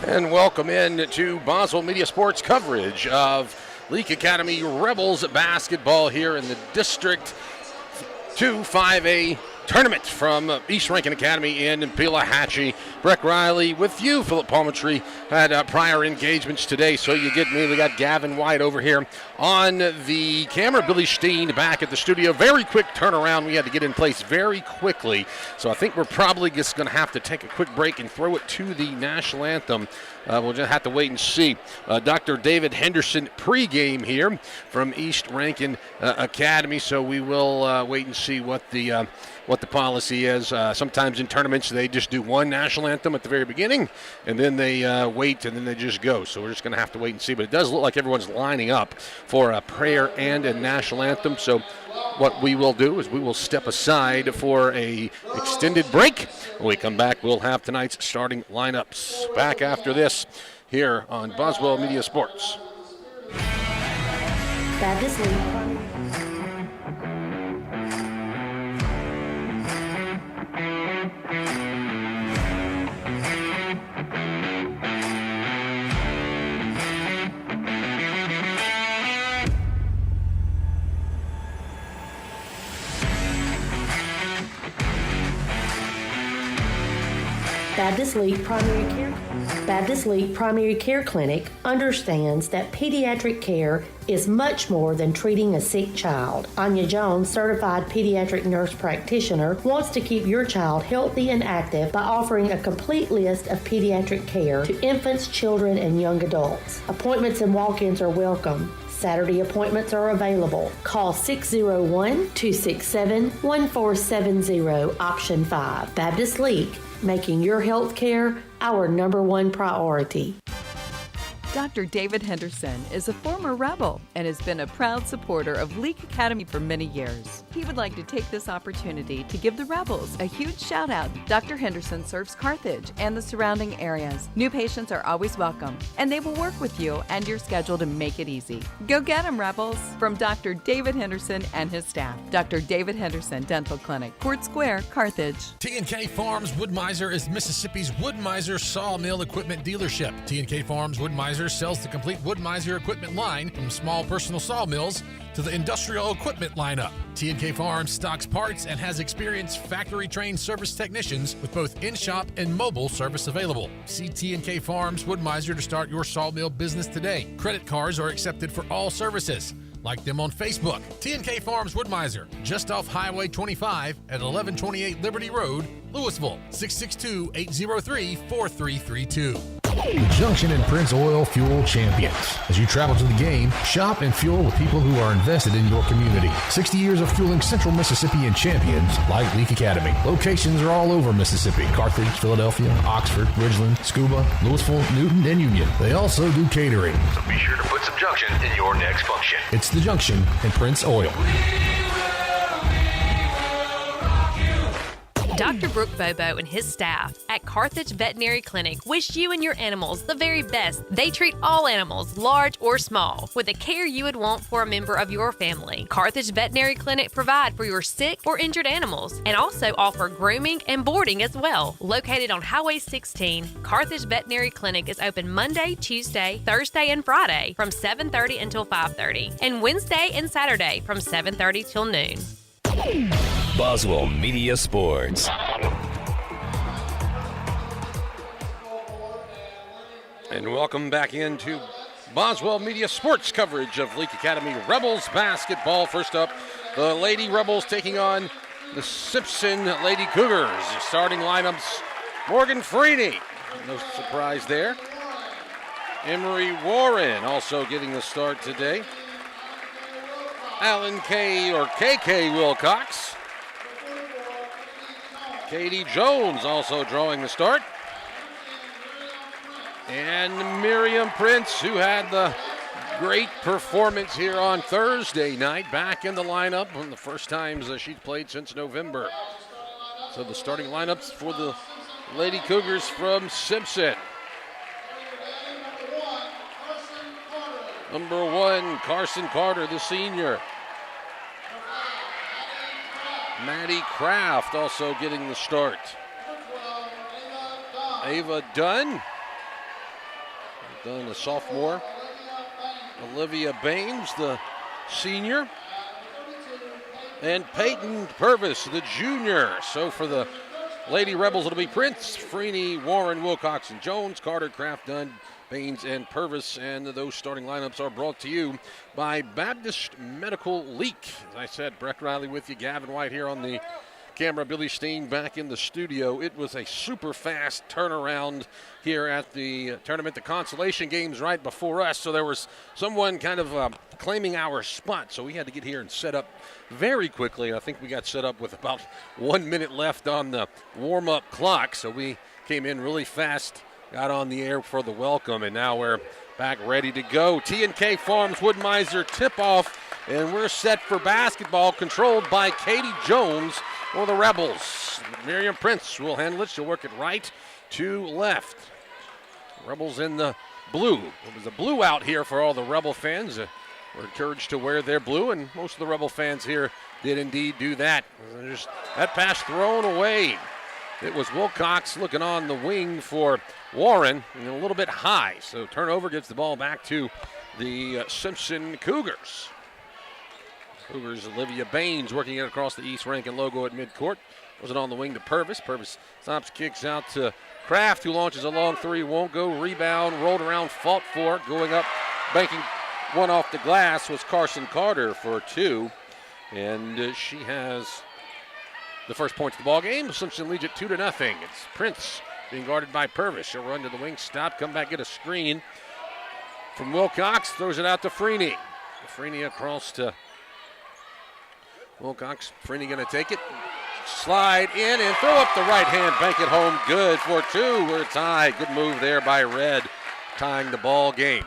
And welcome in to Boswell Media Sports coverage of Leake Academy Rebels basketball here in the District 2 5A tournament from East Rankin Academy in Pelahatchie. Breck Riley with you. Philip Palmetry had prior engagements today, so you get me. We got Gavin White over here on the camera. Billy Steen back at the studio. Very quick turnaround. We had to get in place very quickly, so I think we're probably just going to have to take a quick break and throw it to the national anthem. We'll just have to wait and see. Dr. David Henderson pregame here from East Rankin Academy, so we will wait and see what the policy is. Sometimes in tournaments they just do one national anthem at the very beginning, and then they wait, and then they just go. So we're just going to have to wait and see. But it does look like everyone's lining up for a prayer and a national anthem. So what we will do is we will step aside for a extended break. When we come back, we'll have tonight's starting lineups. Back after this here on Boswell Media Sports. Baptist League. Baptist League Primary Care Clinic understands that pediatric care is much more than treating a sick child. Anya Jones, certified pediatric nurse practitioner, wants to keep your child healthy and active by offering a complete list of pediatric care to infants, children, and young adults. Appointments and walk-ins are welcome. Saturday appointments are available. Call 601-267-1470, option 5. Baptist League, making your health care our #1 priority. Dr. David Henderson is a former Rebel and has been a proud supporter of Leake Academy for many years. He would like to take this opportunity to give the Rebels a huge shout out. Dr. Henderson serves Carthage and the surrounding areas. New patients are always welcome, and they will work with you and your schedule to make it easy. Go get them, Rebels! From Dr. David Henderson and his staff. Dr. David Henderson Dental Clinic, Court Square, Carthage. T&K Farms Wood-Mizer is Mississippi's Wood-Mizer sawmill equipment dealership. T&K Farms Wood-Mizer sells the complete Wood-Mizer equipment line, from small personal sawmills to the industrial equipment lineup. T&K Farms stocks parts and has experienced factory-trained service technicians with both in-shop and mobile service available. See T&K Farms Wood-Mizer to start your sawmill business today. Credit cards are accepted for all services. Like them on Facebook. T&K Farms Wood-Mizer, just off Highway 25 at 1128 Liberty Road, Louisville, 662-803-4332. The Junction and Prince Oil Fuel Champions. As you travel to the game, shop and fuel with people who are invested in your community. 60 years of fueling Central Mississippi and champions like Leake Academy. Locations are all over Mississippi. Carthage, Philadelphia, Oxford, Ridgeland, Scuba, Louisville, Newton, and Union. They also do catering. So be sure to put some Junction in your next function. It's the Junction and Prince Oil. Dr. Brooke Bobo and his staff at Carthage Veterinary Clinic wish you and your animals the very best. They treat all animals, large or small, with the care you would want for a member of your family. Carthage Veterinary Clinic provide for your sick or injured animals and also offer grooming and boarding as well. Located on Highway 16, Carthage Veterinary Clinic is open Monday, Tuesday, Thursday, and Friday from 7:30 until 5:30, and Wednesday and Saturday from 7:30 till noon. Boswell Media Sports. And welcome back into Boswell Media Sports coverage of Leake Academy Rebels basketball. First up, the Lady Rebels taking on the Simpson Lady Cougars. Starting lineups, Morgan Freeney, no surprise there. Emery Warren also getting the start today. Alan K. or KK Wilcox. Katie Jones also drawing the start. And Miriam Prince, who had the great performance here on Thursday night, back in the lineup, one of the first times she's played since November. So the starting lineups for the Lady Cougars from Simpson. Number 1, Carson Carter, the senior. Maddie Kraft also getting the start. Ava Dunn, the sophomore. Olivia Baines, the senior. And Peyton Purvis, the junior. So for the Lady Rebels, it'll be Prince, Freeney, Warren, Wilcox, and Jones, Carter, Kraft, Dunn, Baines, and Purvis. And those starting lineups are brought to you by Baptist Medical Leake. As I said, Breck Riley with you, Gavin White here on the camera, Billy Steen back in the studio. It was a super fast turnaround here at the tournament. The consolation games right before us, so there was someone kind of claiming our spot, so we had to get here and set up very quickly. I think we got set up with about 1 minute left on the warm-up clock, so we came in really fast, got on the air for the welcome, and now we're back ready to go. T&K Farms Woodmiser tip-off, and we're set for basketball, controlled by Katie Jones for the Rebels. Miriam Prince will handle it. She'll work it right to left. Rebels in the blue. It was a blue out here for all the Rebel fans. We're encouraged to wear their blue, and most of the Rebel fans here did indeed do that. Just that pass thrown away. It was Wilcox looking on the wing for Warren, and a little bit high. So turnover gets the ball back to the Simpson Cougars. Cougars, Olivia Baines working it across the East Rankin logo at midcourt. Was it on the wing to Purvis. Purvis stops, kicks out to Kraft, who launches a long three. Won't go. Rebound, rolled around, fought for it. Going up, banking one off the glass was Carson Carter for 2. And she has the first points of the ball game. Simpson leads it 2-0. It's Prince being guarded by Purvis. She'll run to the wing, stop, come back, get a screen from Wilcox. Throws it out to Freeney. Freeney across to Wilcox. Freeney going to take it, slide in, and throw up the right hand, bank it home, good for 2. We're tied. Good move there by Red, tying the ball game.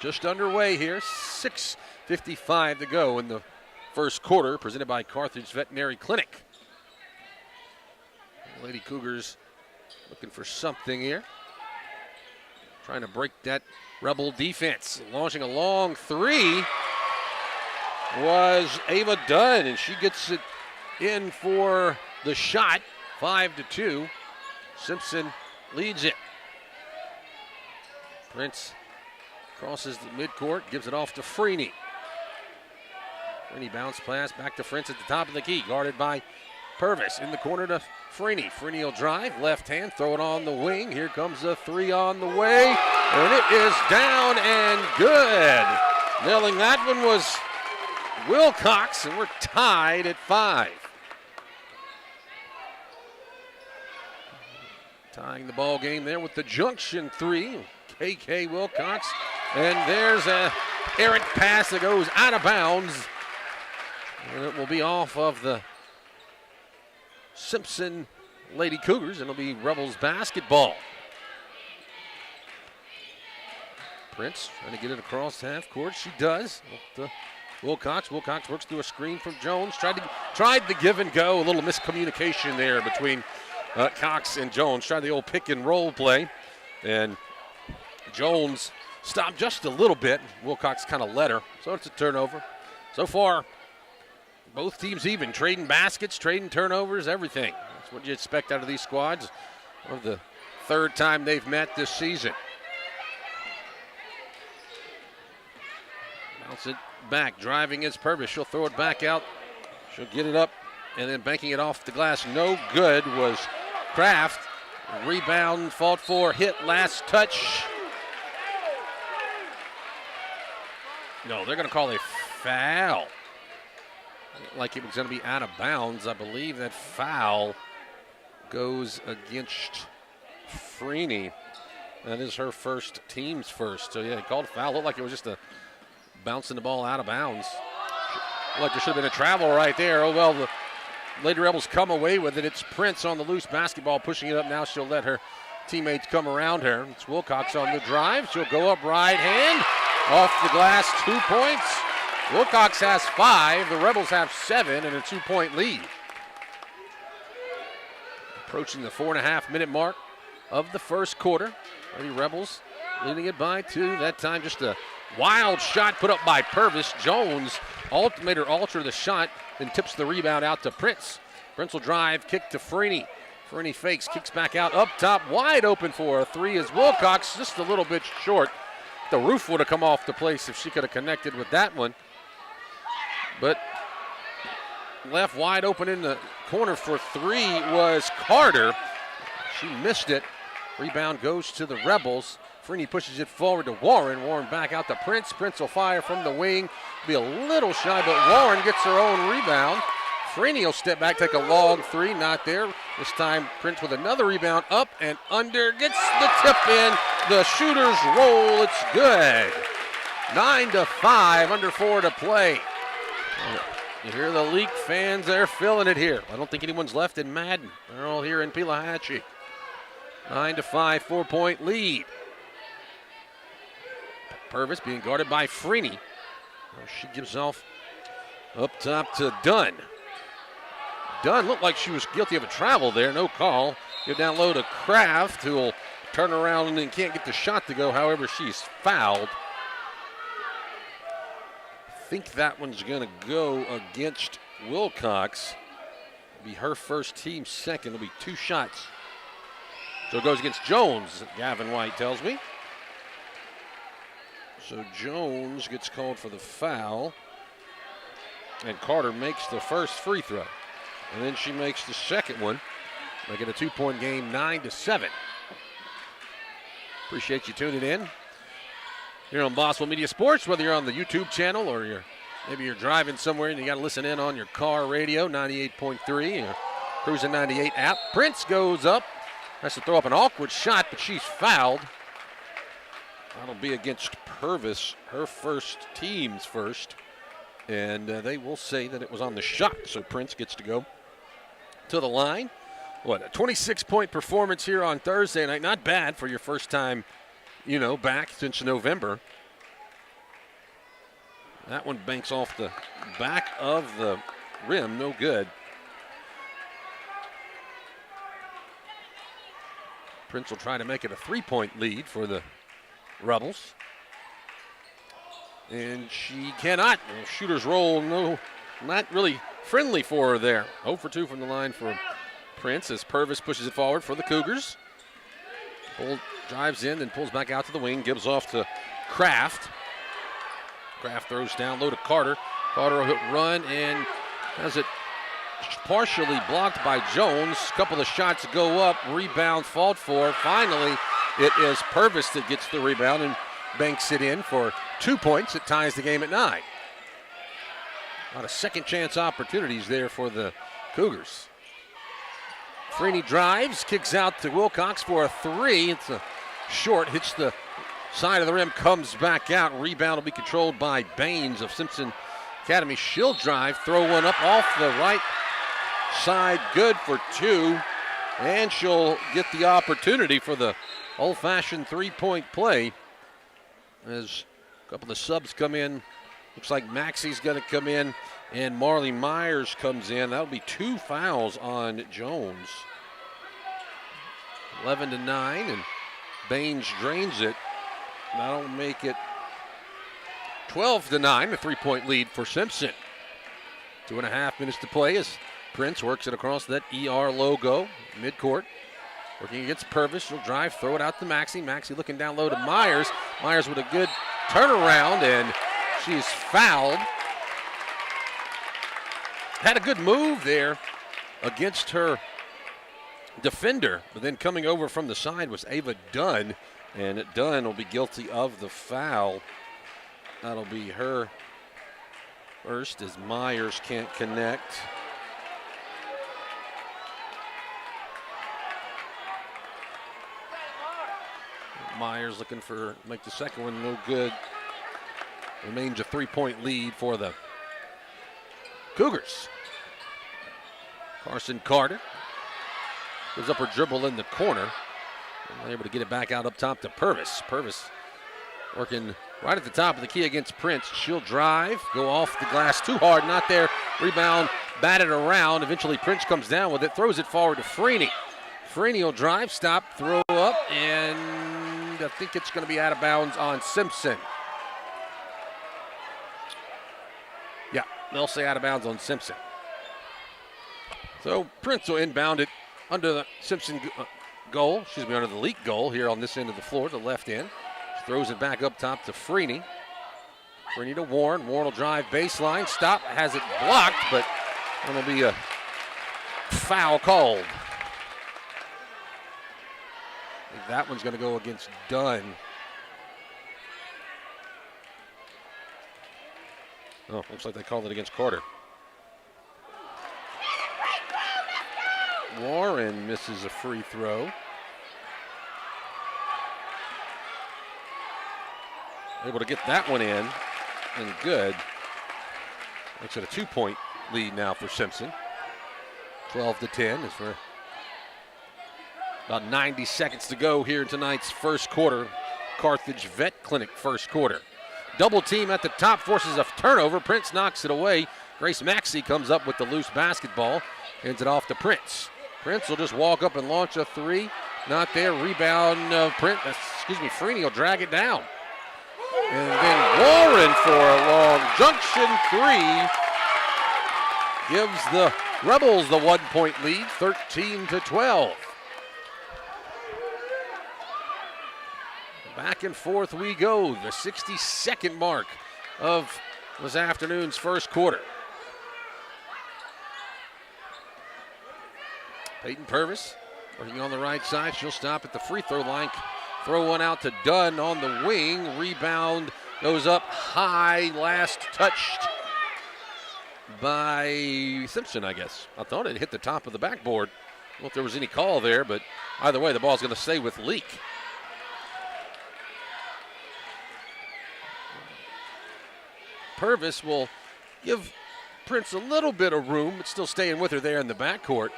Just underway here, 6:55 to go in the first quarter, presented by Carthage Veterinary Clinic. Lady Cougars looking for something here, trying to break that Rebel defense. Launching a long three was Ava Dunn, and she gets it in for the shot. 5-2. Simpson leads it. Prince crosses the midcourt, gives it off to Freeney. Freeney bounce pass back to Prince at the top of the key, guarded by Purvis. In the corner to Freeney. Freeney will drive, left hand, throw it on the wing. Here comes a 3 on the way, and it is down and good. Nailing that one was Wilcox, and we're tied at 5. Tying the ball game there with the junction 3, KK Wilcox. And there's a errant pass that goes out of bounds. And it will be off of the Simpson Lady Cougars, and it'll be Rebels basketball. Prince trying to get it across half court. She does. Off the Wilcox. Wilcox works through a screen from Jones. Tried the give and go. A little miscommunication there between Cox and Jones. Tried the old pick and roll play. And Jones stopped just a little bit. Wilcox kind of led her. So it's a turnover. So far, both teams even. Trading baskets, trading turnovers, everything. That's what you expect out of these squads. Of the third time they've met this season. Bounce it back, driving is Purvis. She'll throw it back out. She'll get it up, and then banking it off the glass. No good was Kraft. Rebound, fought for, hit, last touch. No, they're going to call a foul. Like it was going to be out of bounds. I believe that foul goes against Freeney. That is her first, team's first. So, yeah, he called a foul. Looked like it was just a bouncing the ball out of bounds. Like there should have been a travel right there. Oh, well, the Lady Rebels come away with it. It's Prince on the loose basketball, pushing it up. Now she'll let her teammates come around her. It's Wilcox on the drive. She'll go up right hand. Off the glass, 2 points. Wilcox has 5. The Rebels have 7 and a 2-point lead. Approaching the 4.5-minute mark of the first quarter. Lady Rebels leading it by 2. That time just a wild shot put up by Purvis. Jones made her alter the shot, then tips the rebound out to Prince. Prince will drive, kick to Freeney. Freeney fakes, kicks back out, up top, wide open for a 3 is Wilcox, just a little bit short. The roof would have come off the place if she could have connected with that one. But left wide open in the corner for 3 was Carter. She missed it. Rebound goes to the Rebels. Freeney pushes it forward to Warren. Warren back out to Prince. Prince will fire from the wing. Be a little shy, but Warren gets her own rebound. Freeney will step back, take a long 3. Not there. This time Prince with another rebound. Up and under. Gets the tip in. The shooters roll. It's good. 9-5. Under 4 to play. You hear the Leake fans, they're feeling it here. I don't think anyone's left in Madden. They're all here in Pelahatchie. 9-5, 4-point lead. Purvis being guarded by Freeney. She gives off up top to Dunn. Dunn looked like she was guilty of a travel there. No call. Give down low to Kraft, who will turn around and can't get the shot to go. However, she's fouled. I think that one's going to go against Wilcox. It'll be her first, team second. It'll be 2 shots. So it goes against Jones, Gavin White tells me. So Jones gets called for the foul. And Carter makes the first free throw. And then she makes the second one. Make it a 2-point game, 9-7. Appreciate you tuning in here on Boswell Media Sports, whether you're on the YouTube channel or maybe you're driving somewhere and you got to listen in on your car radio, 98.3, or Cruising 98 app. Prince goes up, has to throw up an awkward shot, but she's fouled. That'll be against Purvis, her first, team's first. And they will say that it was on the shot, so Prince gets to go to the line. What, a 26-point performance here on Thursday night. Not bad for your first time, back since November. That one banks off the back of the rim, no good. Prince will try to make it a 3-point lead for the Rebels. And she cannot. Shooter's roll, no, not really friendly for her there. 0 for 2 from the line for Prince as Purvis pushes it forward for the Cougars. Bull drives in, then pulls back out to the wing, gives off to Kraft. Kraft throws down low to Carter. Carter will run and has it partially blocked by Jones. A couple of shots go up, rebound fought for. Finally, it is Purvis that gets the rebound and banks it in for 2 points. It ties the game at 9. A lot of second chance opportunities there for the Cougars. Freeney drives, kicks out to Wilcox for a 3. It's a short, hits the side of the rim, comes back out. Rebound will be controlled by Baines of Simpson Academy. She'll drive, throw one up off the right side, good for 2. And she'll get the opportunity for the old-fashioned 3-point play as a couple of subs come in Looks like Maxey's going to come in, and Marley Myers comes in. That'll be 2 fouls on Jones. 11-9, and Baines drains it. That'll make it 12-9, a 3-point lead for Simpson. 2.5 minutes to play as Prince works it across that ER logo, midcourt. Working against Purvis. She'll drive, throw it out to Maxey. Maxey looking down low to Myers. Myers with a good turnaround, and she's fouled. Had a good move there against her defender, but then coming over from the side was Ava Dunn, and Dunn will be guilty of the foul. That'll be her first as Myers can't connect. Myers looking for make the second one no good. Remains a 3-point lead for the Cougars. Carson Carter gives up her dribble in the corner. And able to get it back out up top to Purvis. Purvis working right at the top of the key against Prince. She'll drive, go off the glass too hard, not there. Rebound, batted around. Eventually Prince comes down with it, throws it forward to Freeney. Freeney will drive, stop, throw up, and I think it's going to be out of bounds on Simpson. Yeah, they'll say out of bounds on Simpson. So Prince will inbound it under the Simpson goal, under the Leake goal here on this end of the floor, the left end. She throws it back up top to Freeney. Freeney to Warren. Warren will drive baseline, stop, has it blocked, but it'll be a foul called. That one's going to go against Dunn. Oh, looks like they called it against Carter. Warren misses a free throw. Able to get that one in, and good. Makes it a 2-point lead now for Simpson. 12-10 is for about 90 seconds to go here in tonight's first quarter. Carthage Vet Clinic first quarter. Double team at the top forces a turnover. Prince knocks it away. Grace Maxey comes up with the loose basketball. Hands it off to Prince. Prince will just walk up and launch a three. Not there. Rebound Freeney will drag it down. And then Warren for a long junction three. Gives the Rebels the 1-point lead, 13-12. Back and forth we go, the 62nd mark of this afternoon's first quarter. Peyton Purvis working on the right side. She'll stop at the free throw line. Throw one out to Dunn on the wing. Rebound goes up high. Last touched by Simpson, I guess. I thought it hit the top of the backboard. I don't know if there was any call there, but either way, the ball's going to stay with Leake. Purvis will give Prince a little bit of room, but still staying with her there in the backcourt.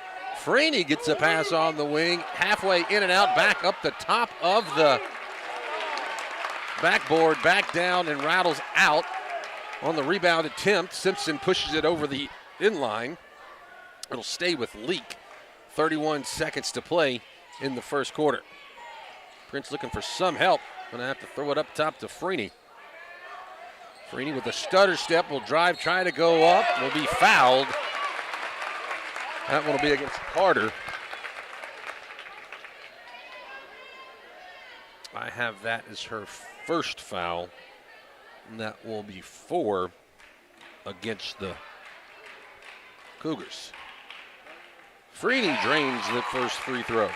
Freeney gets a pass on the wing, halfway in and out, back up the top of the backboard, back down and rattles out on the rebound attempt. Simpson pushes it over the inline. It'll stay with Leake. 31 seconds to play in the first quarter. Prince looking for some help. Gonna have to throw it up top to Freeney. Freeney with a stutter step will drive, try to go up, will be fouled. That one will be against Carter. I have that as her first foul, and that will be 4 against the Cougars. Freeney drains the first free throw.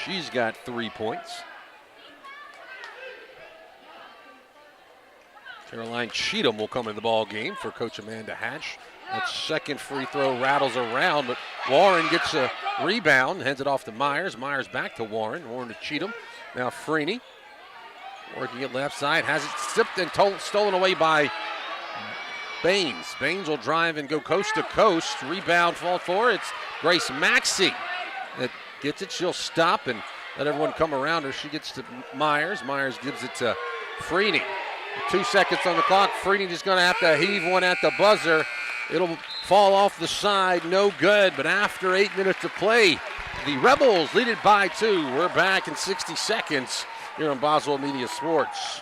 She's got 3 points. Caroline Cheatham will come in the ball game for Coach Amanda Hatch. That second free throw rattles around, but Warren gets a rebound, hands it off to Myers. Myers back to Warren. Warren to Cheatham. Now Freeney working it left side, has it sipped and stolen away by Baines. Baines will drive and go coast to coast. Rebound fall for it's Grace Maxey that gets it. She'll stop and let everyone come around her. She gets to Myers. Myers gives it to Freeney. 2 seconds on the clock. Freeney just going to have to heave one at the buzzer. It'll fall off the side, no good. But after 8 minutes of play, the Rebels lead it by 2. We're back in 60 seconds here on Boswell Media Sports.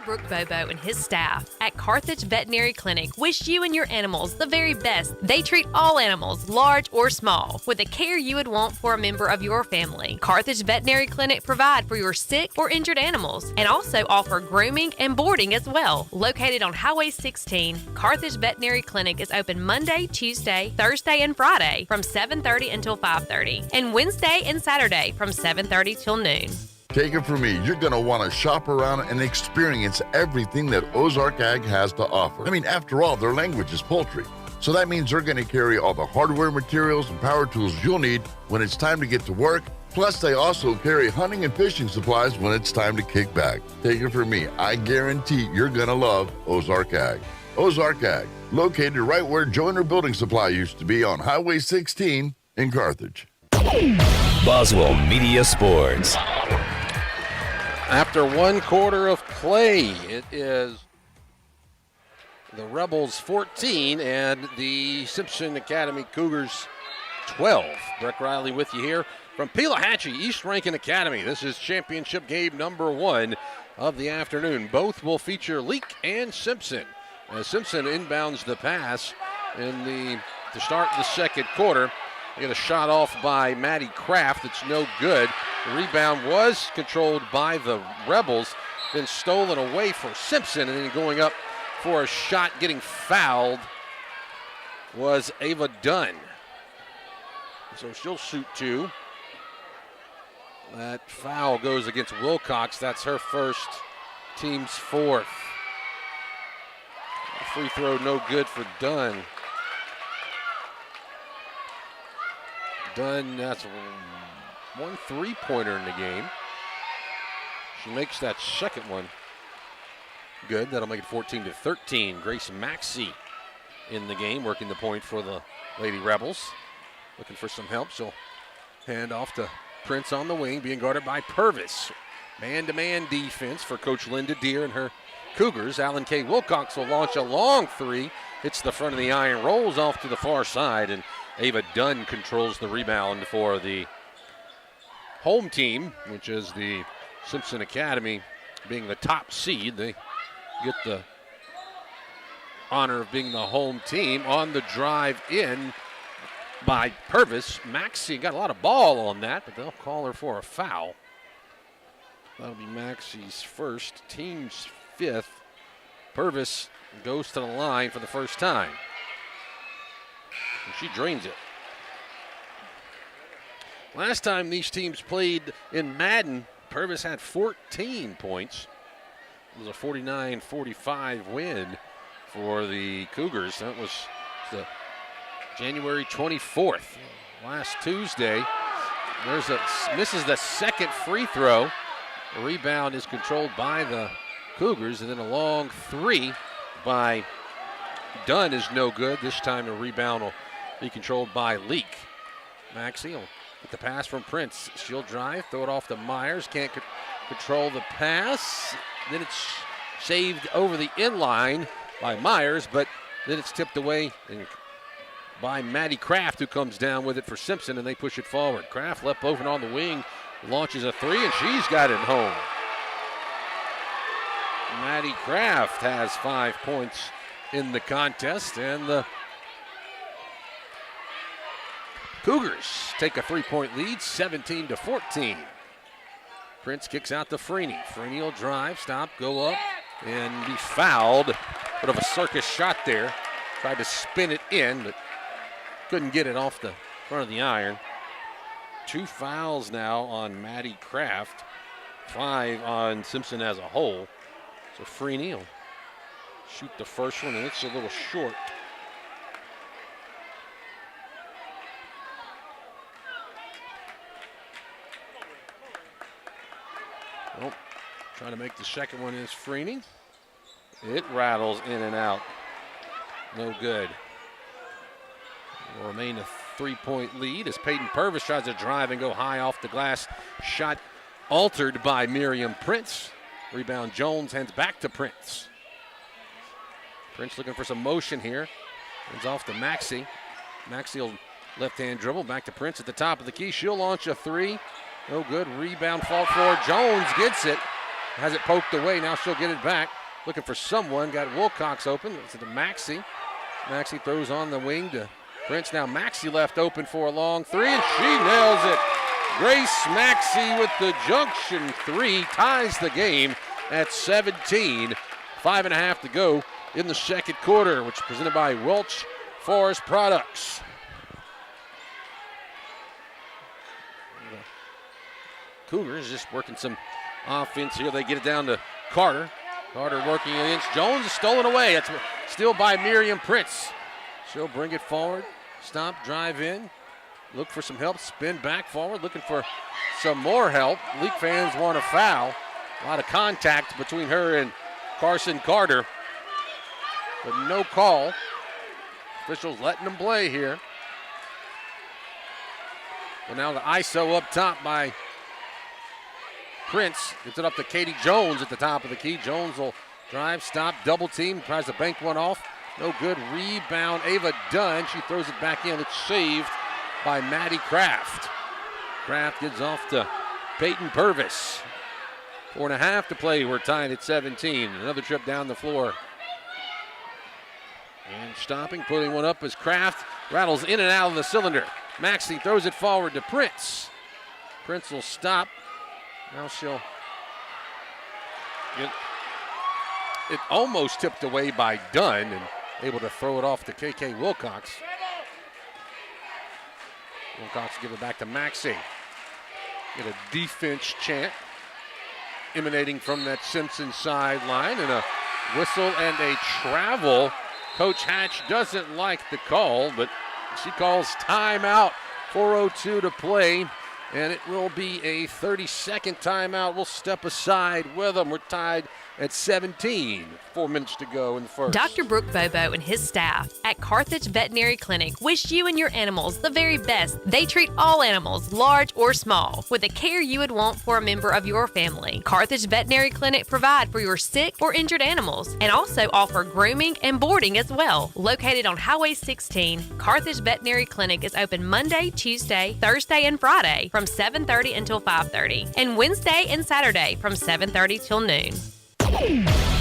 Brooke Bobo and his staff at Carthage Veterinary Clinic wish you and your animals the very best. They treat all animals, large or small, with the care you would want for a member of your family. Carthage Veterinary Clinic provide for your sick or injured animals and also offer grooming and boarding as well. Located on Highway 16, Carthage Veterinary Clinic is open Monday, Tuesday, Thursday, and Friday from 7:30 until 5:30, and Wednesday and Saturday from 7:30 till noon. Take it from me, you're going to want to shop around and experience everything that Ozark Ag has to offer. I mean, after all, their language is poultry. So that means they're going to carry all the hardware materials and power tools you'll need when it's time to get to work. Plus, they also carry hunting and fishing supplies when it's time to kick back. Take it from me, I guarantee you're going to love Ozark Ag. Ozark Ag, located right where Joyner Building Supply used to be on Highway 16 in Carthage. Boswell Media Sports. After 1 quarter of play, it is the Rebels 14 and the Simpson Academy Cougars 12. Breck Riley with you here from Pelahatchie East Rankin Academy. This is championship game number 1 of the afternoon. Both will feature Leake and Simpson. As Simpson inbounds the pass to start the second quarter. They get a shot off by Maddie Kraft. It's no good. The rebound was controlled by the Rebels, then stolen away for Simpson, and then going up for a shot, getting fouled, was Ava Dunn. So she'll shoot 2. That foul goes against Wilcox. That's her first, team's 4th. Free throw no good for Dunn. Dunn, that's 1 3-pointer in the game. She makes that second one good. That'll make it 14-13. Grace Maxey in the game, working the point for the Lady Rebels. Looking for some help, so hand off to Prince on the wing, being guarded by Purvis. Man-to-man defense for Coach Linda Deere and her Cougars. Alan K. Wilcox will launch a long 3. Hits the front of the iron, rolls off to the far side, and Ava Dunn controls the rebound for the home team, which is the Simpson Academy, being the top seed. They get the honor of being the home team on the drive in by Purvis. Maxey got a lot of ball on that, but they'll call her for a foul. That'll be Maxey's first, team's 5th. Purvis goes to the line for the first time. And she drains it. Last time these teams played in Madden, Purvis had 14 points. It was a 49-45 win for the Cougars. That was the January 24th, last Tuesday. Misses the second free throw. The rebound is controlled by the Cougars, and then a long 3 by Dunn is no good. This time the rebound will be controlled by Leake. Maxey will get the pass from Prince. She'll drive, throw it off to Myers. Can't control the pass. Then it's saved over the inline by Myers, but then it's tipped away by Maddie Kraft, who comes down with it for Simpson, and they push it forward. Kraft left open on the wing, launches a 3, and she's got it home. Maddie Kraft has 5 points in the contest, and the Cougars take a 3-point lead, 17-14. Prince kicks out to Freeney. Freeney will drive, stop, go up, and be fouled. Bit of a circus shot there. Tried to spin it in, but couldn't get it off the front of the iron. 2 fouls now on Maddie Kraft, 5 on Simpson as a whole. So Freeney will shoot the first one, and it's a little short. Well, trying to make the second one is Freeney. It rattles in and out. No good. It will remain a 3-point lead as Peyton Purvis tries to drive and go high off the glass. Shot altered by Miriam Prince. Rebound Jones hands back to Prince. Prince looking for some motion here. It's off to Maxey. Maxey will left-hand dribble back to Prince at the top of the key. She'll launch a three. No good. Rebound fault for Jones. Gets it. Has it poked away. Now she'll get it back. Looking for someone. Got Wilcox open. It's to Maxey. Maxey throws on the wing to Prince. Now Maxey left open for a long three, and she nails it. Grace Maxey with the junction three ties the game at 17. 5.5 to go in the second quarter, which is presented by Welch Forest Products. Cougars just working some offense here. They get it down to Carter. Carter working against Jones. Is stolen away. It's still by Miriam Prince. She'll bring it forward. Stop, drive in. Look for some help. Spin back forward. Looking for some more help. Leake fans want a foul. A lot of contact between her and Carson Carter. But no call. Officials letting them play here. Well, now the ISO up top by Prince. Gets it up to Katie Jones at the top of the key. Jones will drive, stop, double team. Tries to bank one off. No good. Rebound. Ava Dunn. She throws it back in. It's saved by Maddie Kraft. Kraft gets off to Peyton Purvis. 4.5 to play. We're tied at 17. Another trip down the floor. And stopping, putting one up as Kraft rattles in and out of the cylinder. Maxey throws it forward to Prince. Prince will stop. Now she'll get it almost tipped away by Dunn and able to throw it off to KK Wilcox. Wilcox give it back to Maxey. Get a defense chant emanating from that Simpson sideline, and a whistle and a travel. Coach Hatch doesn't like the call, but she calls timeout. 4:02 to play, and it will be a 30-second timeout. We'll step aside with them. We're tied at 17. 4 minutes to go in the first. Dr. Brooke Bobo and his staff at Carthage Veterinary Clinic wish you and your animals the very best. They treat all animals, large or small, with the care you would want for a member of your family. Carthage Veterinary Clinic provide for your sick or injured animals and also offer grooming and boarding as well. Located on Highway 16, Carthage Veterinary Clinic is open Monday, Tuesday, Thursday, and Friday from 7:30 until 5:30, and Wednesday and Saturday from 7:30 till noon.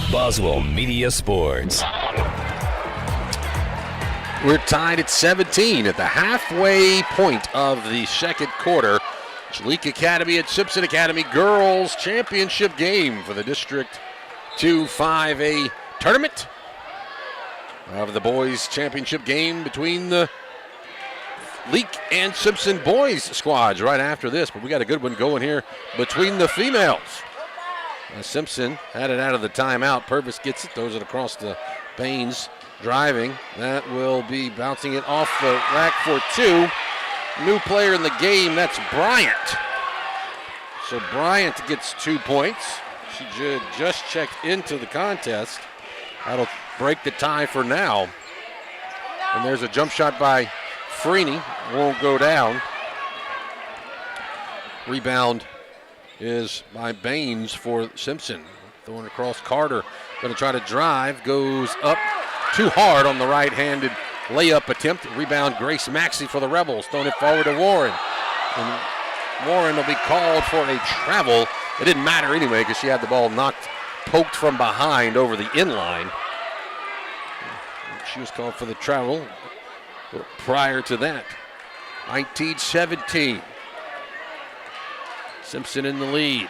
Boswell Media Sports. We're tied at 17 at the halfway point of the second quarter. It's Leake Academy at Simpson Academy Girls Championship game for the District 2 5A tournament of the boys championship game between the Leake and Simpson boys squads right after this. But we got a good one going here between the females. Simpson had it out of the timeout. Purvis gets it, throws it across the Baines, driving. That will be bouncing it off the rack for two. New player in the game, that's Bryant. So Bryant gets 2 points. She just checked into the contest. That'll break the tie for now. And there's a jump shot by Freeney. Won't go down. Rebound is by Baines for Simpson. Throwing across Carter. Going to try to drive. Goes up too hard on the right-handed layup attempt. Rebound Grace Maxey for the Rebels. Throwing it forward to Warren. And Warren will be called for a travel. It didn't matter anyway because she had the ball poked from behind over the inline. She was called for the travel prior to that. 19-17. Simpson in the lead.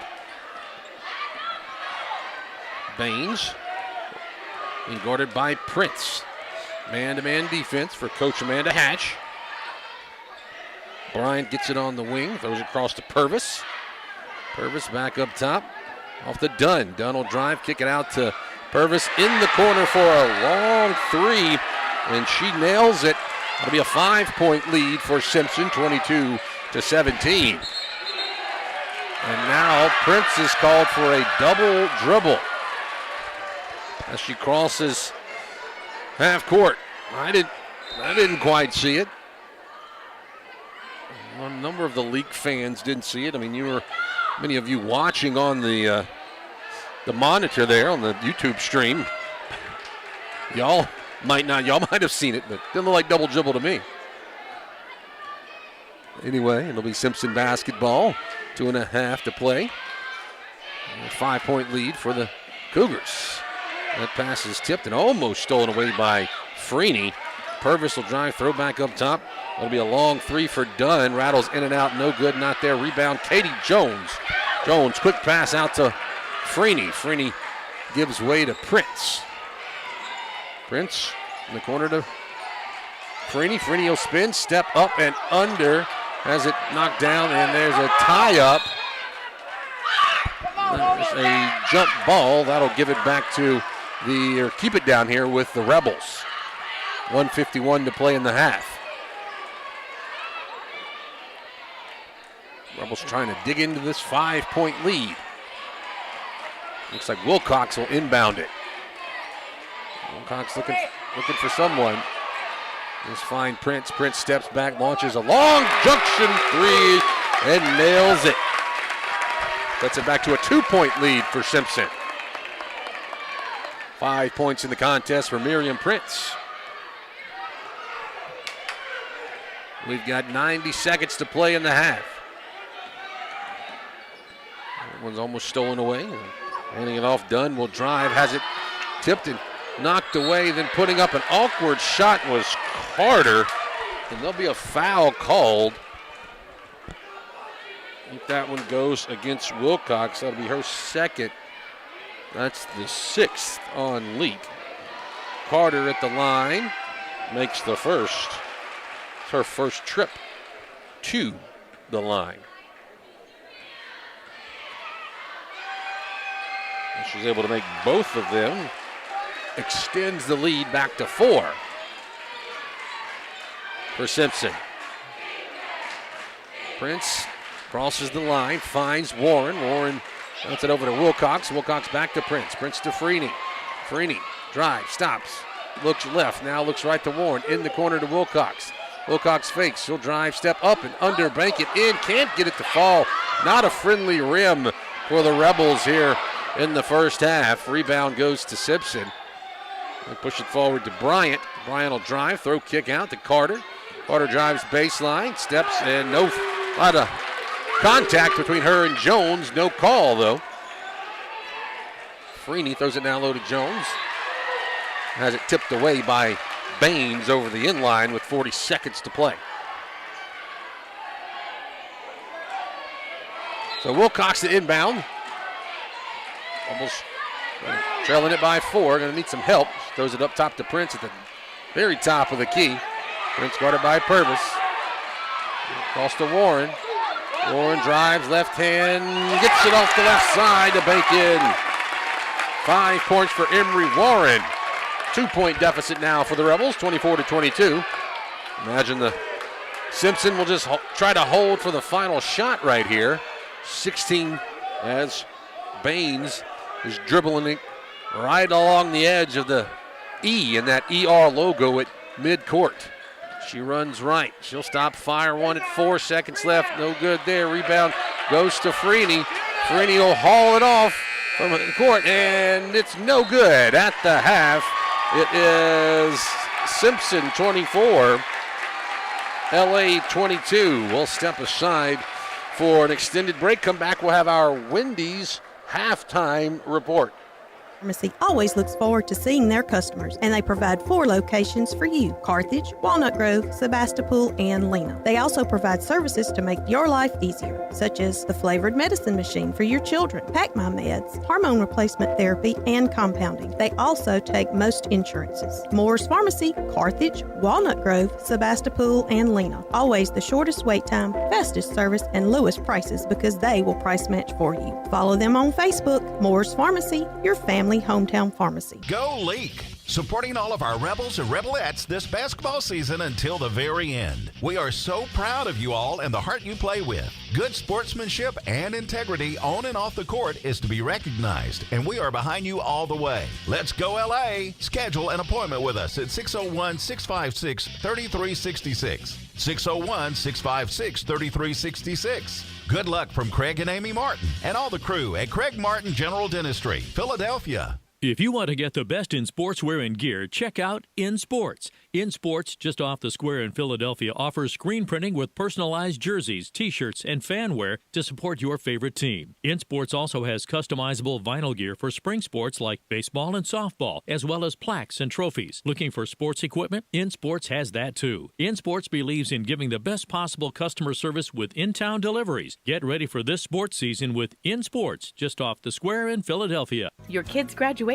Baines being guarded by Prince. Man-to-man defense for Coach Amanda Hatch. Bryant gets it on the wing, throws it across to Purvis. Purvis back up top, off to Dunn. Dunn will drive, kick it out to Purvis in the corner for a long three, and she nails it. It'll be a 5-point lead for Simpson, 22-17. And now Prince is called for a double dribble as she crosses half court. I didn't quite see it. A number of the Leake fans didn't see it. I mean, many of you watching on the monitor there on the YouTube stream. Y'all might have seen it, but didn't look like double dribble to me. Anyway, it'll be Simpson basketball. 2.5 to play. A 5-point lead for the Cougars. That pass is tipped and almost stolen away by Freeney. Purvis will drive, throw back up top. It'll be a long three for Dunn. Rattles in and out, no good, not there. Rebound, Katie Jones. Jones, quick pass out to Freeney. Freeney gives way to Prince. Prince in the corner to Freeney. Freeney will spin, step up and under. Has it knocked down, and there's a tie-up. There's a jump ball. That'll give it back to or keep it down here with the Rebels. 1:51 to play in the half. Rebels trying to dig into this 5-point lead. Looks like Wilcox will inbound it. Wilcox looking for someone. Just find Prince. Prince steps back, launches a long junction three, and nails it. Gets it back to a 2-point lead for Simpson. 5 points in the contest for Miriam Prince. We've got 90 seconds to play in the half. That one's almost stolen away. Handing it off, Dunn will drive, has it tipped and knocked away, then putting up an awkward shot was Carter, and there'll be a foul called. If that one goes against Wilcox, that'll be her second. That's the 6th on Leake. Carter at the line makes the first. It's her first trip to the line. And she's able to make both of them. Extends the lead back to 4 for Simpson. Prince crosses the line, finds Warren. Warren gets it over to Wilcox. Wilcox back to Prince. Prince to Freeney. Freeney drives, stops, looks left, now looks right to Warren. In the corner to Wilcox. Wilcox fakes. She'll drive, step up and under, bank it in. Can't get it to fall. Not a friendly rim for the Rebels here in the first half. Rebound goes to Simpson. They push it forward to Bryant. Bryant will drive, throw kick out to Carter. Carter drives baseline, steps, and a lot of contact between her and Jones. No call, though. Freeney throws it down low to Jones. Has it tipped away by Baines over the inline with 40 seconds to play. So Wilcox to inbound. Almost trailing it by 4. Going to need some help. Throws it up top to Prince at the very top of the key. Prince guarded by Purvis. Cross to Warren. Warren drives left hand. Gets it off the left side to bank in. 5 points for Emery Warren. 2-point deficit now for the Rebels, 24-22. Imagine the Simpson will just try to hold for the final shot right here. 16 as Baines is dribbling it right along the edge of the E and that ER logo at midcourt. She runs right. She'll stop, fire one at 4 seconds left. No good there. Rebound goes to Freeney. Freeney will haul it off from the court, and it's no good at the half. It is Simpson 24, LA 22. We'll step aside for an extended break. Come back, we'll have our Wendy's halftime report. Pharmacy always looks forward to seeing their customers, and they provide 4 locations for you: Carthage, Walnut Grove, Sebastopol, and Lena. They also provide services to make your life easier, such as the flavored medicine machine for your children, Pack My Meds, hormone replacement therapy, and compounding. They also take most insurances. Moore's Pharmacy, Carthage, Walnut Grove, Sebastopol, and Lena. Always the shortest wait time, fastest service, and lowest prices because they will price match for you. Follow them on Facebook. Moore's Pharmacy, your family hometown pharmacy. Go Leake! Supporting all of our Rebels and Rebelettes this basketball season until the very end. We are so proud of you all and the heart you play with. Good sportsmanship and integrity on and off the court is to be recognized, and we are behind you all the way. Let's go LA! Schedule an appointment with us at 601-656-3366. 601-656-3366. Good luck from Craig and Amy Martin and all the crew at Craig Martin General Dentistry, Philadelphia. If you want to get the best in sportswear and gear, check out In Sports. In Sports, just off the square in Philadelphia, offers screen printing with personalized jerseys, t-shirts, and fan wear to support your favorite team. In Sports also has customizable vinyl gear for spring sports like baseball and softball, as well as plaques and trophies. Looking for sports equipment? In Sports has that too. In Sports believes in giving the best possible customer service with in-town deliveries. Get ready for this sports season with In Sports, just off the square in Philadelphia. Your kid's graduation,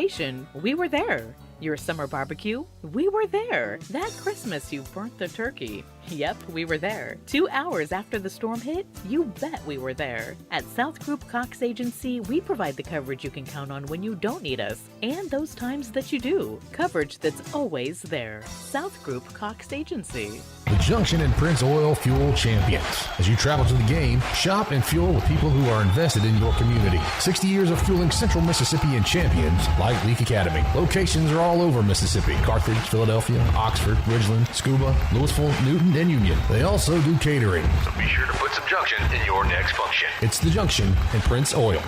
we were there. Your summer barbecue, we were there. That Christmas you burnt the turkey. Yep, we were there. 2 hours after the storm hit, you bet we were there. At South Group Cox Agency, we provide the coverage you can count on when you don't need us, and those times that you do. Coverage that's always there. South Group Cox Agency. The Junction and Prince Oil Fuel Champions. As you travel to the game, shop and fuel with people who are invested in your community. 60 years of fueling Central Mississippi and champions like Leake Academy. Locations are all over Mississippi. Carthage, Philadelphia, Oxford, Ridgeland, Scuba, Louisville, Newton, and Union. They also do catering. So be sure to put some junction in your next function. It's the Junction and Prince Oil.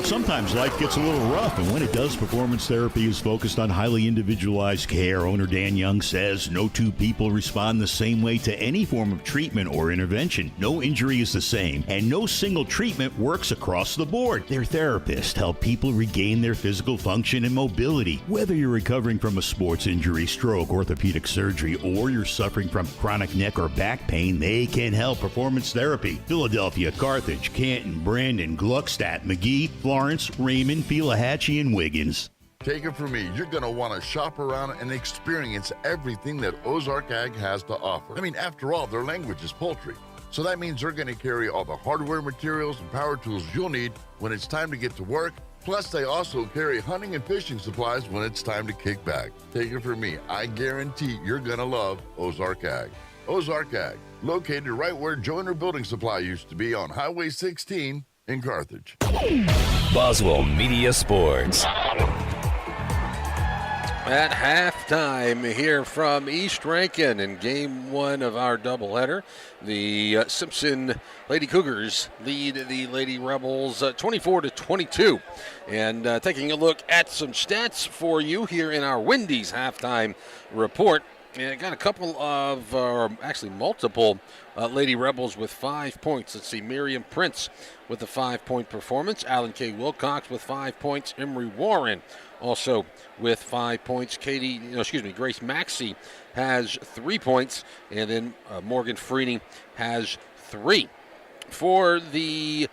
Sometimes life gets a little rough, and when it does, performance therapy is focused on highly individualized care. Owner Dan Young says no two people respond the same way to any form of treatment or intervention. No injury is the same, and no single treatment works across the board. Their therapists help people regain their physical function and mobility. Whether you're recovering from a sports injury, stroke, orthopedic surgery, or you're suffering from chronic neck or back pain, they can help. Performance therapy. Philadelphia, Carthage, Canton, Brandon, Gluckstadt, McGee, Florence, Raymond, Pelahatchie, and Wiggins. Take it from me, you're going to want to shop around and experience everything that Ozark Ag has to offer. I mean, after all, their language is poultry. So that means they're going to carry all the hardware, materials, and power tools you'll need when it's time to get to work. Plus, they also carry hunting and fishing supplies when it's time to kick back. Take it from me, I guarantee you're going to love Ozark Ag. Ozark Ag, located right where Joyner Building Supply used to be on Highway 16 in Carthage. Boswell Media Sports. At halftime here from East Rankin in game one of our doubleheader, the Simpson Lady Cougars lead the Lady Rebels 24-22. And taking a look at some stats for you here in our Wendy's halftime report. And I got a couple of, actually multiple Lady Rebels with 5 points. Let's see, Miriam Prince with a 5-point performance. Alan K. Wilcox with 5 points. Emery Warren also with 5 points. Grace Maxey has 3 points. And then Morgan Freeney has 3. For the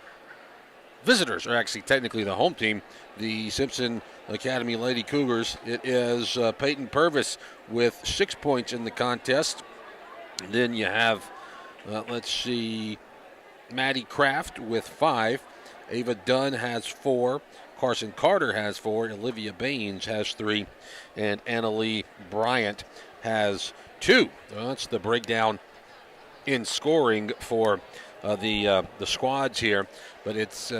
visitors, or actually technically the home team, the Simpson Academy Lady Cougars, it is Peyton Purvis with 6 points in the contest. And then you have, Maddie Kraft with 5. Ava Dunn has 4. Carson Carter has 4. Olivia Baines has 3. And Annalie Bryant has 2. That's the breakdown in scoring for the squads here. But it's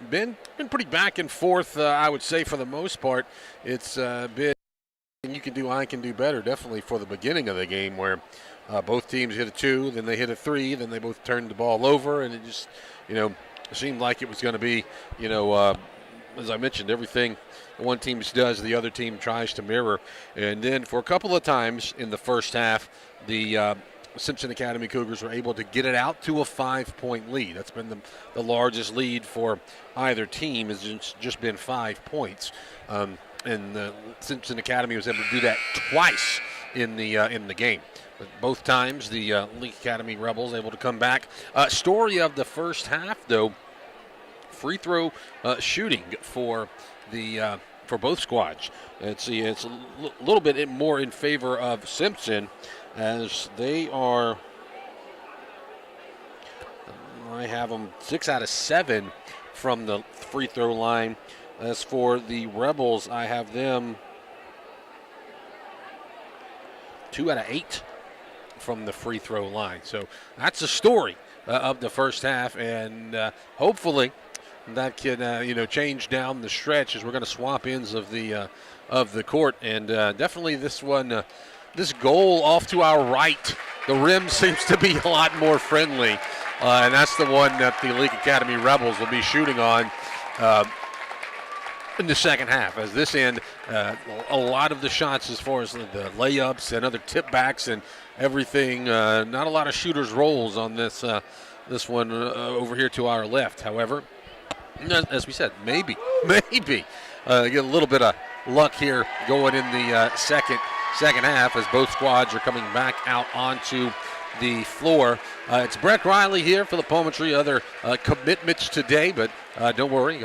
been pretty back and forth, I would say, for the most part. It's been you can do, I can do better, definitely for the beginning of the game, where both teams hit a 2, then they hit a 3, then they both turned the ball over, and it just, seemed like it was going to be, as I mentioned, everything one team does, the other team tries to mirror. And then for a couple of times in the first half, the Simpson Academy Cougars were able to get it out to a 5-point lead. That's been the largest lead for either team, has just been 5 points. And the Simpson Academy was able to do that twice in the game. But both times, the Leake Academy Rebels able to come back. Story of the first half, though, free throw shooting for both squads. It's a little bit more in favor of Simpson, as they are, I have them 6 out of 7 from the free throw line. As for the Rebels, I have them 2 out of 8 from the free throw line. So that's the story of the first half, and hopefully that can change down the stretch as we're going to swap ends of the court. And definitely this one, this goal off to our right the rim seems to be a lot more friendly, and that's the one that the Leake Academy Rebels will be shooting on in the second half. As this end, a lot of the shots as far as the layups and other tip backs and everything, not a lot of shooters rolls on this one over here to our left. However, as we said, maybe get a little bit of luck here going in the second half as both squads are coming back out onto the floor. It's Brett Riley here for the Poetry. Other commitments today, but don't worry.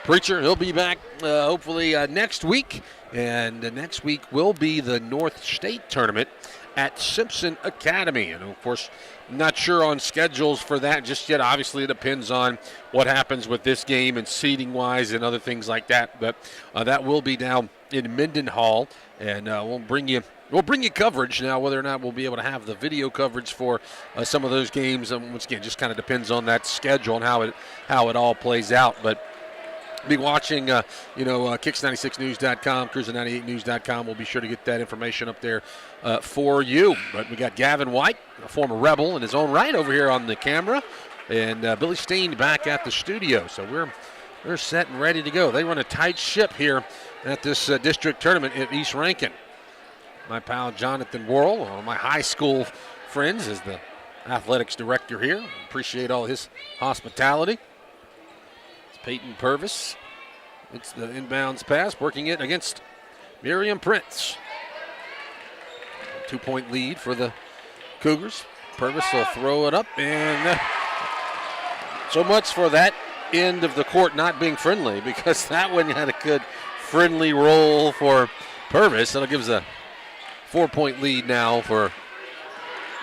Preacher, he'll be back hopefully next week. And next week will be the North State Tournament at Simpson Academy. And, of course, not sure on schedules for that just yet. Obviously, it depends on what happens with this game and seating-wise and other things like that. But that will be down in Mendenhall, and we'll bring you coverage. Now, whether or not we'll be able to have the video coverage for some of those games, once again, just kind of depends on that schedule and how it all plays out. But be watching, Kicks96news.com, Cruiser98news.com. We'll be sure to get that information up there for you. But we got Gavin White, a former Rebel in his own right over here on the camera, and Billy Steen back at the studio. So we're set and ready to go. They run a tight ship here at this district tournament at East Rankin. My pal Jonathan Worrell, one of my high school friends, is the athletics director here. Appreciate all his hospitality. Peyton Purvis. It's the inbounds pass, working it against Miriam Prince. 2-point lead for the Cougars. Purvis will throw it up, and so much for that end of the court not being friendly, because that one had a good friendly roll for Purvis. That'll give us a 4-point lead now for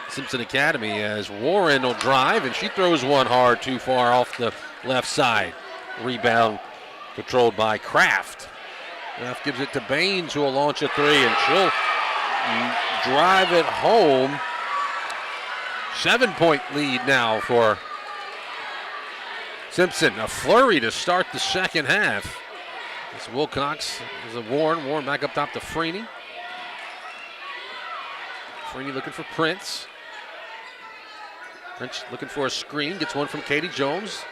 Simpson Academy as Warren will drive, and she throws one hard too far off the left side. Rebound controlled by Kraft. Kraft gives it to Baines, who will launch a three, and she'll drive it home. 7-point lead now for Simpson. A flurry to start the second half. It's Wilcox. There's a Warren. Warren back up top to Freeney. Freeney looking for Prince. Prince looking for a screen. Gets one from Katie Jones.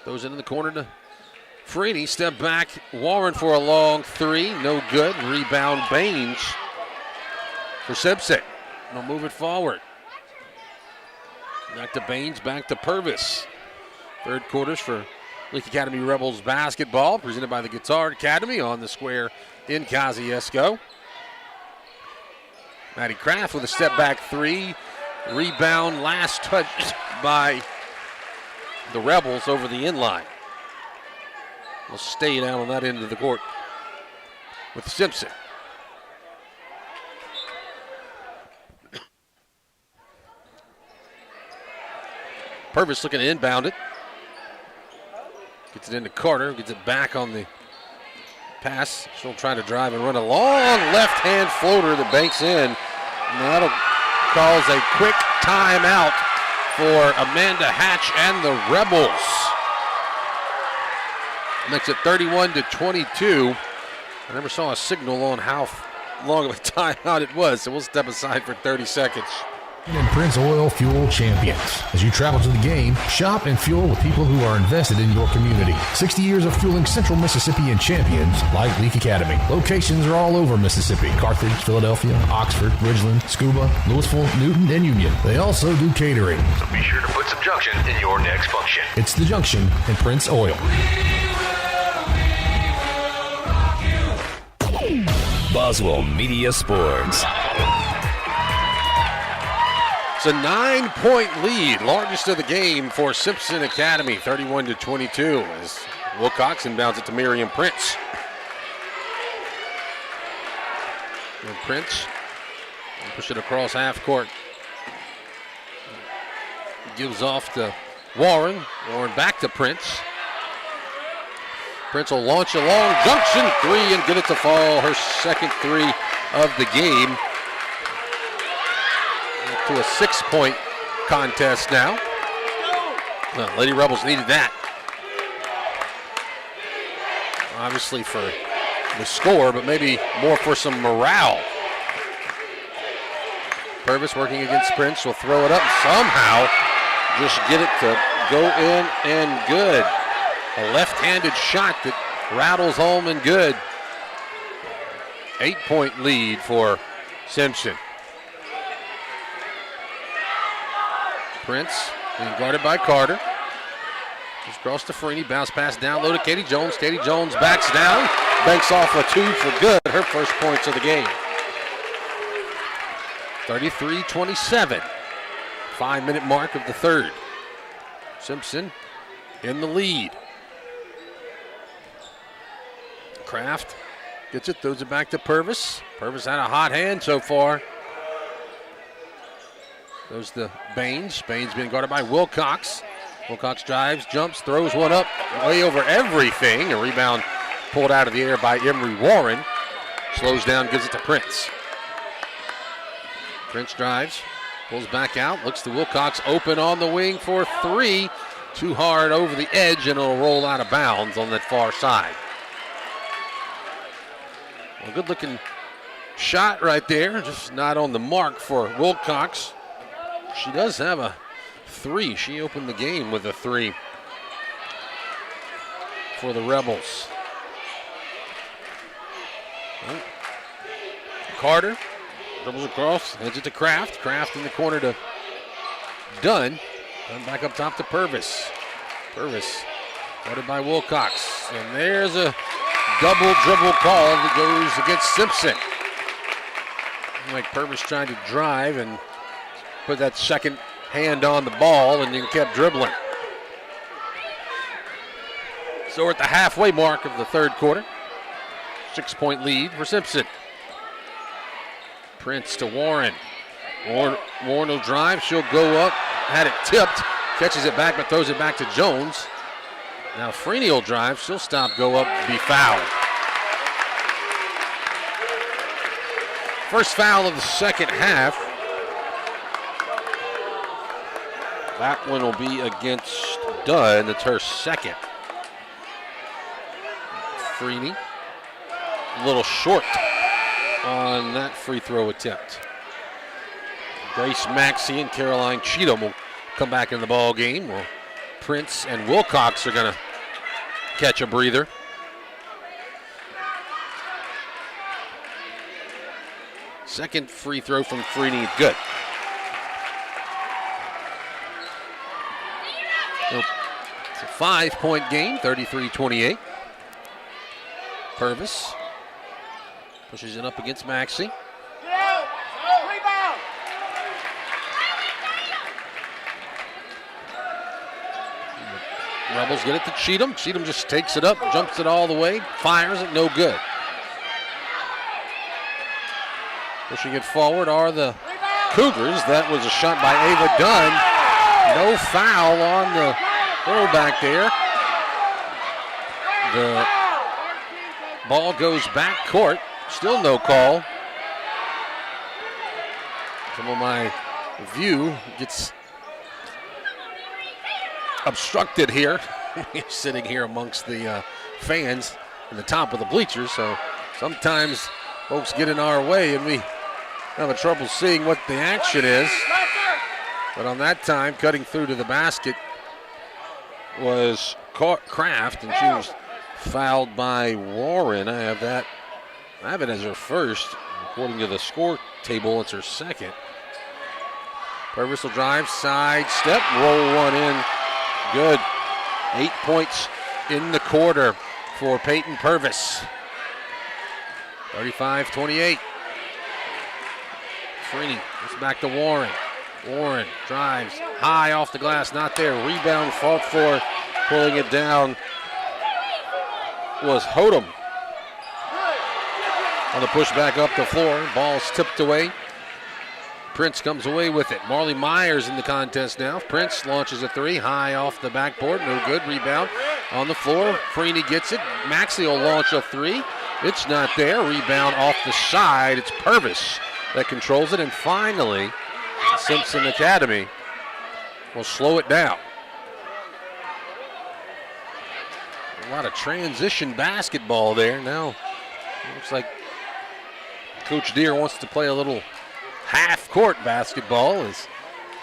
Throws it in the corner to Freeney. Step back. Warren for a long three. No good. Rebound Baines for Simpson. They'll move it forward. Back to Baines. Back to Purvis. Third quarters for Leake Academy Rebels basketball. Presented by the Guitar Academy on the square in Kosciuszko. Maddie Kraft with a step back three. Rebound. Last touch by the Rebels over the inline. Will stay down on that end of the court with Simpson. Purvis looking to inbound it. Gets it into Carter. Gets it back on the pass. She'll try to drive and run a long left-hand floater that banks in. And that'll cause a quick timeout for Amanda Hatch and the Rebels. Makes it 31-22. I never saw a signal on how long of a timeout it was, so we'll step aside for 30 seconds. And Prince Oil Fuel Champions. As you travel to the game, shop and fuel with people who are invested in your community. 60 years of fueling Central Mississippi and champions like Leake Academy. Locations are all over Mississippi. Carthage, Philadelphia, Oxford, Ridgeland, Scuba, Louisville, Newton, and Union. They also do catering. So be sure to put some junction in your next function. It's The Junction and Prince Oil. Boswell Media Sports. It's a 9-point lead, largest of the game for Simpson Academy, 31-22, as Wilcox inbounds it to Miriam Prince. And Prince will push it across half court. Gives off to Warren. Warren back to Prince. Prince will launch a long junction three and get it to fall. Her second three of the game. To a 6-point contest now. Lady Rebels needed that. Obviously for the score, but maybe more for some morale. Purvis working against Prince. Will throw it up and somehow just get it to go in and good. A left-handed shot that rattles home and good. 8-point lead for Simpson. Prince being guarded by Carter. Just cross to Freeney, bounce pass down low to Katie Jones. Katie Jones backs down, banks off a 2 for good. Her first points of the game. 33-27. 5-minute mark of the third. Simpson in the lead. Kraft gets it, throws it back to Purvis. Purvis had a hot hand so far. There's the Baines. Baines being guarded by Wilcox. Wilcox drives, jumps, throws one up way over everything. A rebound pulled out of the air by Emery Warren. Slows down, gives it to Prince. Prince drives, pulls back out, looks to Wilcox, open on the wing for 3. Too hard over the edge, and it'll roll out of bounds on that far side. A good-looking shot right there, just not on the mark for Wilcox. She does have a 3. She opened the game with a 3 for the Rebels. Carter dribbles across, heads it to Kraft. Kraft in the corner to Dunn. Dunn back up top to Purvis. Purvis guarded by Wilcox. And there's a double dribble call that goes against Simpson. Like Purvis trying to drive and put that second hand on the ball, and then kept dribbling. So we're at the halfway mark of the third quarter. 6-point lead for Simpson. Prince to Warren. Warren will drive. She'll go up. Had it tipped. Catches it back, but throws it back to Jones. Now Freeney will drive. She'll stop, go up, be fouled. First foul of the second half. That one will be against Dunn. It's her second. Freeney a little short on that free throw attempt. Grace Maxey and Caroline Cheatham will come back in the ball game. Well, Prince and Wilcox are going to catch a breather. Second free throw from Freeney, good. So it's a 5-point game, 33-28. Purvis pushes it up against Maxey. Rebels get it to Cheatham. Cheatham just takes it up, jumps it all the way, fires it, no good. Pushing it forward are the Cougars. That was a shot by Ava Dunn. No foul on the throwback there. The ball goes back court. Still no call. Some of my view gets obstructed here. Sitting here amongst the fans in the top of the bleachers. So sometimes folks get in our way and we have trouble seeing what the action is. But on that time, cutting through to the basket was Kraft, and she was fouled by Warren. I have it as her first. According to the score table, it's her second. Purvis will drive, side step, roll one in. Good. 8 points in the quarter for Peyton Purvis. 35-28. Freeney goes back to Warren. Warren drives high off the glass, not there. Rebound fought for, pulling it down was Hodum. On the push back up the floor, ball's tipped away. Prince comes away with it. Marley Myers in the contest now. Prince launches a 3, high off the backboard, no good. Rebound on the floor. Freeney gets it. Maxey will launch a 3. It's not there. Rebound off the side. It's Purvis that controls it. And finally, Simpson Academy will slow it down. A lot of transition basketball there. Now, looks like Coach Deere wants to play a little half half-court basketball as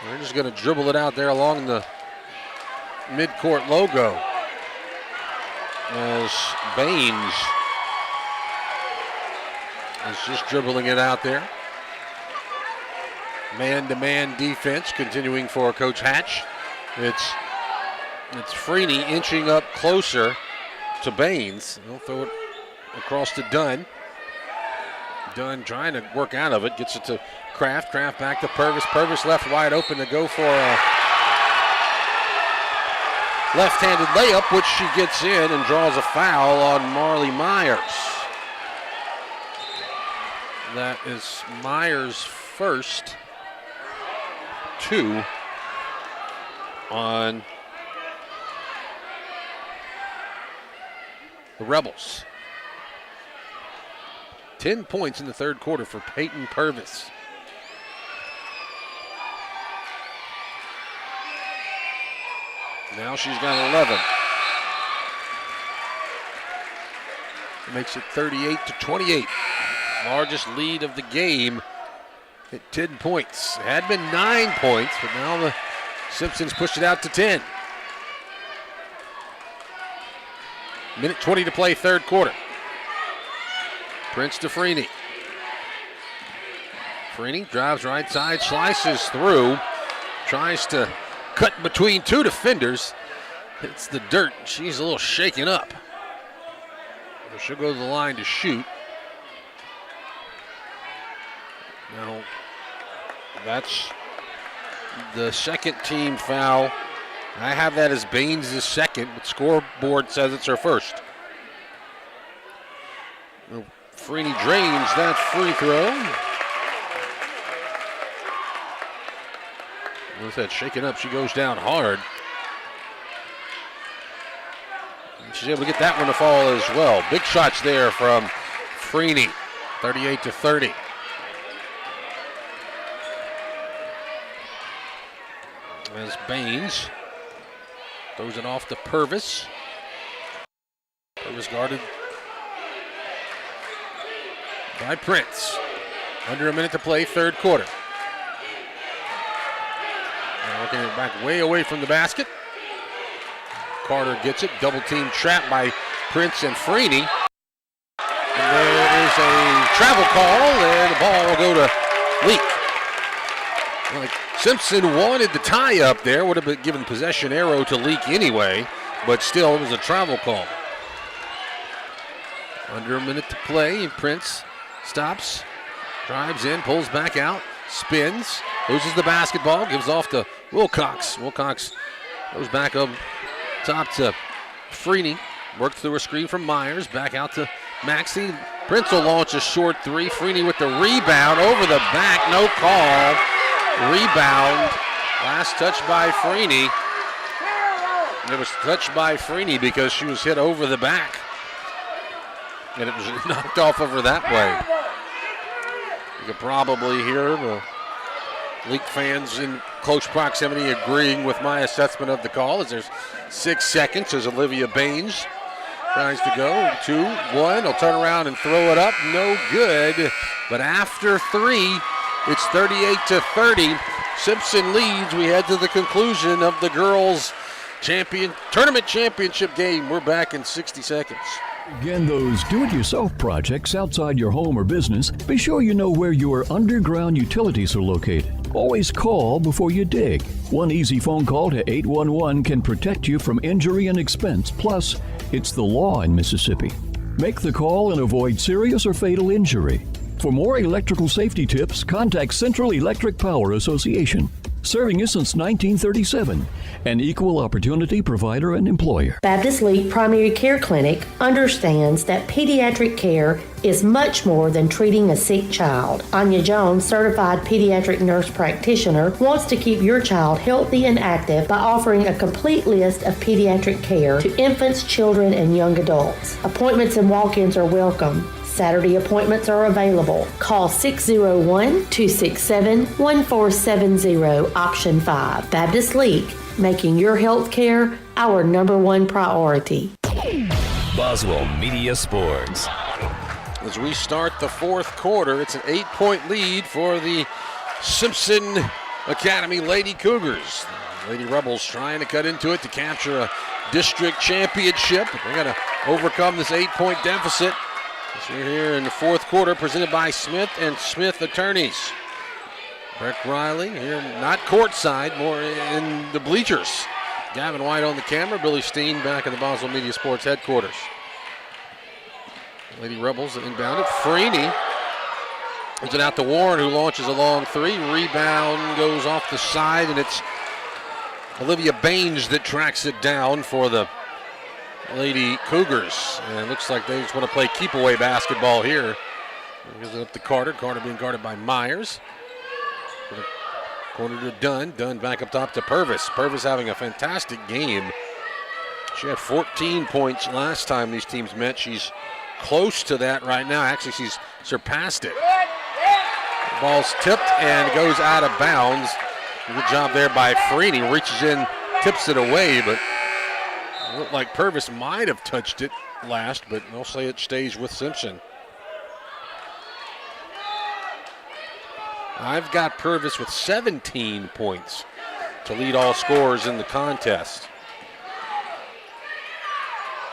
they're just going to dribble it out there along the midcourt logo as Baines is just dribbling it out there. Man-to-man defense continuing for Coach Hatch. It's Freeney inching up closer to Baines. They'll throw it across to Dunn. Dunn trying to work out of it. Gets it to Kraft. Kraft back to Purvis. Purvis left wide open to go for a left-handed layup, which she gets in and draws a foul on Marley Myers. That is Myers' first 2 on the Rebels. 10 points in the third quarter for Peyton Purvis. Now she's got 11. Makes it 38-28. Largest lead of the game at 10 points. It had been 9 points, but now the Simpsons pushed it out to 10. Minute 20 to play, third quarter. Prince to Freeney. Freeney drives right side, slices through, tries to cut between 2 defenders. Hits the dirt. She's a little shaken up. She'll go to the line to shoot. Now, that's the second team foul. I have that as Baines' second, but scoreboard says it's her first. Freeney drains that free throw. With that shaken up, she goes down hard. And she's able to get that one to fall as well. Big shots there from Freeney, 38-30. As Baines throws it off to Purvis. Purvis guarded by Prince. Under a minute to play, third quarter. Now working it back way away from the basket. Carter gets it, double team trap by Prince and Freeney. And there is a travel call, and the ball will go to Leake. Like Simpson wanted the tie up there, would have been given possession arrow to Leake anyway, but still it was a travel call. Under a minute to play, Prince stops, drives in, pulls back out, spins, loses the basketball, gives off to Wilcox. Wilcox goes back up top to Freeney, worked through a screen from Myers, back out to Maxey. Prince will launch a short three. Freeney with the rebound over the back, no call. Rebound, last touch by Freeney. It was touched by Freeney because she was hit over the back. And it was knocked off of her that way. You could probably hear the Leake fans in close proximity agreeing with my assessment of the call as there's 6 seconds as Olivia Baines tries to go. 2-1, he'll turn around and throw it up. No good. But after 3, it's 38-30. Simpson leads. We head to the conclusion of the girls' tournament championship game. We're back in 60 seconds. Again, those do-it-yourself projects outside your home or business, be sure you know where your underground utilities are located. Always call before you dig. One easy phone call to 811 can protect you from injury and expense. Plus, it's the law in Mississippi. Make the call and avoid serious or fatal injury. For more electrical safety tips, contact Central Electric Power Association. Serving you since 1937. An equal opportunity provider and employer. Baptist Leake Primary Care Clinic understands that pediatric care is much more than treating a sick child. Anya Jones, certified pediatric nurse practitioner, wants to keep your child healthy and active by offering a complete list of pediatric care to infants, children, and young adults. Appointments and walk-ins are welcome. Saturday appointments are available. Call 601-267-1470, option 5. Baptist Leake, making your health care our #1 priority. Boswell Media Sports. As we start the fourth quarter, it's an 8-point lead for the Simpson Academy Lady Cougars. Lady Rebels trying to cut into it to capture a district championship. They got to overcome this 8-point deficit. So we're here in the fourth quarter, presented by Smith and Smith Attorneys. Breck Riley here, not courtside, more in the bleachers. Gavin White on the camera, Billy Steen back in the Boswell Media Sports headquarters. Lady Rebels inbounded. Freeney gives it out to Warren, who launches a long three. Rebound goes off the side, and it's Olivia Baines that tracks it down for the Lady Cougars. And it looks like they just want to play keep-away basketball here. Gives it up to Carter. Carter being guarded by Myers. Corner to Dunn. Dunn back up top to Purvis. Purvis having a fantastic game. She had 14 points last time these teams met. She's close to that right now. Actually, she's surpassed it. The ball's tipped and goes out of bounds. Good job there by Freeney. Reaches in, tips it away, but it looked like Purvis might have touched it last, but they'll say it stays with Simpson. I've got Purvis with 17 points to lead all scorers in the contest.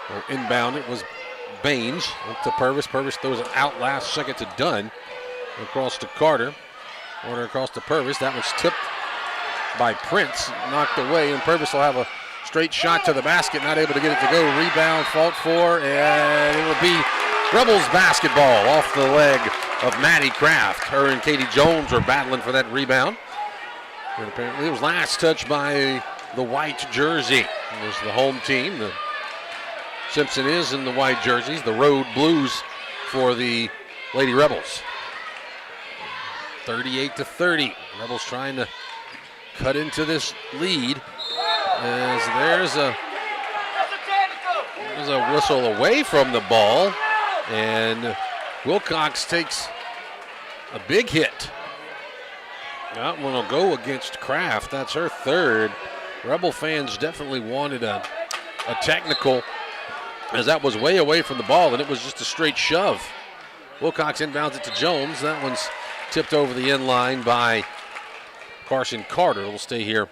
Well, inbound, it was Baines up to Purvis. Purvis throws it out last second to Dunn. Across to Carter. Carter across to Purvis. That one's tipped by Prince. Knocked away, and Purvis will have a straight shot to the basket. Not able to get it to go. Rebound, fought for, and it will be Rebels basketball off the leg of Maddie Kraft. Her and Katie Jones were battling for that rebound. And apparently it was last touched by the white jersey. It was the home team. The Simpson is in the white jerseys. The road blues for the Lady Rebels. 38-30. Rebels trying to cut into this lead. As there's a whistle away from the ball. And Wilcox takes a big hit. That one will go against Kraft. That's her third. Rebel fans definitely wanted a technical, as that was way away from the ball, and it was just a straight shove. Wilcox inbounds it to Jones. That one's tipped over the end line by Carson Carter. Will stay here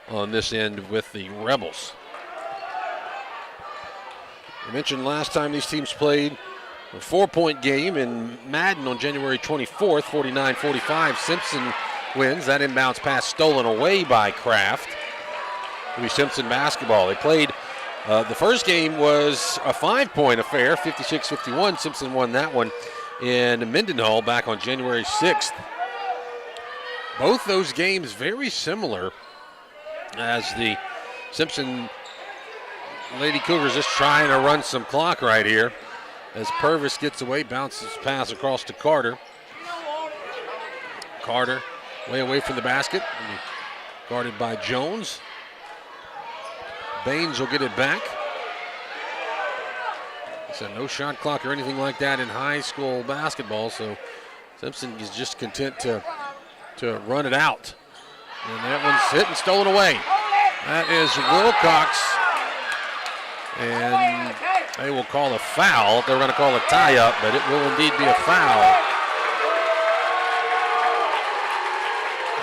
on this end with the Rebels. I mentioned last time these teams played a 4-point game in Madden on January 24th, 49-45. Simpson wins. That inbounds pass stolen away by Kraft. It'll be Simpson basketball. They played, the first game was a 5-point affair, 56-51. Simpson won that one in Mendenhall back on January 6th. Both those games very similar, as the Simpson Lady Cougars just trying to run some clock right here. As Purvis gets away, bounces pass across to Carter. Carter way away from the basket, guarded by Jones. Baines will get it back. So no shot clock or anything like that in high school basketball, so Simpson is just content to run it out. And that one's hit and stolen away. That is Wilcox. And they will call a foul. They're going to call a tie-up, but it will indeed be a foul.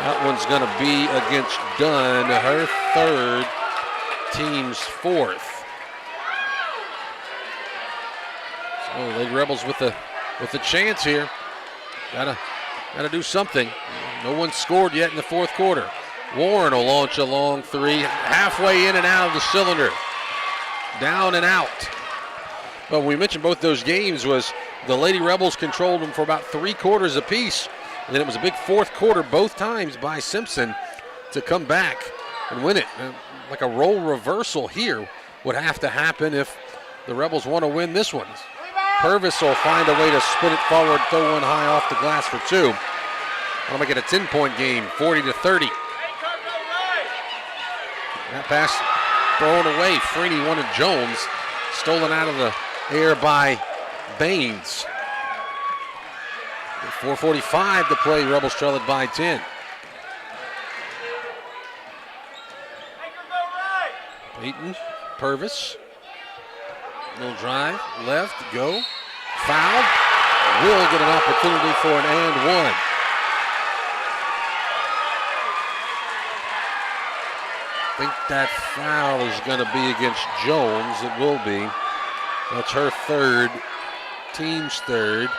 That one's going to be against Dunn, her third, team's fourth. So Lady Rebels with the chance here. Gotta do something. No one scored yet in the fourth quarter. Warren will launch a long three, halfway in and out of the cylinder. Down and out. Well, we mentioned both those games was the Lady Rebels controlled them for about 3 quarters apiece. And then it was a big fourth quarter both times by Simpson to come back and win it. Like a role reversal here would have to happen if the Rebels want to win this one. Purvis will find a way to spin it forward, throw one high off the glass for 2. That'll make it a 10-point game, 40-30. That pass thrown away. Freeney wanted Jones. Stolen out of the air by Baines. 4:45 to play. Rebels trail it by 10. Peyton, Purvis. Little drive, left, go. Foul. Will get an opportunity for an and one. think that foul is going to be against Jones. It will be. That's her third, team's third.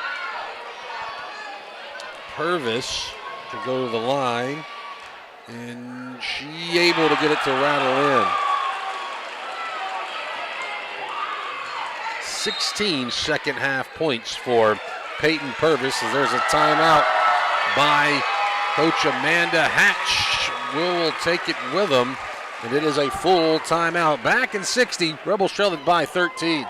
Purvis to go to the line, and she able to get it to rattle in. 16 second half points for Peyton Purvis, as there's a timeout by Coach Amanda Hatch. Will take it with them, and it is a full timeout. Back in 60, Rebels trailing by 13.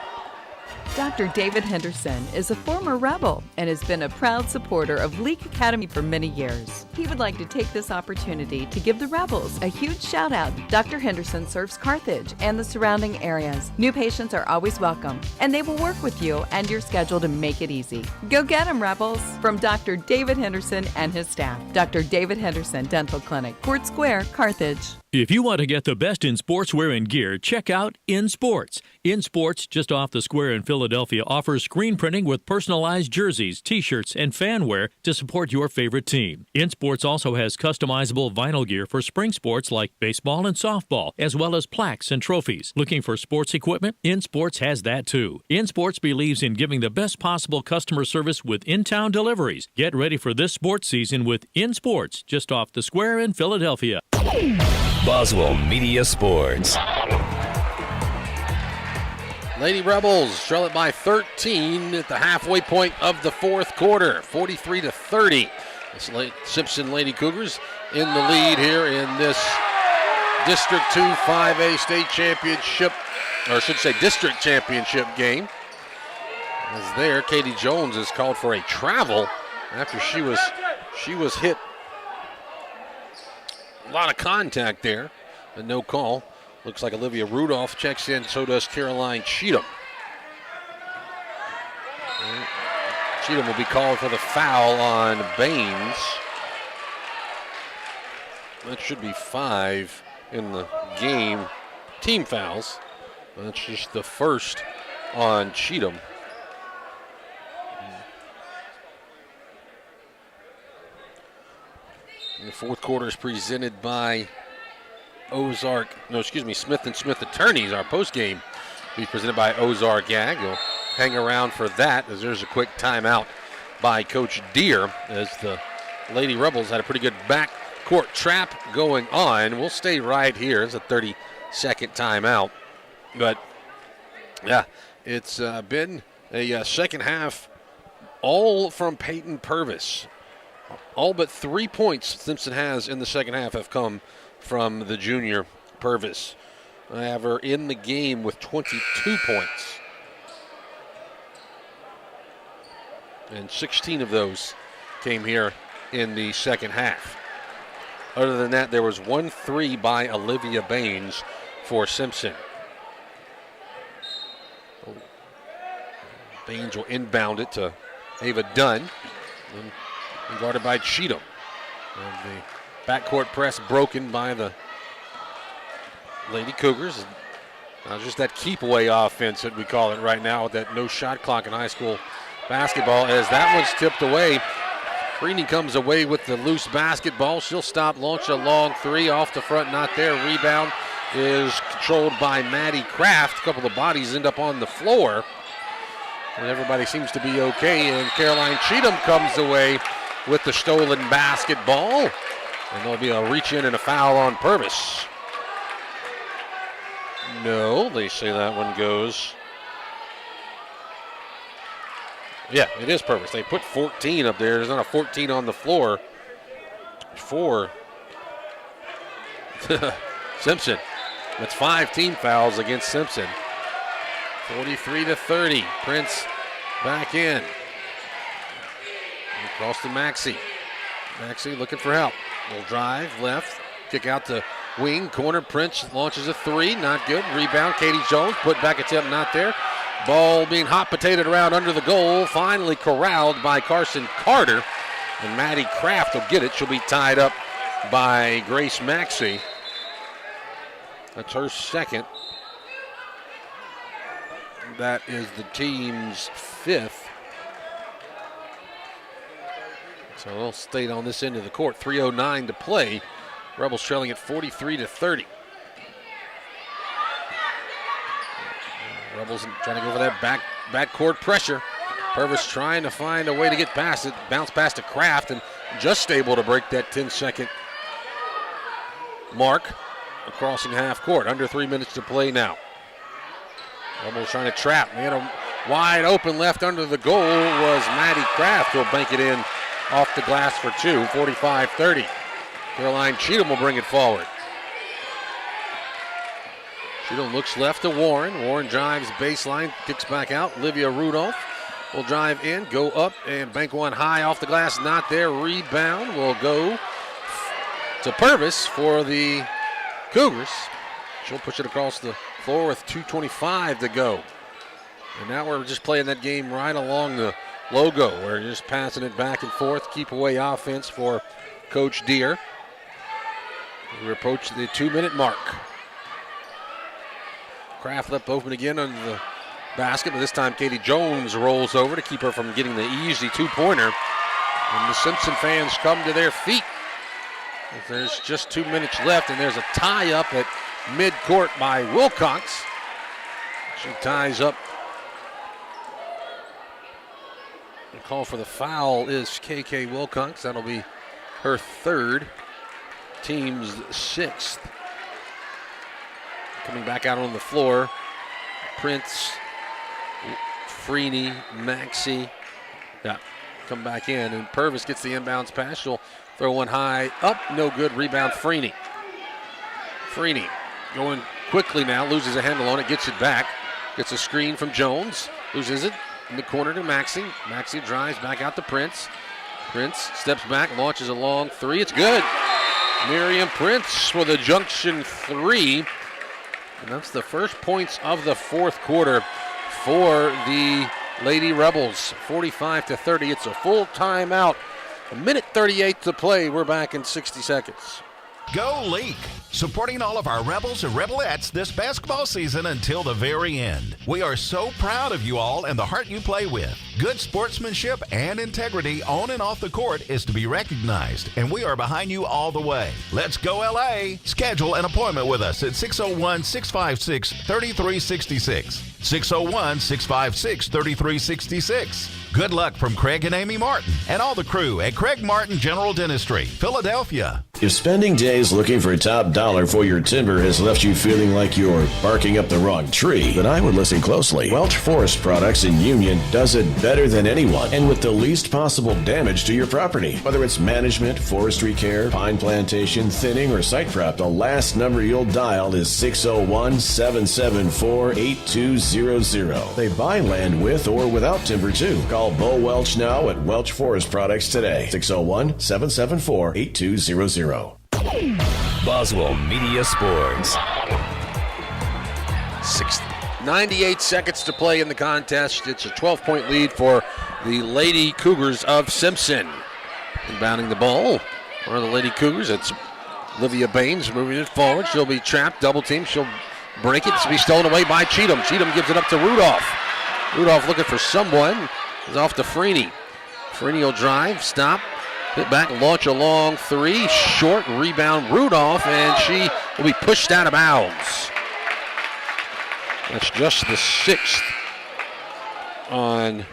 Dr. David Henderson is a former Rebel and has been a proud supporter of Leake Academy for many years. He would like to take this opportunity to give the Rebels a huge shout out. Dr. Henderson serves Carthage and the surrounding areas. New patients are always welcome, and they will work with you and your schedule to make it easy. Go get them, Rebels! From Dr. David Henderson and his staff. Dr. David Henderson Dental Clinic, Court Square, Carthage. If you want to get the best in sportswear and gear, check out In Sports. In Sports, just off the square in Philadelphia, offers screen printing with personalized jerseys, t-shirts, and fanwear to support your favorite team. In Sports also has customizable vinyl gear for spring sports like baseball and softball, as well as plaques and trophies. Looking for sports equipment? In Sports has that too. In Sports believes in giving the best possible customer service with in-town deliveries. Get ready for this sports season with In Sports, just off the square in Philadelphia. Boswell Media Sports. Lady Rebels trail it by 13 at the halfway point of the fourth quarter, 43-30. Simpson Lady Cougars in the lead here in this District 2 5A state championship, or I should say district championship game. As there, Katie Jones is called for a travel after she was hit. A lot of contact there, and no call. Looks like Olivia Rudolph checks in, so does Caroline Cheatham. Cheatham will be called for the foul on Baines. That should be 5 in the game. Team fouls. That's just the first on Cheatham. The fourth quarter is presented by Smith & Smith Attorneys. Our postgame will be presented by Ozark Ag. You'll hang around for that, as there's a quick timeout by Coach Deere, as the Lady Rebels had a pretty good backcourt trap going on. We'll stay right here. It's a 30-second timeout. But, yeah, it's been a second half all from Peyton Purvis. All but 3 points Simpson has in the second half have come from the junior Purvis. I have her in the game with 22 points. And 16 of those came here in the second half. Other than that, there was 1 3 by Olivia Baines for Simpson. Baines will inbound it to Ava Dunn. And guarded by Cheatham. And the backcourt press broken by the Lady Cougars. Just that keep-away offense that we call it right now, with that no shot clock in high school basketball, as that one's tipped away. Freeney comes away with the loose basketball. She'll stop, launch a long 3 off the front, not there. Rebound is controlled by Maddie Kraft. A couple of bodies end up on the floor. And everybody seems to be okay, and Caroline Cheatham comes away with the stolen basketball. And there'll be a reach in and a foul on Purvis. No, they say that one goes. Yeah, it is Purvis. They put 14 up there. There's not a 14 on the floor for Simpson. That's 5 team fouls against Simpson. 43-30. Prince back in. Across to Maxey. Maxey looking for help. Will drive left. Kick out to wing. Corner. Prince launches a 3. Not good. Rebound. Katie Jones. Put back attempt. Not there. Ball being hot potatoed around under the goal. Finally corralled by Carson Carter. And Maddie Kraft will get it. She'll be tied up by Grace Maxey. That's her second. That is the team's 5th. So they'll stay on this end of the court. 3:09 to play. Rebels trailing at 43-30. Rebels trying to go for that backcourt pressure. Purvis trying to find a way to get past it. Bounce past to Kraft and just able to break that 10-second mark. Crossing half court. Under 3 minutes to play now. Rebels trying to trap. They had a wide open left under the goal was Maddie Kraft. Will bank it in off the glass for two. 45-30. Caroline Cheatham will bring it forward. Cheatham looks left to Warren. Warren drives baseline, kicks back out. Olivia Rudolph will drive in, go up, and bank one high off the glass. Not there. Rebound will go to Purvis for the Cougars. She'll push it across the floor with 2:25 to go. And now we're just playing that game right along the logo. We're just passing it back and forth. Keep away offense for Coach Deere. We approach the 2-minute mark. Kraft left open again under the basket, but this time Katie Jones rolls over to keep her from getting the easy two-pointer. And the Simpson fans come to their feet. There's just 2 minutes left, and there's a tie-up at midcourt by Wilcox. She ties up. The call for the foul is KK Wilcox. That'll be her third, team's sixth. Coming back out on the floor, Prince, Freeney, Maxey, come back in, and Purvis gets the inbounds pass. She'll throw one high up, no good. Rebound Freeney. Freeney going quickly now, loses a handle on it, gets it back, gets a screen from Jones, loses it in the corner to Maxey. Maxey drives back out to Prince. Prince steps back, launches a long three. It's good. Miriam Prince with a junction three. And that's the first points of the fourth quarter for the Lady Rebels. 45-30. It's a full timeout. A minute 38 to play. We're back in 60 seconds. Go Leake! Supporting all of our Rebels and Rebelettes this basketball season until the very end. We are so proud of you all and the heart you play with. Good sportsmanship and integrity on and off the court is to be recognized, and we are behind you all the way. Let's go LA! Schedule an appointment with us at 601-656-3366. 601-656-3366. Good luck from Craig and Amy Martin and all the crew at Craig Martin General Dentistry, Philadelphia. If spending days looking for top dollar for your timber has left you feeling like you're barking up the wrong tree, then I would listen closely. Welch Forest Products in Union does it better than anyone and with the least possible damage to your property. Whether it's management, forestry care, pine plantation, thinning, or site prep, the last number you'll dial is 601-774-8200. They buy land with or without timber too. Call Bo Welch now at Welch Forest Products today. 601-774-8200. Boswell Media Sports. 98 seconds to play in the contest. It's a 12-point lead for the Lady Cougars of Simpson. Inbounding the ball for the Lady Cougars. It's Olivia Baines moving it forward. She'll be trapped, double team. She'll break it. It's be stolen away by Cheatham. Cheatham gives it up to Rudolph. Rudolph looking for someone. Is off to Freeney. Freeney will drive, stop, hit back, launch a long three. Short rebound, Rudolph, and she will be pushed out of bounds. That's just the sixth on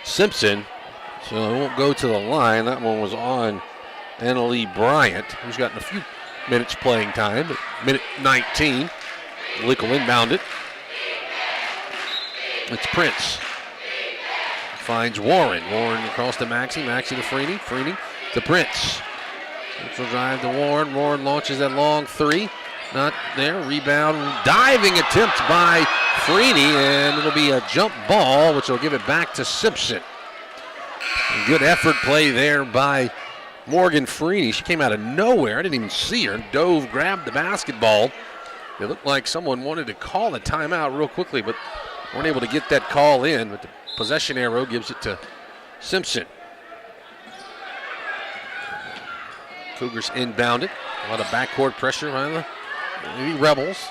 Simpson, so it won't go to the line. That one was on Annalie Bryant, who's gotten a few minutes playing time, but minute 19. Leake will inbound it. It's Prince. Finds Warren. Warren across to Maxey. Maxey to Freeney. Freeney to Prince. Prince will drive to Warren. Warren launches that long three. Not there. Rebound. Diving attempt by Freeney, and it'll be a jump ball, which will give it back to Simpson. Good effort play there by Morgan Freeney. She came out of nowhere. I didn't even see her. Dove, grabbed the basketball. It looked like someone wanted to call a timeout real quickly, but weren't able to get that call in. But the possession arrow gives it to Simpson. Cougars inbound it. A lot of backcourt pressure by the Lady Rebels.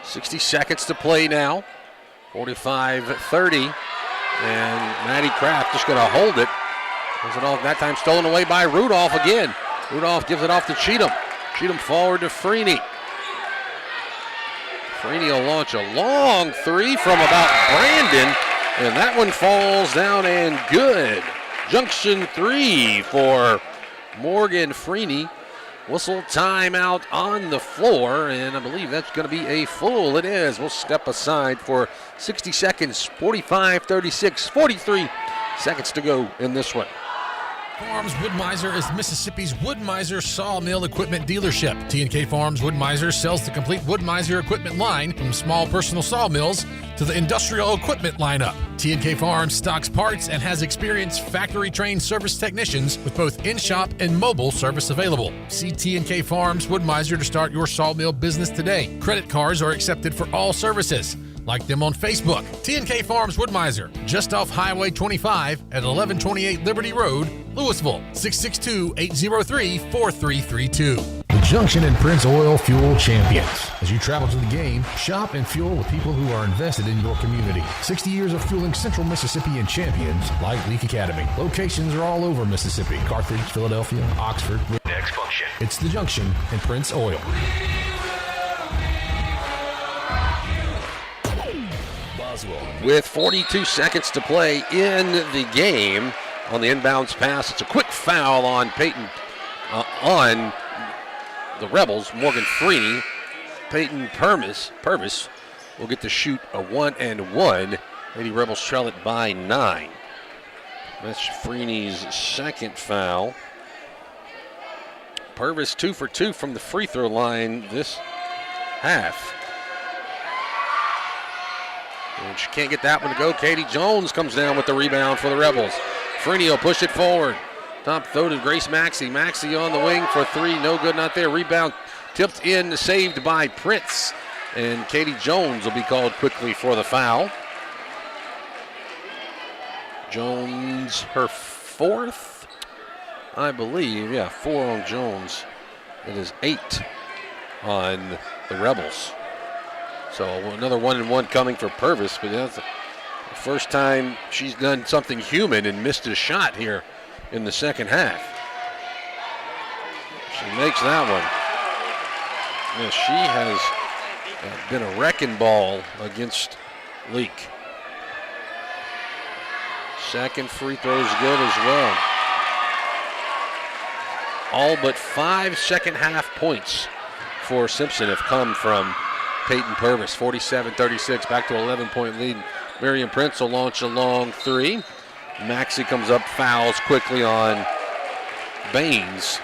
60 seconds to play now. 45-30. And Maddie Kraft just going to hold it. Gives it off, that time stolen away by Rudolph again. Rudolph gives it off to Cheatham. Cheatham forward to Freeney. Freeney will launch a long three from about Brandon, and that one falls down and good. Junction 3 for Morgan Freeney. Whistle timeout on the floor, and I believe that's going to be a full. It is. We'll step aside for 60 seconds, 45, 36, 43 seconds to go in this one. Farms Wood-Mizer is Mississippi's Wood-Mizer sawmill equipment dealership. T&K Farms Wood-Mizer sells the complete Wood-Mizer equipment line from small personal sawmills to the industrial equipment lineup. T&K Farms stocks parts and has experienced factory-trained service technicians with both in-shop and mobile service available. See T&K Farms Wood-Mizer to start your sawmill business today. Credit cards are accepted for all services. Like them on Facebook. T&K Farms Wood-Mizer, just off Highway 25 at 1128 Liberty Road, Louisville, 662-803-4332. The Junction and Prince Oil Fuel Champions. As you travel to the game, shop and fuel with people who are invested in your community. 60 years of fueling Central Mississippi and champions like Leake Academy. Locations are all over Mississippi. Carthage, Philadelphia, Oxford. Next function. It's the Junction and Prince Oil. With 42 seconds to play in the game, on the inbounds pass, it's a quick foul on Peyton, on the Rebels. Morgan Freeney. Peyton Purvis will get to shoot a 1-and-1. Lady Rebels trail it by 9. That's Freeney's second foul. Purvis 2 for 2 from the free throw line this half. And she can't get that one to go. Katie Jones comes down with the rebound for the Rebels. Freeney will push it forward. Top throw to Grace Maxey. Maxey on the wing for 3. No good, not there. Rebound tipped in, saved by Prince. And Katie Jones will be called quickly for the foul. Jones, her 4th, I believe. Yeah, 4 on Jones. It is 8 on the Rebels. So another 1-and-1 coming for Purvis, but that's the first time she's done something human and missed a shot here in the second half. She makes that one. Yeah, she has been a wrecking ball against Leake. Second free throw is good as well. All but 5 second half points for Simpson have come from Peyton Purvis. 47-36, back to 11-point lead. Miriam Prince will launch a long 3. Maxey comes up, fouls quickly on Baines.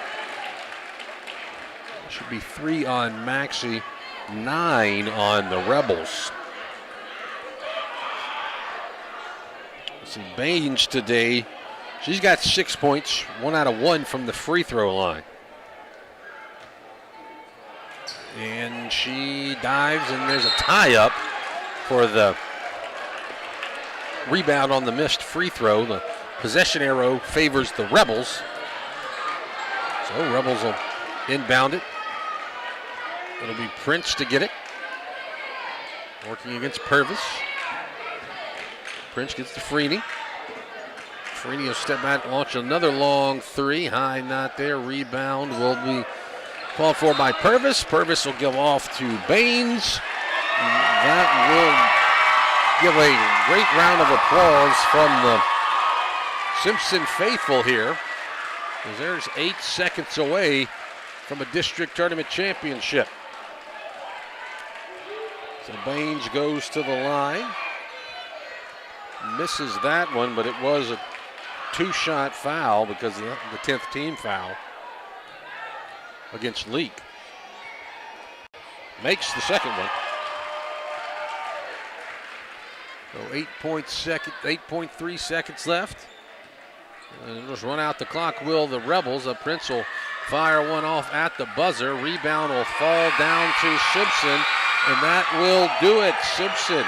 Should be 3 on Maxey, 9 on the Rebels. See, Baines today, she's got 6 points, 1 out of 1 from the free throw line. And she dives, and there's a tie-up for the rebound on the missed free throw. The possession arrow favors the Rebels. So Rebels will inbound it. It'll be Prince to get it. Working against Purvis. Prince gets to Freeney. Freeney will step back, launch another long 3. High, not there. Rebound will be called for by Purvis. Purvis will give off to Baines. That will give a great round of applause from the Simpson faithful here, because there's 8 seconds away from a district tournament championship. So Baines goes to the line. Misses that one, but it was a 2-shot foul because of the 10th team foul against Leake. Makes the second one. So 8.3 seconds left. And just run out the clock, will the Rebels. Prince will fire one off at the buzzer. Rebound will fall down to Simpson, and that will do it. Simpson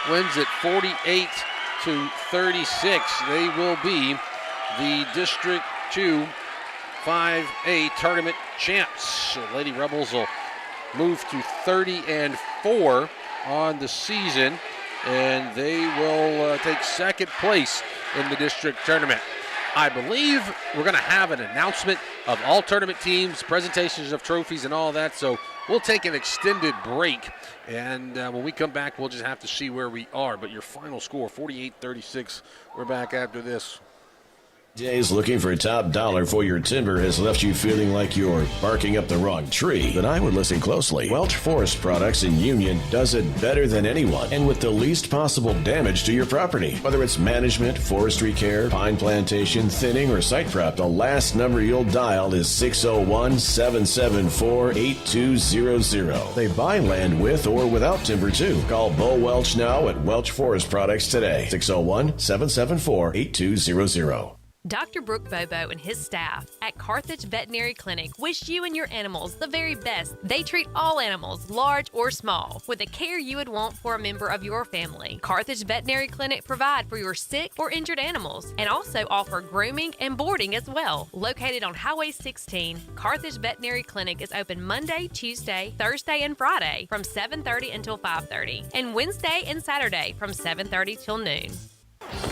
wins it 48-36. They will be the District 2 5A tournament champs. So Lady Rebels will move to 30-4 on the season, and they will take second place in the district tournament. I believe we're going to have an announcement of all tournament teams, presentations of trophies and all that, so We'll take an extended break, and when we come back, we'll just have to see where we are. But your final score, 48-36. We're back after this. Days looking for top dollar for your timber has left you feeling like you're barking up the wrong tree. But I would listen closely. Welch Forest Products in Union does it better than anyone and with the least possible damage to your property. Whether it's management, forestry care, pine plantation, thinning, or site prep, the last number you'll dial is 601-774-8200. They buy land with or without timber too. Call Bo Welch now at Welch Forest Products today. 601-774-8200. Dr. Brooke Bobo and his staff at Carthage Veterinary Clinic wish you and your animals the very best. They treat all animals, large or small, with the care you would want for a member of your family. Carthage Veterinary Clinic provide for your sick or injured animals and also offer grooming and boarding as well. Located on Highway 16, Carthage Veterinary Clinic is open Monday, Tuesday, Thursday, and Friday from 7:30 until 5:30, and Wednesday and Saturday from 7:30 till noon.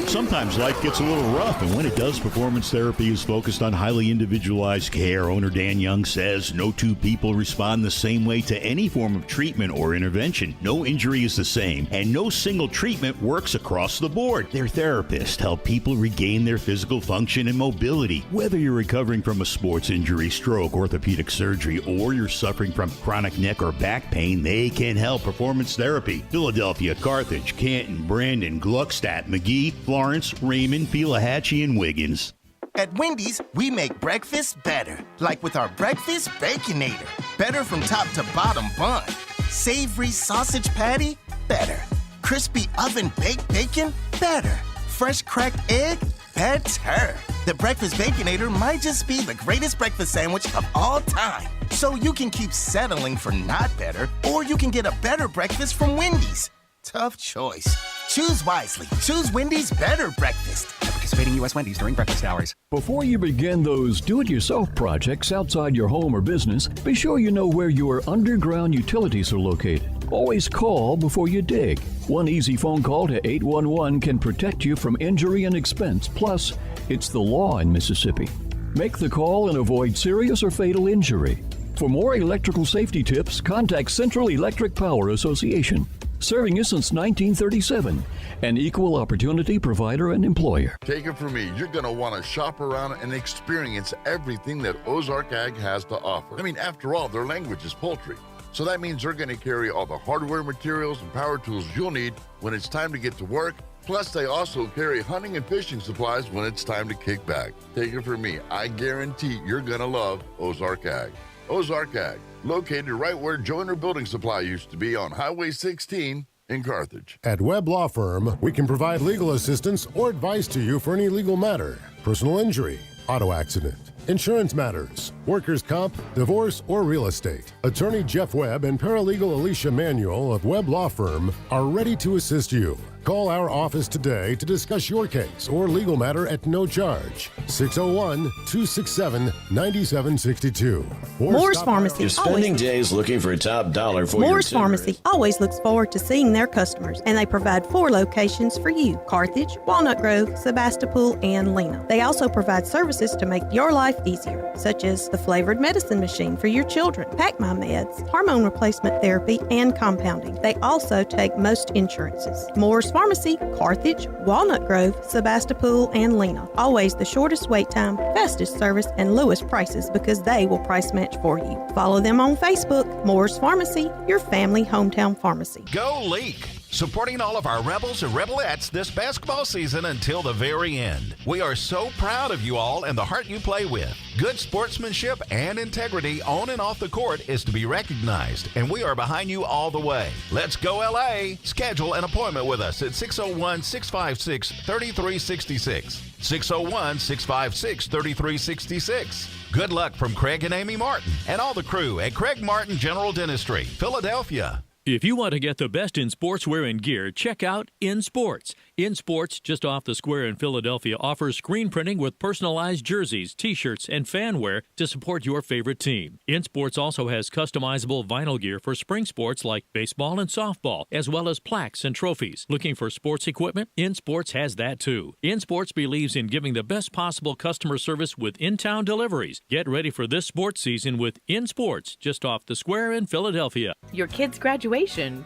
Sometimes life gets a little rough, and when it does, performance therapy is focused on highly individualized care. Owner Dan Young says no two people respond the same way to any form of treatment or intervention. No injury is the same, and no single treatment works across the board. Their therapists help people regain their physical function and mobility. Whether you're recovering from a sports injury, stroke, orthopedic surgery, or you're suffering from chronic neck or back pain, they can help. Performance therapy. Philadelphia, Carthage, Canton, Brandon, Gluckstadt, McGee, Florence, Raymond, Pelahatchie, and Wiggins. At Wendy's, we make breakfast better. Like with our Breakfast Baconator. Better from top to bottom bun. Savory sausage patty? Better. Crispy oven-baked bacon? Better. Fresh cracked egg? Better. The Breakfast Baconator might just be the greatest breakfast sandwich of all time. So you can keep settling for not better, or you can get a better breakfast from Wendy's. Tough choice. Choose wisely. Choose Wendy's Better Breakfast. At participating U.S. Wendy's during breakfast hours. Before you begin those do-it-yourself projects outside your home or business, be sure you know where your underground utilities are located. Always call before you dig. One easy phone call to 811 can protect you from injury and expense. Plus, it's the law in Mississippi. Make the call and avoid serious or fatal injury. For more electrical safety tips, contact Central Electric Power Association. Serving you since 1937. An equal opportunity provider and employer. Take it from me, you're going to want to shop around and experience everything that Ozark Ag has to offer. I mean, after all, their language is poultry. So that means they're going to carry all the hardware materials and power tools you'll need when it's time to get to work. Plus, they also carry hunting and fishing supplies when it's time to kick back. Take it from me, I guarantee you're going to love Ozark Ag. Ozark Ag, located right where Joyner Building Supply used to be on Highway 16 in Carthage. At Webb Law Firm, we can provide legal assistance or advice to you for any legal matter, personal injury, auto accident, insurance matters, workers' comp, divorce, or real estate. Attorney Jeff Webb and paralegal Alicia Manuel of Webb Law Firm are ready to assist you. Call our office today to discuss your case or legal matter at no charge. 601-267-9762. Moore's Pharmacy. You're spending days looking for top dollar for Moore's your timber. Pharmacy always looks forward to seeing their customers, and they provide 4 locations for you: Carthage, Walnut Grove, Sebastopol, and Lena. They also provide services to make your life easier, such as the flavored medicine machine for your children, Pack My Meds, hormone replacement therapy, and compounding. They also take most insurances. Moore's Pharmacy, Carthage, Walnut Grove, Sebastopol, and Lena. Always the shortest wait time, fastest service, and lowest prices because they will price match for you. Follow them on Facebook. Moore's Pharmacy, your family hometown pharmacy. Go Leake! Supporting all of our Rebels and Rebelettes this basketball season until the very end. We are so proud of you all and the heart you play with. Good sportsmanship and integrity on and off the court is to be recognized, and we are behind you all the way. Let's go LA! Schedule an appointment with us at 601-656-3366. 601-656-3366. Good luck from Craig and Amy Martin and all the crew at Craig Martin General Dentistry, Philadelphia. If you want to get the best in sportswear and gear, check out In Sports. In Sports, just off the square in Philadelphia, offers screen printing with personalized jerseys, t-shirts, and fan wear to support your favorite team. In Sports also has customizable vinyl gear for spring sports like baseball and softball, as well as plaques and trophies. Looking for sports equipment? In Sports has that too. In Sports believes in giving the best possible customer service with in-town deliveries. Get ready for this sports season with In Sports, just off the square in Philadelphia. Your kids' graduation,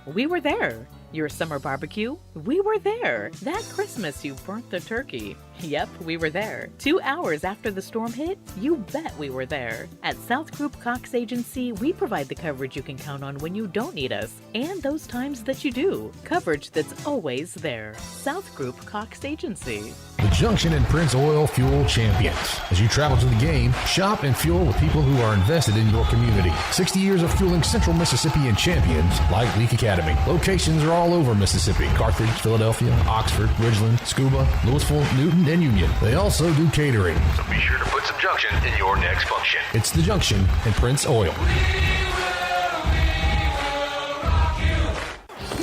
we were there. Your summer barbecue, we were there. That Christmas you burnt the turkey, yep, we were there. 2 hours after the storm hit, you bet we were there. At South Group Cox Agency, we provide the coverage you can count on when you don't need us, and those times that you do. Coverage that's always there. South Group Cox Agency. The Junction and Prince Oil Fuel Champions. As you travel to the game, shop and fuel with people who are invested in your community. 60 years of fueling Central Mississippi and champions like Leake Academy. Locations are all over Mississippi. Carthage, Philadelphia, Oxford, Ridgeland, Scuba, Louisville, Newton, and Union. They also do catering. So be sure to put some junction in your next function. It's the Junction and Prince Oil.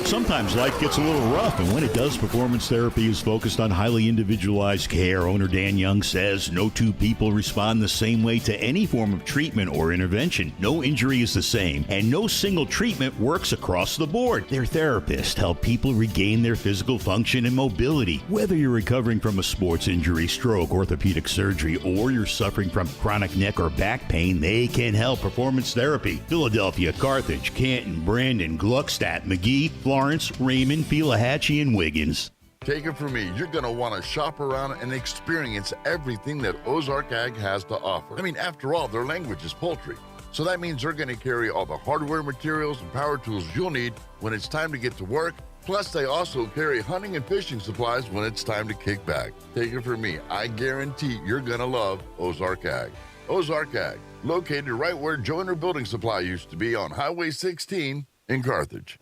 Sometimes life gets a little rough, and when it does, performance therapy is focused on highly individualized care. Owner Dan Young says no two people respond the same way to any form of treatment or intervention. No injury is the same, and no single treatment works across the board. Their therapists help people regain their physical function and mobility. Whether you're recovering from a sports injury, stroke, orthopedic surgery, or you're suffering from chronic neck or back pain, they can help. Performance therapy. Philadelphia, Carthage, Canton, Brandon, Gluckstadt, McGee, Florence, Raymond, Pelahatchie, and Wiggins. Take it from me, you're going to want to shop around and experience everything that Ozark Ag has to offer. I mean, after all, their language is poultry. So that means they're going to carry all the hardware, materials, and power tools you'll need when it's time to get to work. Plus, they also carry hunting and fishing supplies when it's time to kick back. Take it from me, I guarantee you're going to love Ozark Ag. Ozark Ag, located right where Joyner Building Supply used to be on Highway 16 in Carthage.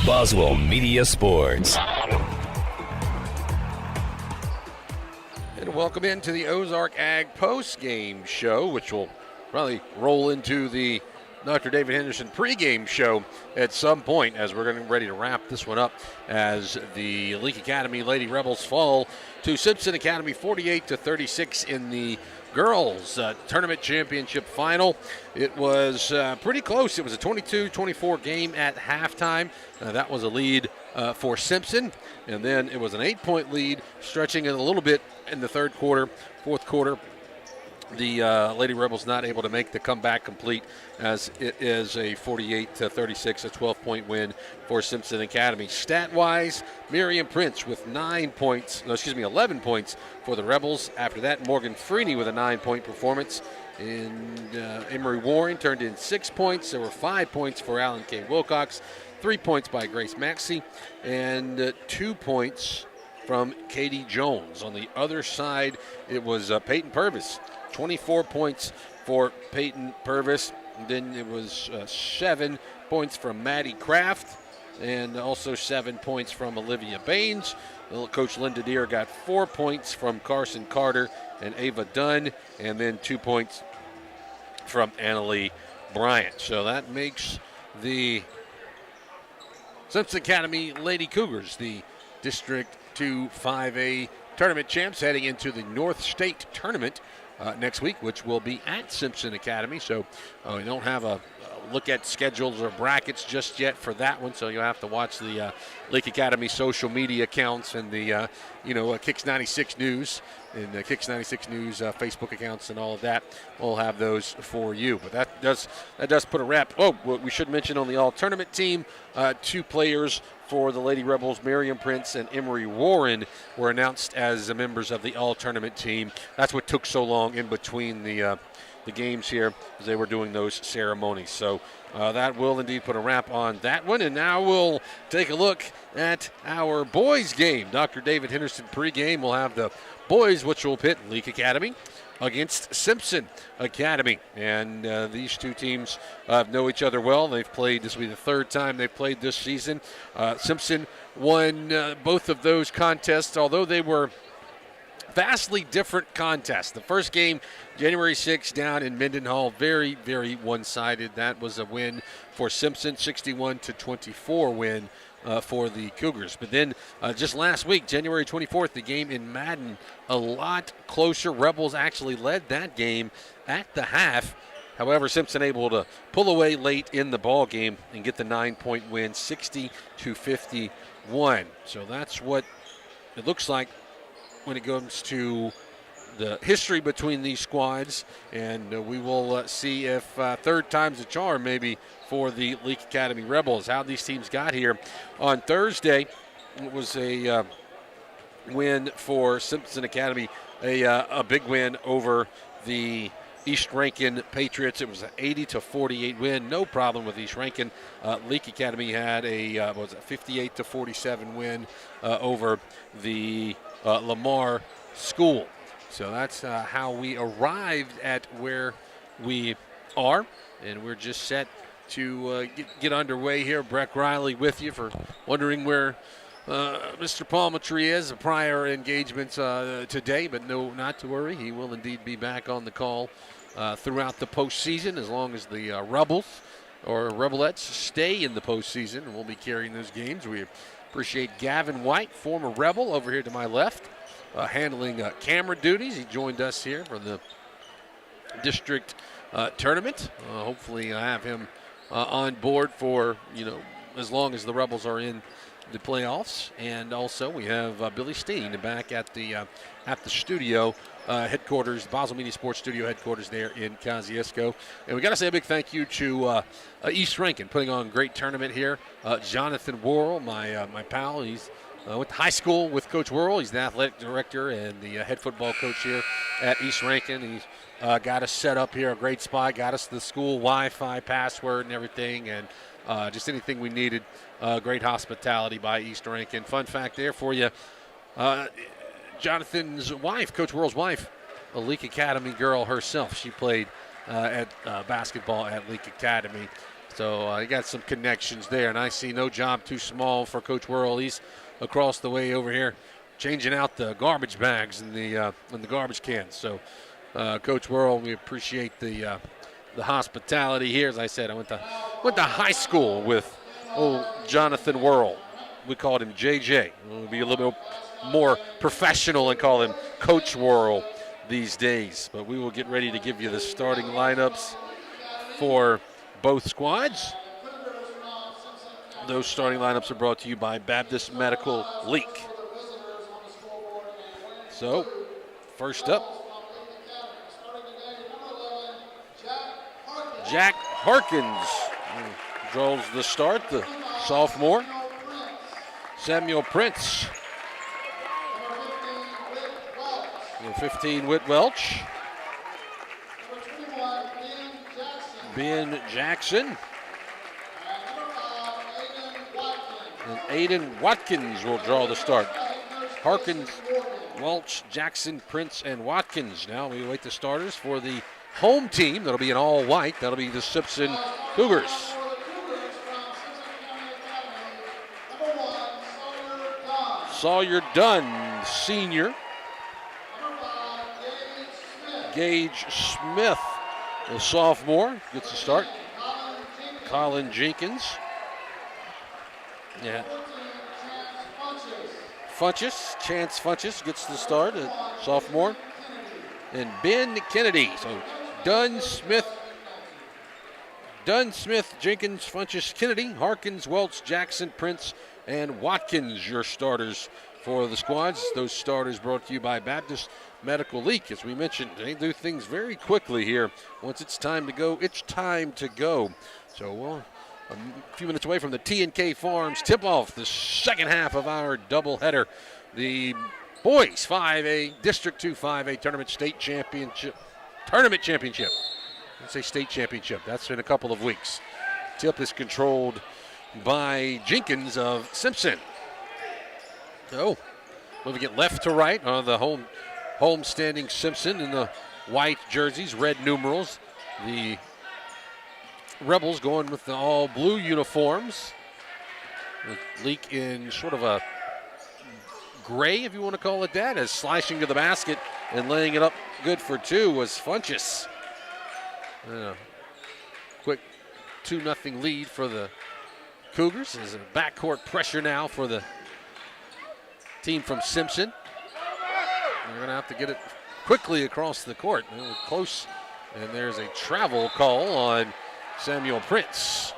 Boswell Media Sports. And welcome into the Ozark Ag post-game show, which will probably roll into the Dr. David Henderson pregame show at some point, as we're getting ready to wrap this one up as the Leake Academy Lady Rebels fall to Simpson Academy 48-36 in the girls tournament championship final. It was pretty close. It was a 22-24 game at halftime. That was a lead for Simpson, and then it was an 8-point lead, stretching it a little bit in the third quarter. Fourth quarter, the Lady Rebels not able to make the comeback complete, as it is a 48-36, a 12-point win for Simpson Academy. Stat-wise, Miriam Prince with 11 points for the Rebels. After that, Morgan Freeney with a 9-point performance. And Emery Warren turned in 6 points. There were 5 points for Alan K. Wilcox, 3 points by Grace Maxey, and 2 points from Katie Jones. On the other side, it was Peyton Purvis. 24 points for Peyton Purvis. And then it was 7 points from Maddie Kraft, and also 7 points from Olivia Baines. Coach Linda Deere got 4 points from Carson Carter and Ava Dunn, and then 2 points from Annalie Bryant. So that makes the Simpson Academy Lady Cougars the District 2 5A tournament champs, heading into the North State tournament next week, which will be at Simpson Academy. So we don't have a look at schedules or brackets just yet for that one, so you'll have to watch the Leake Academy social media accounts and the Kicks 96 News and the Kicks 96 News Facebook accounts and all of that. We'll have those for you. But that does put a wrap. Oh, we should mention on the all-tournament team, 2 players for the Lady Rebels, Miriam Prince and Emery Warren, were announced as members of the all-tournament team. That's what took so long in between the games here, as they were doing those ceremonies. So that will indeed put a wrap on that one. And now we'll take a look at our boys game. Dr. David Henderson pregame. We'll have the boys, which will pit Leake Academy against Simpson Academy. And these two teams know each other well. They've played, this will be the third time they've played this season. Simpson won both of those contests, although they were vastly different contest. The first game, January 6th, down in Mendenhall, very, very one-sided. That was a win for Simpson, 61-24 win for the Cougars. But then just last week, January 24th, the game in Madden, a lot closer. Rebels actually led that game at the half. However, Simpson able to pull away late in the ball game and get the 9-point win, 60-51. So that's what it looks like when it comes to the history between these squads. And we will see if third time's a charm maybe for the Leake Academy Rebels. How these teams got here. On Thursday, it was a win for Simpson Academy, a big win over the East Rankin Patriots. It was an 80-48 win. No problem with East Rankin. Leake Academy had a 58-47 win over the Lamar School. So that's how we arrived at where we are, and we're just set to get underway here. Breck Riley with you for wondering where Mr. Palmetry is. Prior engagements today, but no, not to worry. He will indeed be back on the call throughout the postseason as long as the Rebels or Rebelettes stay in the postseason, and we'll be carrying those games. We appreciate Gavin White, former Rebel, over here to my left, handling camera duties. He joined us here for the district tournament. Hopefully I have him on board for, as long as the Rebels are in the playoffs. And also we have Billy Steen back at the studio headquarters, Basel Media Sports Studio headquarters there in Kosciuszko. And we got to say a big thank you to East Rankin, putting on a great tournament here. Jonathan Worrell, my pal, he's went to high school with Coach Worrell. He's the athletic director and the head football coach here at East Rankin. He's got us set up here, a great spot, got us the school Wi-Fi password and everything, and just anything we needed. Great hospitality by East Rankin. Fun fact there for you. Jonathan's wife, Coach Worrell's wife, a Leake Academy girl herself. She played at basketball at Leake Academy. So he got some connections there. And I see no job too small for Coach Worrell. He's across the way over here changing out the garbage bags in the garbage cans. So Coach Worrell, we appreciate the hospitality here. As I said, I went to high school with Jonathan Worrell. We called him JJ. We'll be a little bit more professional and call him Coach Worrell these days. But we will get ready to give you the starting lineups for both squads. Those starting lineups are brought to you by Baptist Medical Leake. So, first up, Jack Harkins draws the start, the sophomore. Samuel Prince. Number 15, Whit Welch. Ben Jackson. And Aiden Watkins will draw the start. Harkins, Welch, Jackson, Prince, and Watkins. Now we await the starters for the home team. That'll be in all white. That'll be the Simpson Cougars. Sawyer Dunn, senior. Gage Smith, the sophomore, gets the start. Colin Jenkins. Yeah. Chance Funches gets the start, sophomore. And Ben Kennedy. So Dunn, Smith, Jenkins, Funches, Kennedy, Harkins, Welch, Jackson, Prince, and Watkins, your starters for the squads. Those starters brought to you by Baptist Medical Leake. As we mentioned, they do things very quickly here. Once it's time to go, it's time to go. So we're a few minutes away from the T&K Farms tip-off, the second half of our doubleheader. The boys 5A, District 2 5A Tournament Championship. Let's say state championship. That's in a couple of weeks. Tip is controlled by Jenkins of Simpson. So, moving it left to right on the home-standing Simpson in the white jerseys, red numerals. The Rebels going with the all-blue uniforms. With Leake in sort of a gray, if you want to call it that, as slashing to the basket and laying it up good for two was Funchess. Quick 2-0 lead for the Cougars. There's a backcourt pressure now for the team from Simpson. They're going to have to get it quickly across the court. They were close, and there's a travel call on Samuel Prince.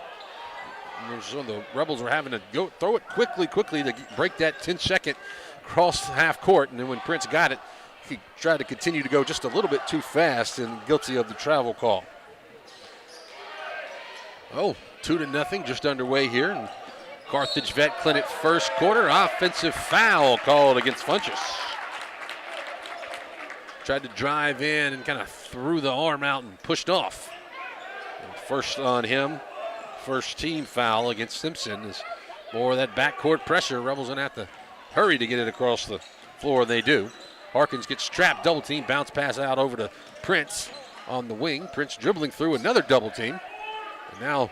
So the Rebels were having to go throw it quickly to break that 10-second cross half court, and then when Prince got it, he tried to continue to go just a little bit too fast and guilty of the travel call. 2-0 just underway here. And Carthage Vet Clinic first quarter offensive foul called against Funchess. Tried to drive in and kind of threw the arm out and pushed off. And first on him. First team foul against Simpson is more of that backcourt pressure. Rebels going to have to hurry to get it across the floor. They do. Harkins gets trapped, double team, bounce pass out over to Prince on the wing. Prince dribbling through another double team. And now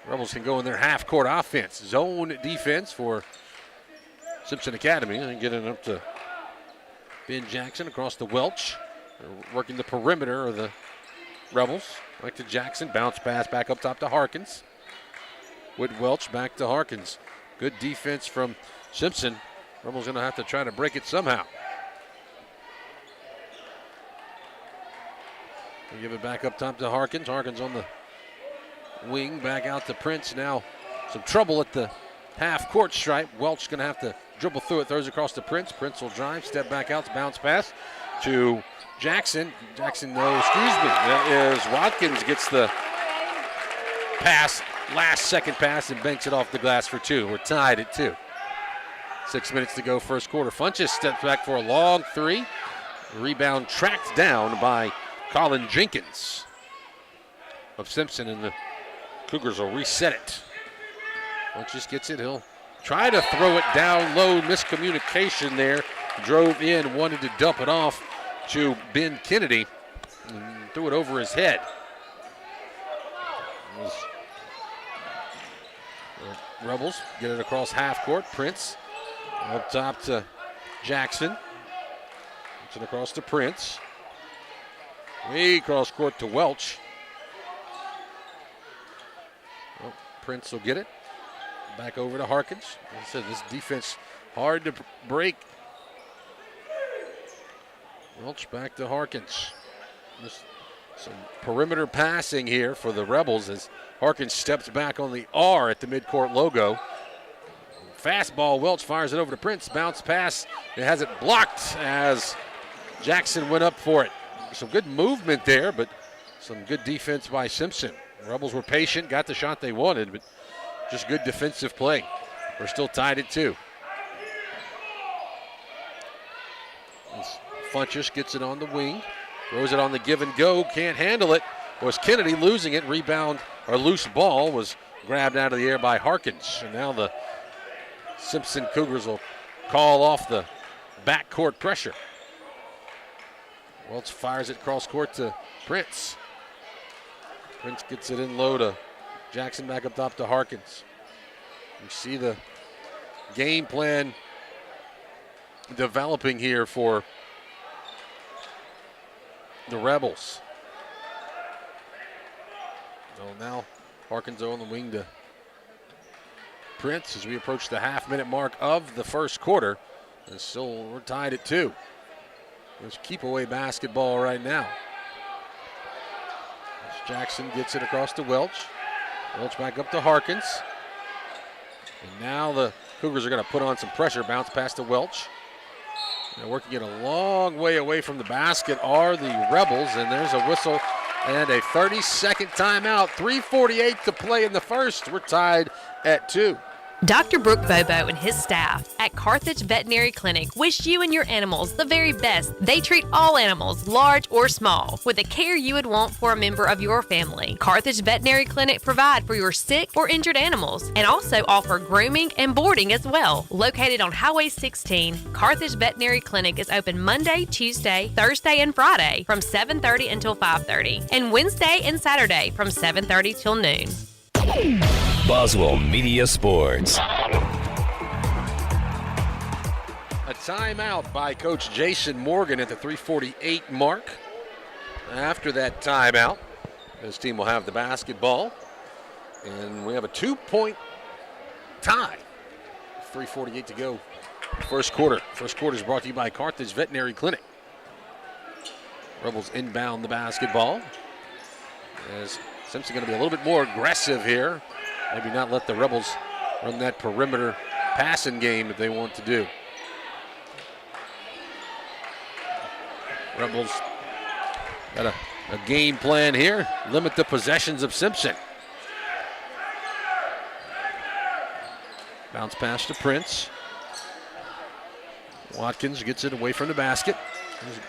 Rebels can go in their half court offense. Zone defense for Simpson Academy. And getting up to Ben Jackson across the Welch. They're working the perimeter of the Rebels. Back to Jackson, bounce pass back up top to Harkins. With Welch back to Harkins. Good defense from Simpson. Rebels going to have to try to break it somehow. They give it back up top to Harkins. Harkins on the wing, back out to Prince. Now some trouble at the half-court stripe. Welch going to have to dribble through it, throws across to Prince. Prince will drive, step back out, bounce pass to Jackson. That is Watkins gets the pass, last second pass, and banks it off the glass for two. We're tied at 2. 6 minutes to go first quarter. Funchess steps back for a long three. Rebound tracked down by Colin Jenkins of Simpson, and the Cougars will reset it. Funchess gets it. He'll try to throw it down low. Miscommunication there. Drove in, wanted to dump it off to Ben Kennedy and threw it over his head. Rebels get it across half court. Prince up top to Jackson. Gets it across to Prince. Way across court to Welch. Well, Prince will get it. Back over to Harkins. Like I said, this defense hard to break. Welch back to Harkins. Just some perimeter passing here for the Rebels as Harkins steps back on the R at the midcourt logo. Fastball, Welch fires it over to Prince. Bounce pass, it has it blocked as Jackson went up for it. Some good movement there, but some good defense by Simpson. The Rebels were patient, got the shot they wanted, but just good defensive play. We're still tied at 2. Funchess gets it on the wing, throws it on the give and go, can't handle it. Was Kennedy losing it? Rebound, or loose ball was grabbed out of the air by Harkins. And now the Simpson Cougars will call off the backcourt pressure. Welch fires it cross court to Prince. Prince gets it in low to Jackson, back up top to Harkins. You see the game plan developing here for the Rebels. So now Harkins on the wing to Prince as we approach the half-minute mark of the first quarter. And still we're tied at 2. There's keep-away basketball right now. As Jackson gets it across to Welch. Welch back up to Harkins. And now the Cougars are going to put on some pressure. Bounce pass to Welch. They're working it a long way away from the basket are the Rebels, and there's a whistle and a 30-second timeout. 3:48 to play in the first. We're tied at 2. Dr. Brooke Bobo and his staff at Carthage Veterinary Clinic wish you and your animals the very best. They treat all animals, large or small, with the care you would want for a member of your family. Carthage Veterinary Clinic provide for your sick or injured animals and also offer grooming and boarding as well. Located on Highway 16, Carthage Veterinary Clinic is open Monday, Tuesday, Thursday, and Friday from 7:30 until 5:30, and Wednesday and Saturday from 7:30 till noon. Boswell Media Sports. A timeout by Coach Jason Morgan at the 3:48 mark. After that timeout, his team will have the basketball. And we have a 2-point tie. 3:48 to go. First quarter. First quarter is brought to you by Carthage Veterinary Clinic. Rebels inbound the basketball. As Simpson going to be a little bit more aggressive here. Maybe not let the Rebels run that perimeter passing game that they want to do. Rebels got a game plan here. Limit the possessions of Simpson. Bounce pass to Prince. Watkins gets it away from the basket. He's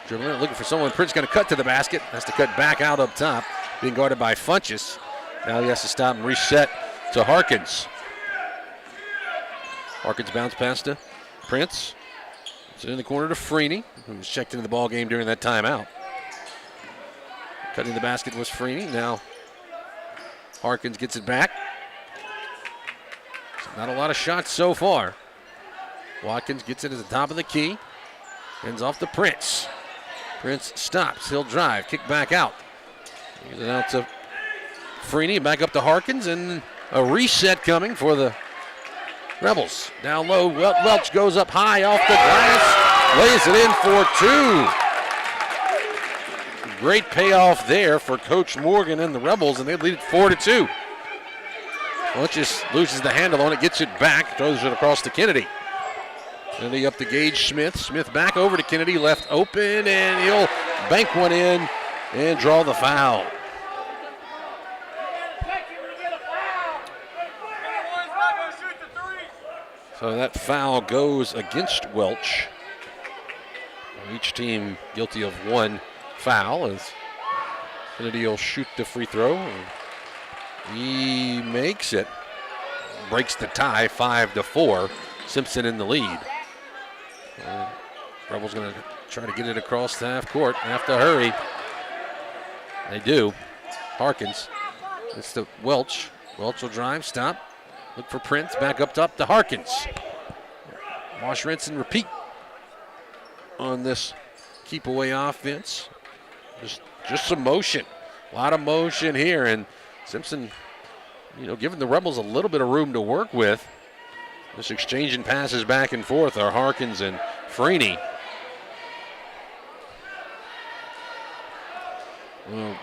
dribbling, looking for someone. Prince going to cut to the basket. Has to cut back out up top. Being guarded by Funchess. Now he has to stop and reset to Harkins. Harkins bounce pass to Prince. It's in the corner to Freeney, who was checked into the ball game during that timeout. Cutting the basket was Freeney. Now Harkins gets it back. Not a lot of shots so far. Watkins gets it at the top of the key. Ends off to Prince. Prince stops. He'll drive. Kick back out. Gives it out to Freeney. Back up to Harkins. And a reset coming for the Rebels. Down low. Welch goes up high off the glass. Lays it in for 2. Great payoff there for Coach Morgan and the Rebels. And they lead it 4-2. Welch just loses the handle on it. Gets it back. Throws it across to Kennedy. Kennedy up to Gage Smith. Smith back over to Kennedy, left open, and he'll bank one in and draw the foul. So that foul goes against Welch. Each team guilty of one foul as Kennedy will shoot the free throw. He makes it. Breaks the tie, 5-4. Simpson in the lead. Rebels going to try to get it across the half court. Have to hurry. They do. Harkins. It's to Welch. Welch will drive, stop. Look for Prince. Back up top to Harkins. Wash, rinse, and repeat on this keep away offense. Just some motion. A lot of motion here. And Simpson, giving the Rebels a little bit of room to work with. Just exchanging passes back and forth are Harkins and Freeney. Well,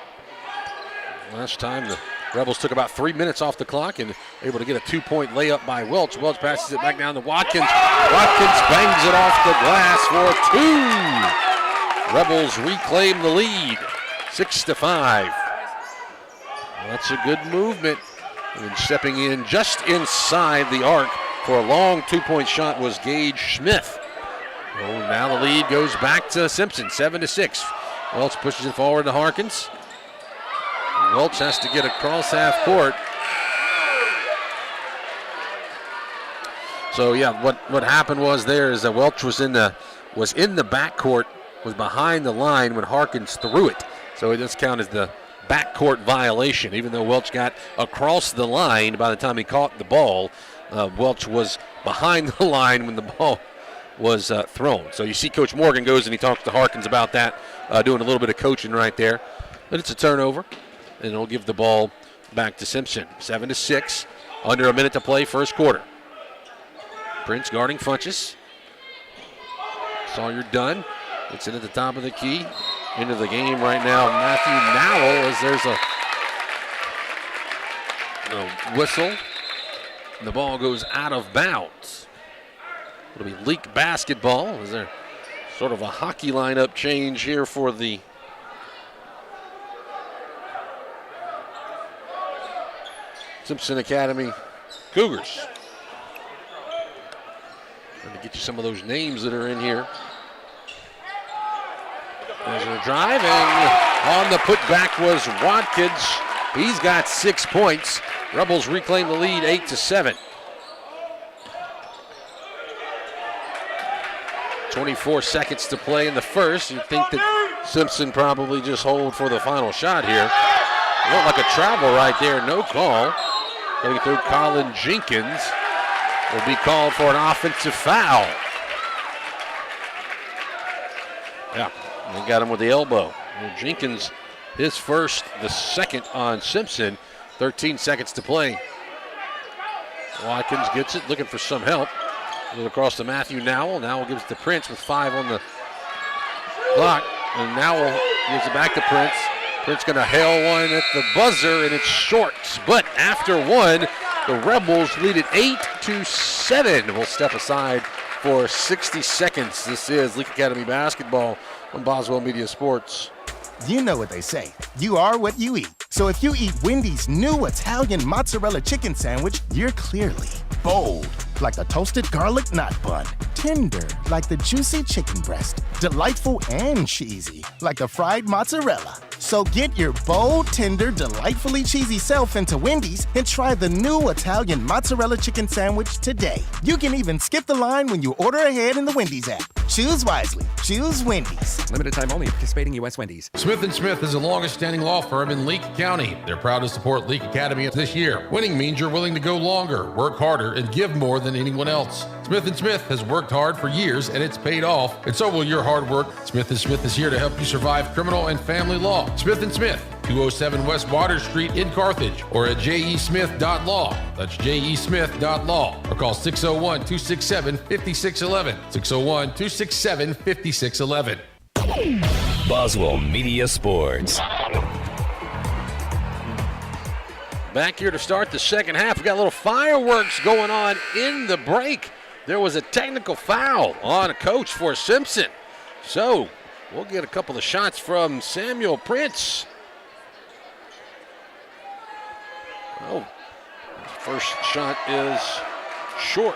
last time the Rebels took about 3 minutes off the clock and able to get a 2-point layup by Welch. Welch passes it back down to Watkins. Watkins bangs it off the glass for 2. Rebels reclaim the lead, 6-5. That's a good movement. And stepping in just inside the arc for a long 2-point shot was Gage Smith. Oh, now the lead goes back to Simpson, 7-6. Welch pushes it forward to Harkins. Welch has to get across half court. So yeah, what happened was there is that Welch was in the backcourt, was behind the line when Harkins threw it. So it does count as the backcourt violation, even though Welch got across the line by the time he caught the ball. Welch was behind the line when the ball was thrown. So you see Coach Morgan goes and he talks to Harkins about that, doing a little bit of coaching right there. But it's a turnover, and it'll give the ball back to Simpson. 7-6, under a minute to play, first quarter. Prince guarding Funchess. Sawyer done. It's in at the top of the key. Into the game right now, Matthew Nowell, as there's a whistle. And the ball goes out of bounds. It'll be Leake basketball. Is there sort of a hockey lineup change here for the Simpson Academy Cougars? Trying to get you some of those names that are in here. There's a drive, and on the putback was Watkins. He's got 6 points. Rebels reclaim the lead, 8-7. 24 seconds to play in the first. You'd think that Simpson probably just hold for the final shot here. It looked like a travel right there, no call. Going through Colin Jenkins. Will be called for an offensive foul. Yeah, they got him with the elbow. And Jenkins, his first, the second on Simpson. 13 seconds to play. Watkins gets it, looking for some help. Goes across to Matthew Nowell. Nowell gives it to Prince with 5 on the clock. And Nowell gives it back to Prince. Prince going to hail one at the buzzer, and it's short. But after one, the Rebels lead it 8-7. We'll step aside for 60 seconds. This is Leake Academy basketball on Boswell Media Sports. You know what they say. You are what you eat. So if you eat Wendy's new Italian mozzarella chicken sandwich, you're clearly bold, like the toasted garlic knot bun. Tender, like the juicy chicken breast. Delightful and cheesy, like the fried mozzarella. So get your bold, tender, delightfully cheesy self into Wendy's and try the new Italian mozzarella chicken sandwich today. You can even skip the line when you order ahead in the Wendy's app. Choose wisely. Choose Wendy's. Limited time only at participating U.S. Wendy's. Smith & Smith is the longest-standing law firm in Leake County. They're proud to support Leake Academy this year. Winning means you're willing to go longer, work harder, and give more than anyone else. Smith & Smith has worked hard for years, and it's paid off, and so will your hard work. Smith & Smith is here to help you survive criminal and family law. Smith & Smith, 207 West Water Street in Carthage, or atjesmith.law. That'sjesmith.law. Or call 601-267-5611. 601-267-5611. Boswell Media Sports. Back here to start the second half. We got a little fireworks going on in the break. There was a technical foul on a coach for Simpson. So we'll get a couple of shots from Samuel Prince. Oh, first shot is short.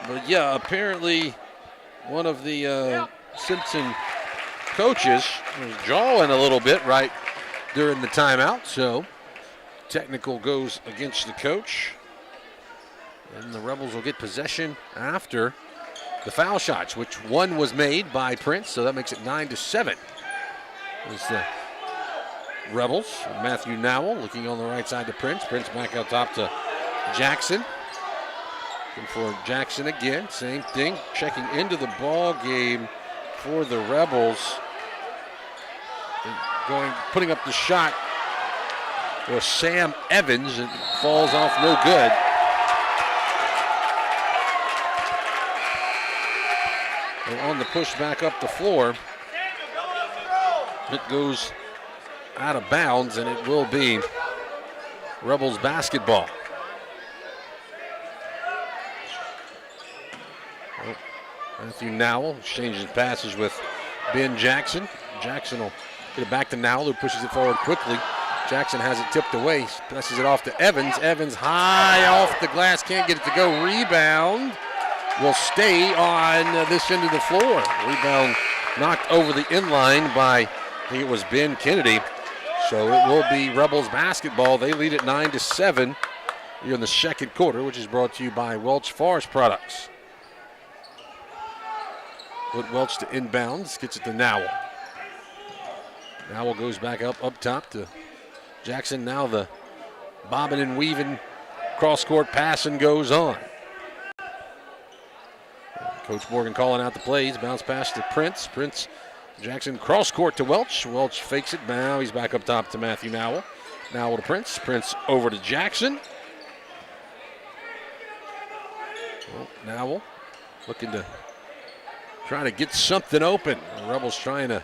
But yeah, apparently one of the Simpson coaches was jawing a little bit right during the timeout. So technical goes against the coach. And the Rebels will get possession after the foul shots, which one was made by Prince, so that makes it 9-7. It's the Rebels. Matthew Nowell looking on the right side to Prince. Prince back out top to Jackson. Looking for Jackson again. Same thing. Checking into the ball game for the Rebels. Putting up the shot was Sam Evans. It falls off no good. And on the push back up the floor, it goes out of bounds, and it will be Rebels basketball. Well, Matthew Nowell exchanges passes with Ben Jackson. Jackson will get it back to Nowell, who pushes it forward quickly. Jackson has it tipped away, passes it off to Evans. Evans high off the glass, can't get it to go. Rebound will stay on this end of the floor. Rebound knocked over the inline by, I think it was Ben Kennedy. So it will be Rebels basketball. They lead at 9-7 here in the second quarter, which is brought to you by Welch Forest Products. Put Welch to inbounds, gets it to Nowell. Nowell goes back up top to Jackson. Now the bobbing and weaving cross-court passing goes on. Coach Morgan calling out the plays. Bounce pass to Prince. Jackson cross-court to Welch. Welch fakes it. Now he's back up top to Matthew Nowell. Nowell to Prince. Prince over to Jackson. Well, Nowell looking to try to get something open. The Rebels trying to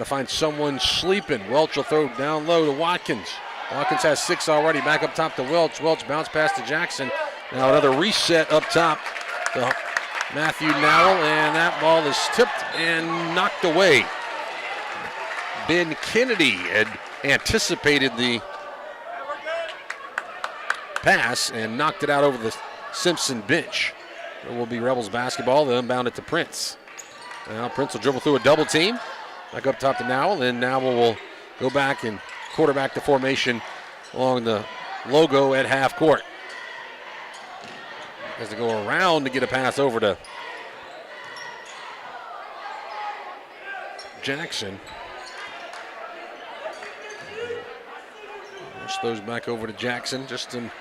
find someone sleeping. Welch will throw down low to Watkins. Watkins has 6 already. Back up top to Welch. Welch bounce pass to Jackson. Now another reset up top to Matthew Nowell, and that ball is tipped and knocked away. Ben Kennedy had anticipated the pass and knocked it out over the Simpson bench. It will be Rebels basketball. They'll inbound it to Prince. Now Prince will dribble through a double team. Back up top to Nowell, and Nowell will go back and quarterback the formation along the logo at half court. Has to go around to get a pass over to Jackson. Push those back over to Jackson. Just a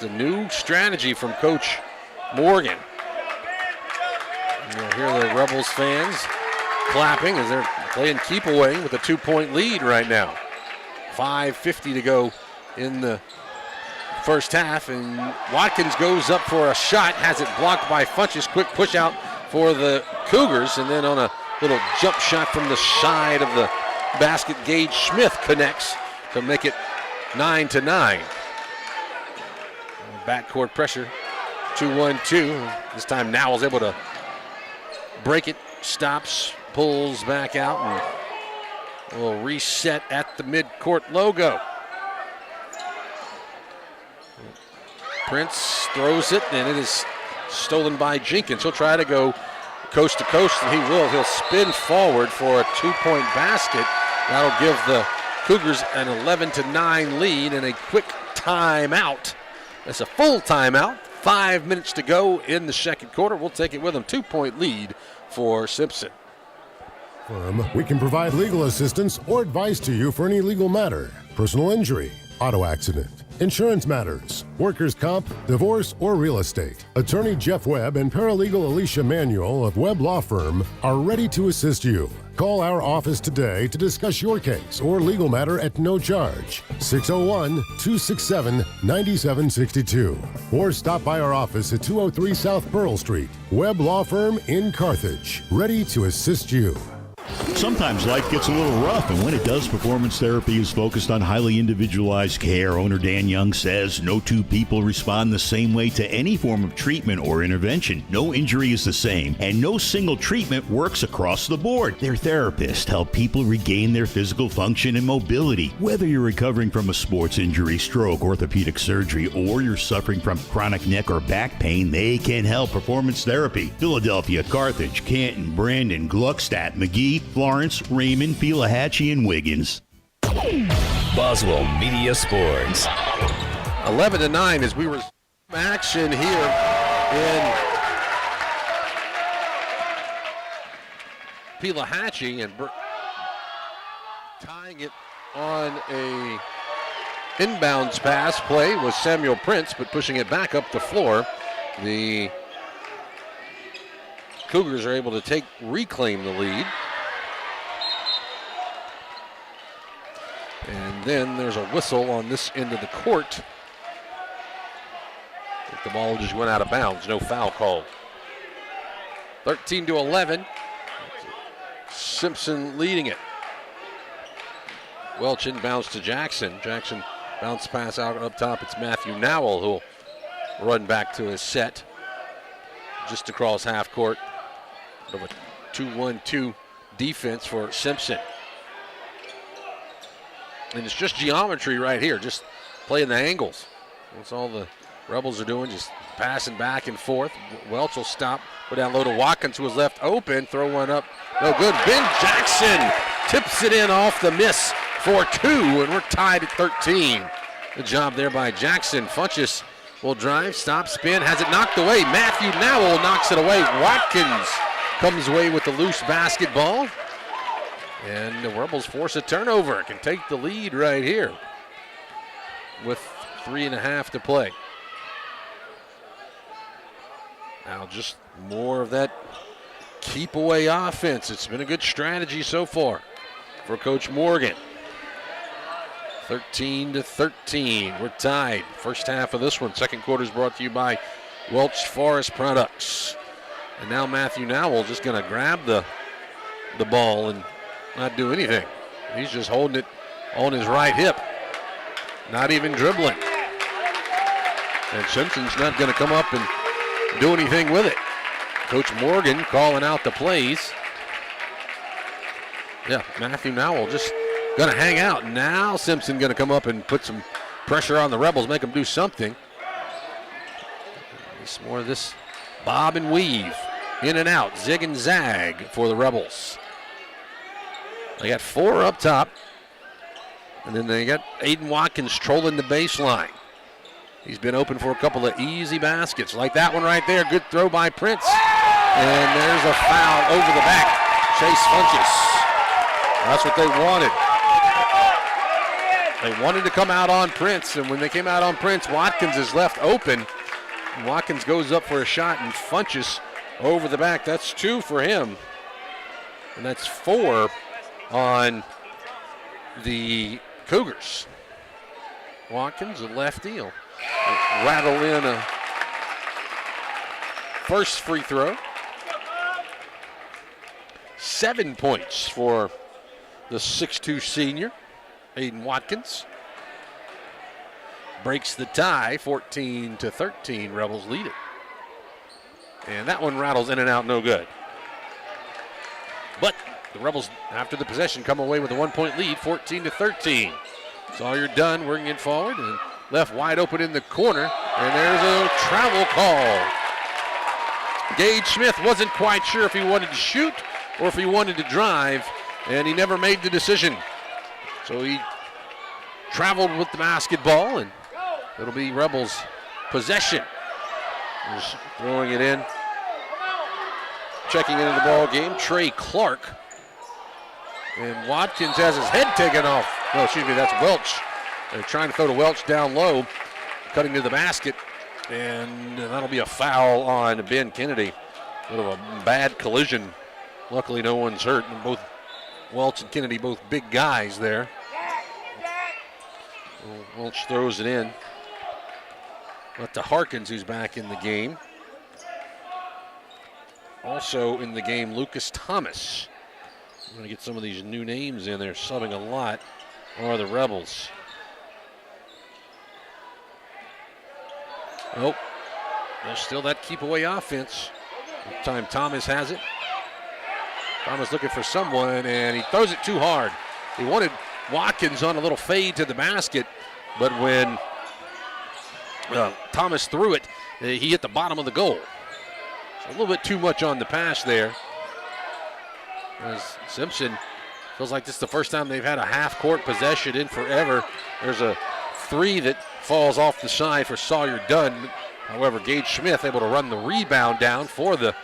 new strategy from Coach Morgan. You'll hear the Rebels fans clapping as they're playing keep away with a 2-point lead right now. 5:50 to go in the first half, and Watkins goes up for a shot, has it blocked by Funches. Quick push out for the Cougars, and then on a little jump shot from the side of the basket, Gage Smith connects to make it 9-9. Backcourt pressure, 2-1-2. This time Nowell's able to break it, stops, pulls back out, and will reset at the midcourt logo. Prince throws it, and it is stolen by Jenkins. He'll try to go coast to coast, and he will. He'll spin forward for a 2-point basket. That'll give the Cougars an 11-9 lead and a quick timeout. That's a full timeout. 5 minutes to go in the second quarter. We'll take it with them. 2-point lead for Simpson. We can provide legal assistance or advice to you for any legal matter, personal injury, auto accident, insurance matters, workers' comp, divorce, or real estate. Attorney Jeff Webb and paralegal Alicia Manuel of Webb Law Firm are ready to assist you. Call our office today to discuss your case or legal matter at no charge. 601-267-9762. Or stop by our office at 203 South Pearl Street. Webb Law Firm in Carthage. Ready to assist you. Sometimes life gets a little rough, and when it does, Performance Therapy is focused on highly individualized care. Owner Dan Young says no two people respond the same way to any form of treatment or intervention. No injury is the same, and no single treatment works across the board. Their therapists help people regain their physical function and mobility. Whether you're recovering from a sports injury, stroke, orthopedic surgery, or you're suffering from chronic neck or back pain, they can help. Performance Therapy. Philadelphia, Carthage, Canton, Brandon, Gluckstadt, McGee, Florence, Raymond, Pelahatchie, and Wiggins. Boswell Media Sports. 11-9 as we were action here in Pelahatchie, and tying it on a inbounds pass play was Samuel Prince, but pushing it back up the floor. The Cougars are able to reclaim the lead. And then there's a whistle on this end of the court. The ball just went out of bounds. No foul called. 13-11. Simpson leading it. Welch inbounds to Jackson. Jackson bounce pass out up top. It's Matthew Nowell who'll run back to his set. Just across half court. Of a 2-1-2 defense for Simpson. And it's just geometry right here, just playing the angles. That's all the Rebels are doing, just passing back and forth. Welch will stop, go down low to Watkins, who was left open, throw one up, no good. Ben Jackson tips it in off the miss for 2, and we're tied at 13. Good job there by Jackson. Funches will drive, stop, spin, has it knocked away. Matthew Nowell knocks it away. Watkins comes away with the loose basketball. And the Rebels force a turnover. Can take the lead right here with 3.5 to play. Now just more of that keep away offense. It's been a good strategy so far for Coach Morgan. 13-13. We're tied. First half of this one. Second quarter is brought to you by Welch Forest Products. And now Matthew Nowell just going to grab the ball and not do anything. He's just holding it on his right hip, not even dribbling. And Simpson's not going to come up and do anything with it. Coach Morgan calling out the plays. Yeah, Matthew Nowell just going to hang out. Now Simpson going to come up and put some pressure on the Rebels, make them do something. It's more of this bob and weave, in and out, zig and zag for the Rebels. They got 4 up top, and then they got Aiden Watkins trolling the baseline. He's been open for a couple of easy baskets, like that one right there. Good throw by Prince. And there's a foul over the back. Chase Funches. That's what they wanted. They wanted to come out on Prince, and when they came out on Prince, Watkins is left open. And Watkins goes up for a shot, and Funches over the back. That's 2 for him. And that's 4 on the Cougars. Watkins, a lefty, will rattle in a first free throw. 7 points for the 6'2 senior, Aiden Watkins. Breaks the tie, 14-13. Rebels lead it. And that one rattles in and out, no good. But the Rebels, after the possession, come away with a 1-point lead, 14-13. Sawyer Dunn working it forward and left wide open in the corner. And there's a travel call. Gage Smith wasn't quite sure if he wanted to shoot or if he wanted to drive, and he never made the decision. So he traveled with the basketball, and it'll be Rebels possession. Just throwing it in. Checking into the ball game, Trey Clark. And Watkins has his head taken off. No, excuse me, that's Welch. They're trying to throw to Welch down low, cutting to the basket, and that'll be a foul on Ben Kennedy. A little of a bad collision. Luckily, no one's hurt. And both Welch and Kennedy, both big guys there. Welch throws it in. But to Harkins, who's back in the game. Also in the game, Lucas Thomas. I'm going to get some of these new names in there, subbing a lot, are the Rebels. Nope. There's still that keep-away offense. This time Thomas has it. Thomas looking for someone, and he throws it too hard. He wanted Watkins on a little fade to the basket, but when Thomas threw it, he hit the bottom of the goal. So a little bit too much on the pass there. As Simpson feels like this is the first time they've had a half-court possession in forever. There's a 3 that falls off the side for Sawyer Dunn. However, Gage Smith able to run the rebound down for the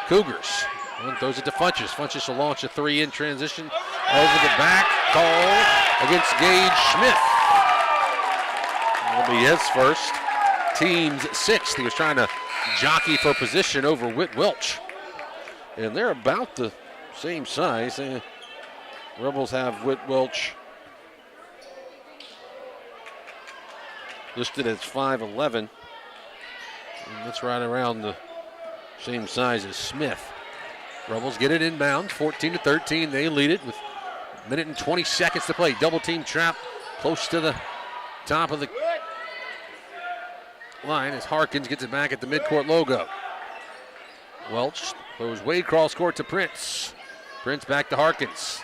Cougars. And throws it to Funchess. Funchess will launch a 3 in transition. Over the back, call against Gage Smith. It'll be his first. Team's 6th. He was trying to jockey for position over Whit Welch. And they're about the same size. Rebels have Whit Welch listed as 5'11". And that's right around the same size as Smith. Rebels get it inbound, 14-13. They lead it with a minute and 20 seconds to play. Double team trap close to the top of the line as Harkins gets it back at the midcourt logo. Welch throws way cross court to Prince. Prince back to Harkins.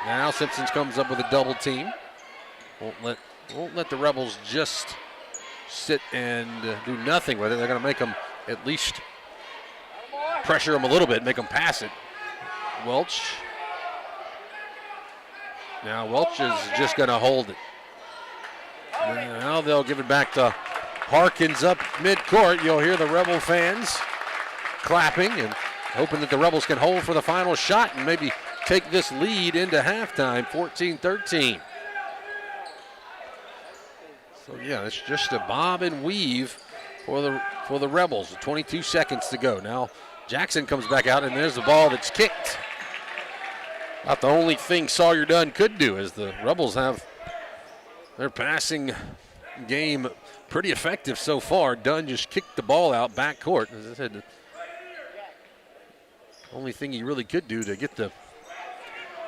Now Simpson comes up with a double team. Won't let the Rebels just sit and do nothing with it. They're going to make them at least pressure them a little bit, make them pass it. Welch. Now Welch is just going to hold it. Now they'll give it back to Harkins up midcourt. You'll hear the Rebel fans clapping and hoping that the Rebels can hold for the final shot and maybe take this lead into halftime, 14-13. So yeah, it's just a bob and weave for the Rebels. 22 seconds to go. Now Jackson comes back out, and there's the ball that's kicked. About the only thing Sawyer Dunn could do is the Rebels have their passing game pretty effective so far. Dunn just kicked the ball out backcourt. As I said, the only thing he really could do to get the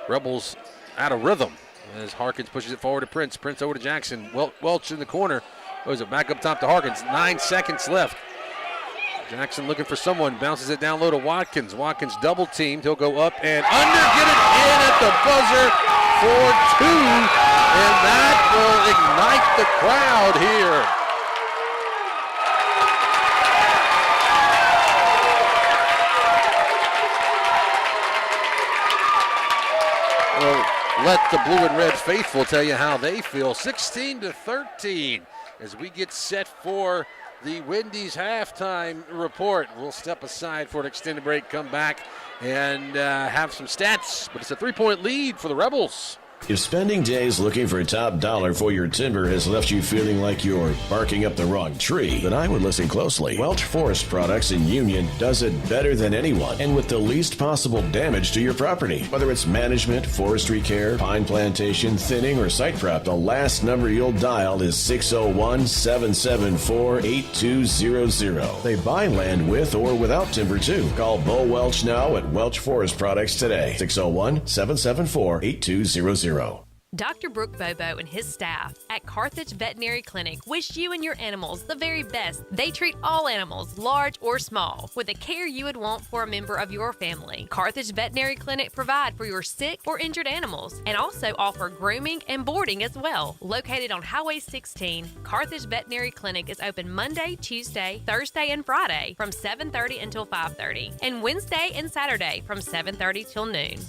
Rebels out of rhythm. As Harkins pushes it forward to Prince. Prince over to Jackson. Welch in the corner. Goes it back up top to Harkins. 9 seconds left. Jackson looking for someone. Bounces it down low to Watkins. Watkins double teamed. He'll go up and under. Get it in at the buzzer for 2. And that will ignite the crowd here. Well, let the blue and red faithful tell you how they feel. 16-13 as we get set for the Wendy's halftime report. We'll step aside for an extended break, come back and have some stats. But it's a 3-point lead for the Rebels. If spending days looking for top dollar for your timber has left you feeling like you're barking up the wrong tree, then I would listen closely. Welch Forest Products in Union does it better than anyone and with the least possible damage to your property. Whether it's management, forestry care, pine plantation, thinning, or site prep, the last number you'll dial is 601-774-8200. They buy land with or without timber too. Call Bo Welch now at Welch Forest Products today. 601-774-8200. Dr. Brooke Bobo and his staff at Carthage Veterinary Clinic wish you and your animals the very best. They treat all animals, large or small, with the care you would want for a member of your family. Carthage Veterinary Clinic provide for your sick or injured animals and also offer grooming and boarding as well. Located on Highway 16, Carthage Veterinary Clinic is open Monday, Tuesday, Thursday, and Friday from 7:30 until 5:30, and Wednesday and Saturday from 7:30 till noon.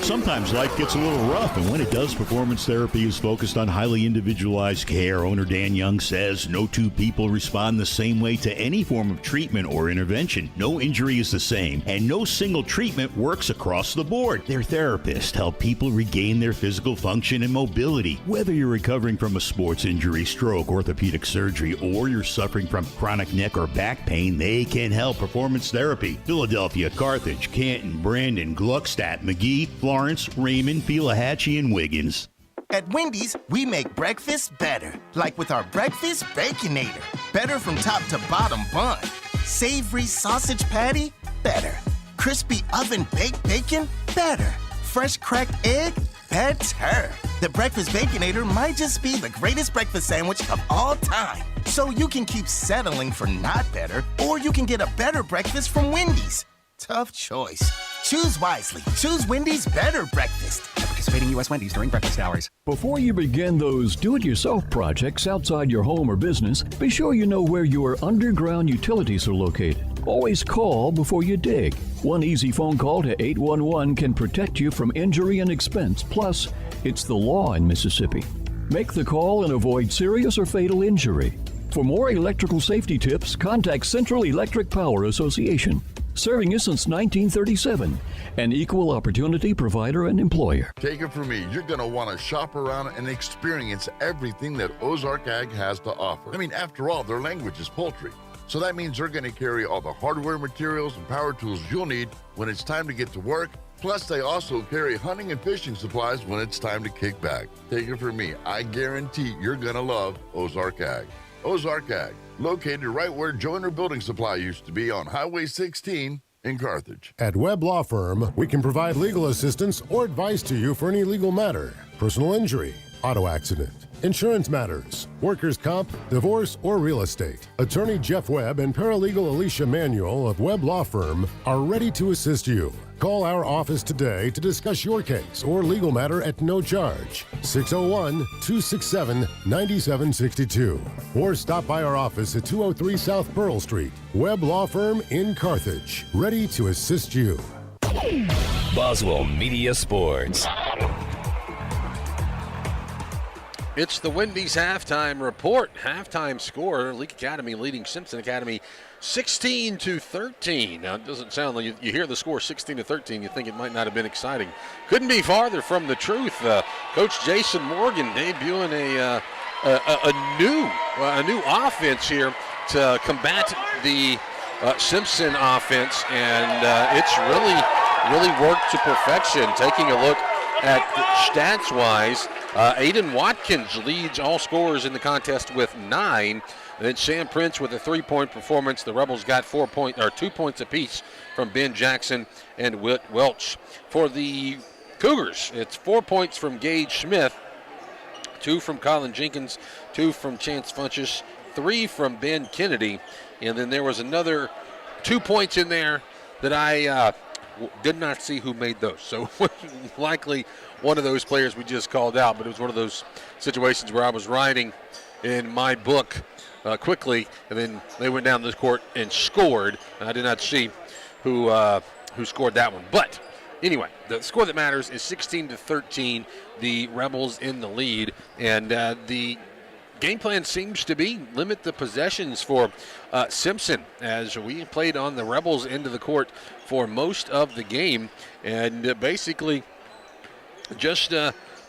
Sometimes life gets a little rough, and when it does, performance therapy is focused on highly individualized care. Owner Dan Young says no two people respond the same way to any form of treatment or intervention. No injury is the same, and no single treatment works across the board. Their therapists help people regain their physical function and mobility. Whether you're recovering from a sports injury, stroke, orthopedic surgery, or you're suffering from chronic neck or back pain, they can help. Performance therapy. Philadelphia, Carthage, Canton, Brandon, Gluckstadt, McGee, Florence, Raymond, Pelahatchie, and Wiggins. At Wendy's, we make breakfast better. Like with our Breakfast Baconator. Better from top to bottom bun. Savory sausage patty? Better. Crispy oven-baked bacon? Better. Fresh cracked egg? Better. The Breakfast Baconator might just be the greatest breakfast sandwich of all time. So you can keep settling for not better, or you can get a better breakfast from Wendy's. Tough choice. Choose wisely. Choose Wendy's Better Breakfast. At participating U.S. Wendy's during breakfast hours. Before you begin those do-it-yourself projects outside your home or business, be sure you know where your underground utilities are located. Always call before you dig. One easy phone call to 811 can protect you from injury and expense. Plus, it's the law in Mississippi. Make the call and avoid serious or fatal injury. For more electrical safety tips, contact Central Electric Power Association. Serving you since 1937. An equal opportunity provider and employer. Take it from me, you're going to want to shop around and experience everything that Ozark Ag has to offer. I mean, after all, their language is poultry. So that means they're going to carry all the hardware materials and power tools you'll need when it's time to get to work. Plus, they also carry hunting and fishing supplies when it's time to kick back. Take it from me, I guarantee you're going to love Ozark Ag. Ozark Ag, located right where Joyner Building Supply used to be on Highway 16 in Carthage. At Webb Law Firm, we can provide legal assistance or advice to you for any legal matter, personal injury, auto accident, insurance matters, workers' comp, divorce, or real estate. Attorney Jeff Webb and paralegal Alicia Manuel of Webb Law Firm are ready to assist you. Call our office today to discuss your case or legal matter at no charge. 601-267-9762. Or stop by our office at 203 South Pearl Street. Webb Law Firm in Carthage. Ready to assist you. Boswell Media Sports. It's the Wendy's halftime report. Halftime score, Leake Academy leading Simpson Academy 16-13. Now, it doesn't sound like you hear the score 16-13, you think it might not have been exciting. Couldn't be farther from the truth. Coach Jason Morgan debuting a new offense here to combat the Simpson offense, and it's really worked to perfection. Taking a look at stats-wise, Aiden Watkins leads all scorers in the contest with 9. And then Sam Prince with a 3-point performance. The Rebels got 2 points apiece from Ben Jackson and Whit Welch. For the Cougars, it's 4 points from Gage Smith, 2 from Colin Jenkins, 2 from Chance Funchess, 3 from Ben Kennedy. And then there was another 2 points in there that I did not see who made those. So likely one of those players we just called out, but it was one of those situations where I was writing in my book quickly, and then they went down the court and scored. And I did not see who scored that one. But anyway, the score that matters is 16-13. The Rebels in the lead, and the game plan seems to be limit the possessions for Simpson, as we played on the Rebels' end of the court for most of the game, and basically just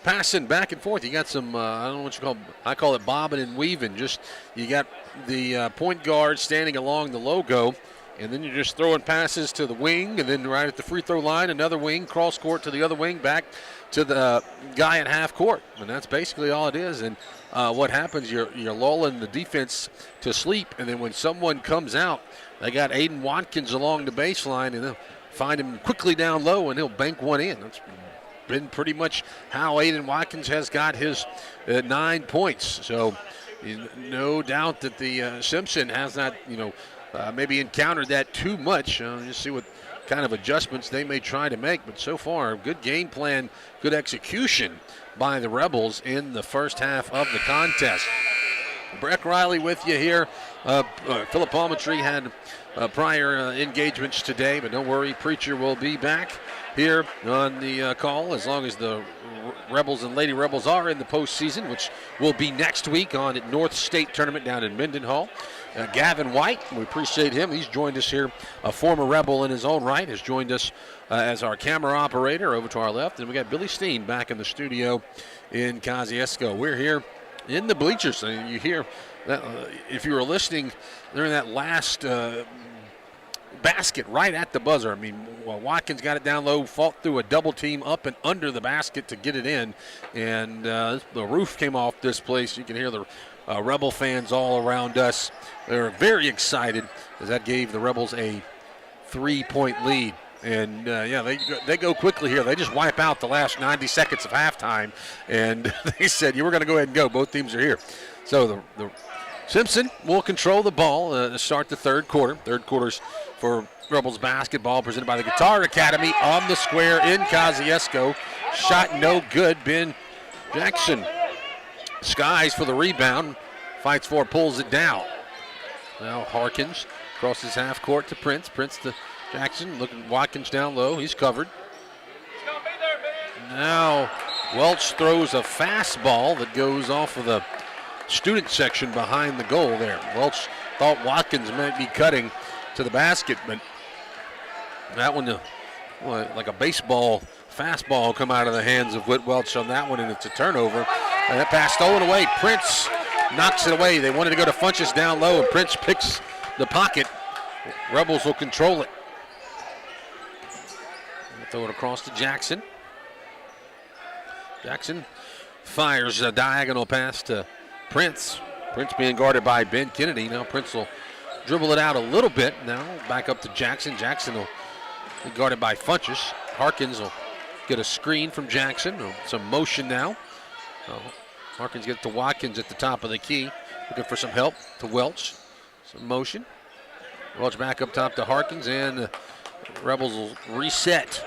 passing back and forth. You got some, I don't know what you call, I call it bobbing and weaving. Just you got the point guard standing along the logo, and then you're just throwing passes to the wing, and then right at the free throw line, another wing, cross court to the other wing, back to the guy at half court. And that's basically all it is. And what happens, you're lulling the defense to sleep, and then when someone comes out, they got Aiden Watkins along the baseline, and they'll find him quickly down low, and he'll bank one in. That's been pretty much how Aiden Watkins has got his 9 points. So no doubt that the Simpson has not, maybe encountered that too much. Just see what kind of adjustments they may try to make. But so far, good game plan, good execution by the Rebels in the first half of the contest. Breck Riley with you here. Philip Palmetry had prior engagements today, but don't worry, Preacher will be back here on the call as long as the Rebels and Lady Rebels are in the postseason, which will be next week on at North State Tournament down in Mendenhall. Gavin White, we appreciate him. He's joined us here, a former Rebel in his own right, has joined us as our camera operator over to our left. And we got Billy Steen back in the studio in Kosciuszko. We're here in the bleachers. And you hear that, if you were listening during that last basket right at the buzzer. I mean, Watkins got it down low, fought through a double team up and under the basket to get it in. And the roof came off this place. You can hear the Rebel fans all around us. They're very excited as that gave the Rebels a 3-point lead. And, they go quickly here. They just wipe out the last 90 seconds of halftime. And they said, you were going to go ahead and go. Both teams are here. So the Simpson will control the ball to start the third quarter. Third quarter's for Rebels basketball presented by the Guitar Academy on the square in Kosciuszko. Shot no good. Ben Jackson skies for the rebound. Fights for, pulls it down. Now Harkins crosses half court to Prince. Prince to Jackson, looking Watkins down low. He's covered. Now Welch throws a fastball that goes off of the student section behind the goal there. Welch thought Watkins might be cutting to the basket, but that one, like a baseball fastball, come out of the hands of Whit Welch on that one, and it's a turnover. And that pass stolen away. Prince knocks it away. They wanted to go to Funchess down low, and Prince picks the pocket. Rebels will control it. Throw it across to Jackson. Jackson fires a diagonal pass to Prince. Prince being guarded by Ben Kennedy. Now Prince will dribble it out a little bit. Now back up to Jackson. Jackson will be guarded by Funchess. Harkins will get a screen from Jackson. Some motion now. Harkins gets to Watkins at the top of the key. Looking for some help to Welch. Some motion. Welch back up top to Harkins, and the Rebels will reset.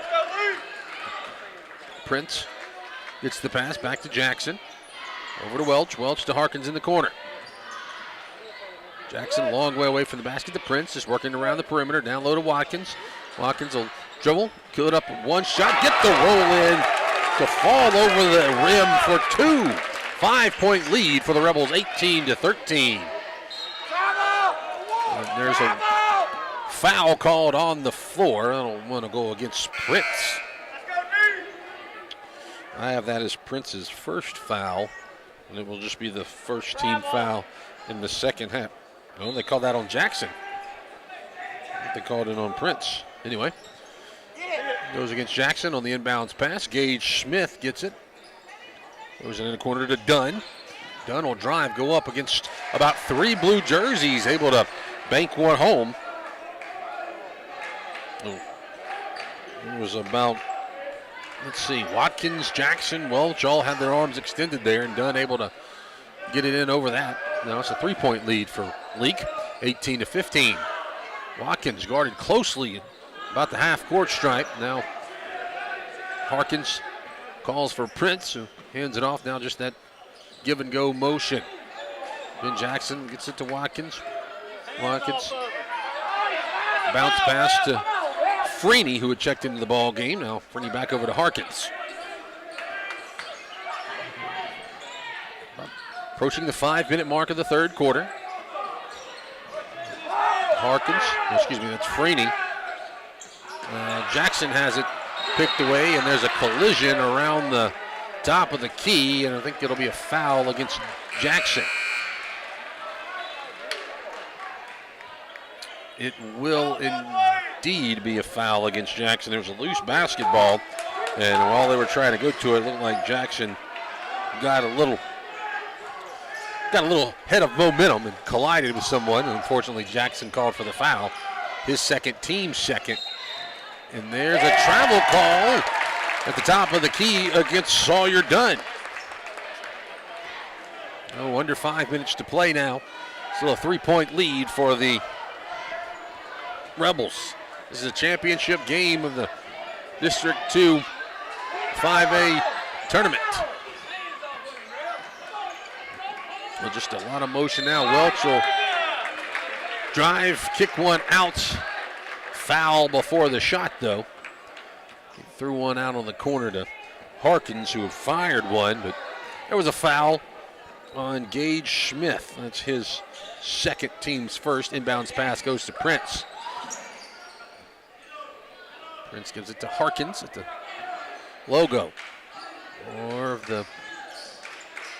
Prince gets the pass back to Jackson. Over to Welch. Welch to Harkins in the corner. Jackson a long way away from the basket to Prince. Just working around the perimeter. Down low to Watkins. Watkins will dribble. Good up one shot. Get the roll in to fall over the rim for two. 5-point lead for the Rebels, 18-13. And there's a foul called on the floor. I don't want to go against Prince. I have that as Prince's first foul, and it will just be the first team foul in the second half. No, they called that on Jackson. I think they called it on Prince. Anyway, goes against Jackson on the inbounds pass. Gage Smith gets it. Goes in the corner to Dunn. Dunn will drive, go up against about three blue jerseys, able to bank one home. Oh, it was about, let's see, Watkins, Jackson, Welch all had their arms extended there, and Dunn able to get it in over that. Now it's a 3-point lead for Leake, 18-15. Watkins guarded closely about the half-court stripe. Now Harkins calls for Prince, who hands it off. Now just that give-and-go motion. Ben Jackson gets it to Watkins. Watkins bounce pass to Freeney, who had checked into the ball game. Now Freeney back over to Harkins. Approaching the 5-minute mark of the third quarter. That's Freeney. Jackson has it picked away, and there's a collision around the top of the key, and I think it'll be a foul against Jackson. It will indeed be a foul against Jackson. There was a loose basketball, and while they were trying to go to it, it looked like Jackson got a little head of momentum and collided with someone. And unfortunately, Jackson called for the foul, his team second. And there's a travel call at the top of the key against Sawyer Dunn. Oh, under 5 minutes to play now. Still a 3-point lead for the Rebels. This is a championship game of the District 2 5A tournament. Well, just a lot of motion now. Welch will drive, kick one out. Foul before the shot, though. He threw one out on the corner to Harkins, who had fired one, but there was a foul on Gage Smith. That's his second, team's first. Inbounds pass goes to Prince. Prince gives it to Harkins at the logo. Or the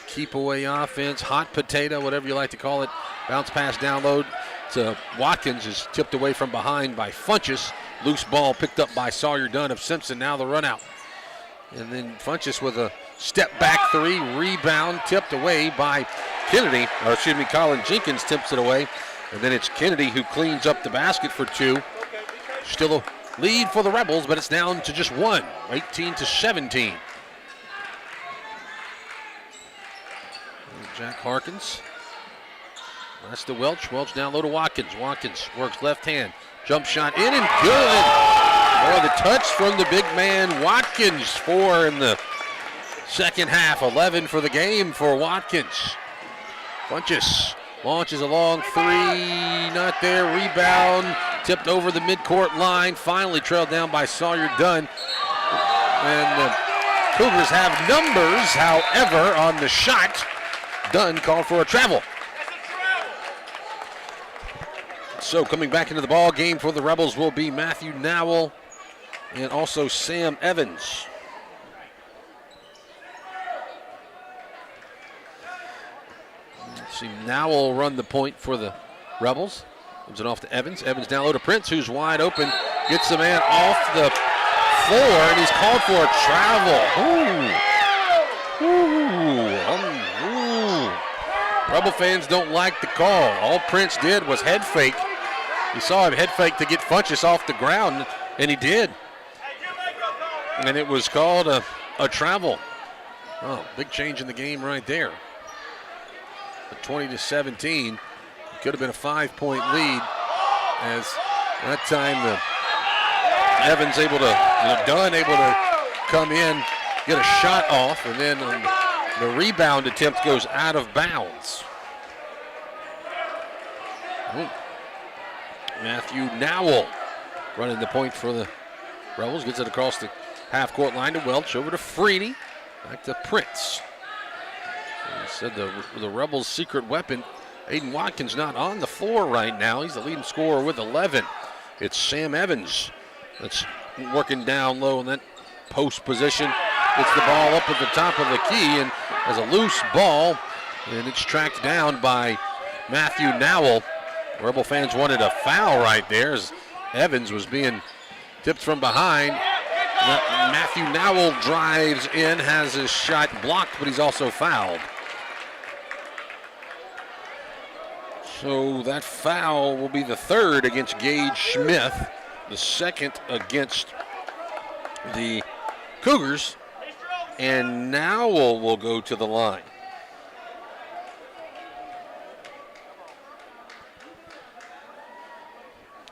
keep away offense, hot potato, whatever you like to call it. Bounce pass down low to Watkins, is tipped away from behind by Funchess. Loose ball picked up by Sawyer Dunn of Simpson. Now the run out. And then Funchess with a step back three, rebound tipped away by Kennedy, or excuse me, Colin Jenkins tips it away. And then it's Kennedy who cleans up the basket for two. Still a lead for the Rebels, but it's down to just one, 18-17. Jack Harkins. That's to Welch. Welch down low to Watkins. Watkins works left hand. Jump shot in and good. Boy, the touch from the big man Watkins. 4 in the second half. 11 for the game for Watkins. Funchess launches a long three. Not there. Rebound. Tipped over the midcourt line. Finally trailed down by Sawyer Dunn. And the Cougars have numbers, however, on the shot. Dunn called for a travel. So coming back into the ball game for the Rebels will be Matthew Nowell and also Sam Evans. Let's see, Nowell will run the point for the Rebels. Gives it off to Evans. Evans down low to Prince, who's wide open. Gets the man off the floor, and he's called for a travel. Rebel fans don't like the call. All Prince did was head fake. You saw him head fake to get Funchess off the ground, and he did. And it was called a travel. Oh, big change in the game right there. 20-17. Could have been a 5-point lead, as that time Evans able to, Dunn able to come in, get a shot off, and then the rebound attempt goes out of bounds. Matthew Nowell running the point for the Rebels. Gets it across the half-court line to Welch, over to Freeney, back to Prince. He said the Rebels' secret weapon, Aiden Watkins, not on the floor right now. He's the leading scorer with 11. It's Sam Evans that's working down low in that post position. Gets the ball up at the top of the key and has a loose ball, and it's tracked down by Matthew Nowell. Rebel fans wanted a foul right there as Evans was being tipped from behind. Matthew Nowell drives in, has his shot blocked, but he's also fouled. So that foul will be the third against Gage Smith, the second against the Cougars, and Nowell will go to the line.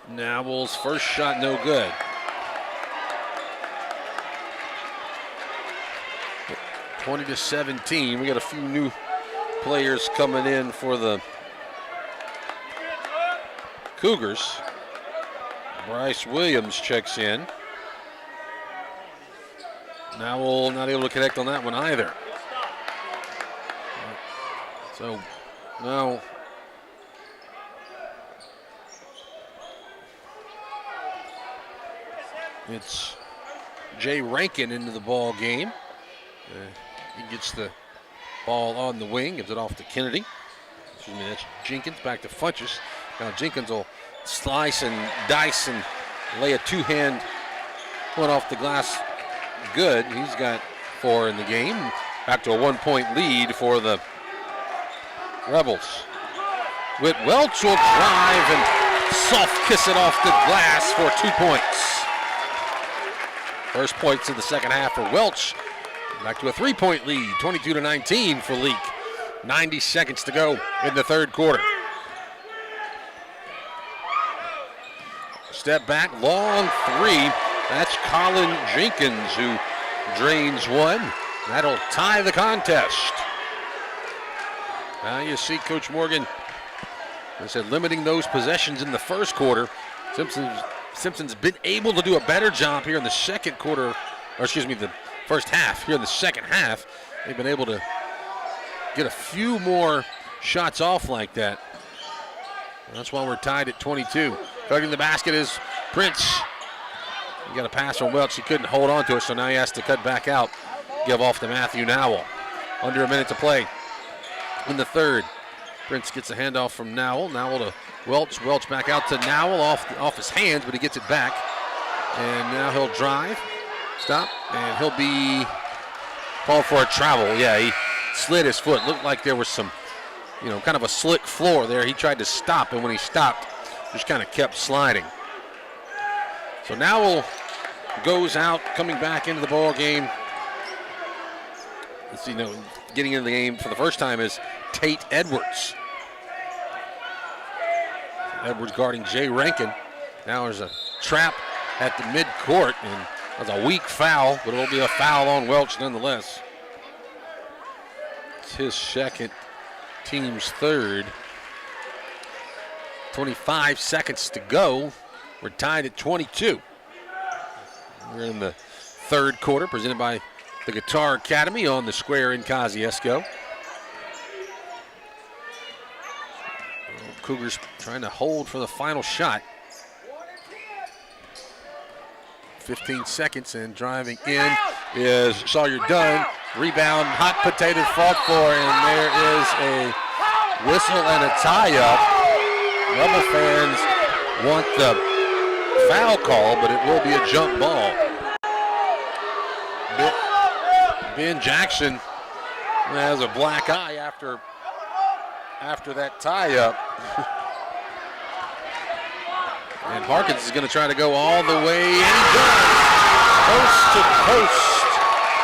Nowell's first shot no good. At 20-17. We got a few new players coming in for the Cougars. Bryce Williams checks in. Nowell not able to connect on that one either. So now it's Jay Rankin into the ball game. He gets the ball on the wing, gives it off to Kennedy. Excuse me, that's Jenkins, back to Funchess. Now Jenkins will slice and dice and lay a two-hand one off the glass. Good. He's got 4 in the game. Back to a 1-point lead for the Rebels. With Welch will drive and soft kiss it off the glass for 2 points. First points of the second half for Welch. Back to a 3-point lead, 22-19 for Leake. 90 seconds to go in the third quarter. Step back, long 3. That's Colin Jenkins who drains one. That'll tie the contest. Now you see Coach Morgan, I said, limiting those possessions in the first quarter. Simpson's been able to do a better job here in the second quarter, or excuse me, the first half. Here in the second half, they've been able to get a few more shots off like that. That's why we're tied at 22. Cutting the basket is Prince. He got a pass from Welch. He couldn't hold on to it, so now he has to cut back out. Give off to Matthew Nowell. Under a minute to play in the third. Prince gets a handoff from Nowell. Nowell to Welch. Welch back out to Nowell off his hands, but he gets it back. And now he'll drive. Stop. And he'll be called for a travel. Yeah, he slid his foot. Looked like there was some, kind of a slick floor there. He tried to stop, and when he stopped, just kind of kept sliding. So Nowell goes out, coming back into the ball game. Let's see, getting into the game for the first time is Tate Edwards. Edwards guarding Jay Rankin. Now there's a trap at the midcourt, and that's a weak foul, but it'll be a foul on Welch nonetheless. It's his second, team's third. 25 seconds to go. We're tied at 22. We're in the third quarter, presented by the Guitar Academy on the square in Kosciuszko. Cougars trying to hold for the final shot. 15 seconds, and driving in is Sawyer Dunn. Rebound, hot potato fought for, and there is a whistle and a tie-up. Rebel fans want the foul call, but it will be a jump ball. Ben Jackson has a black eye after that tie-up. And Harkins is going to try to go all the way, and he does. Coast to coast,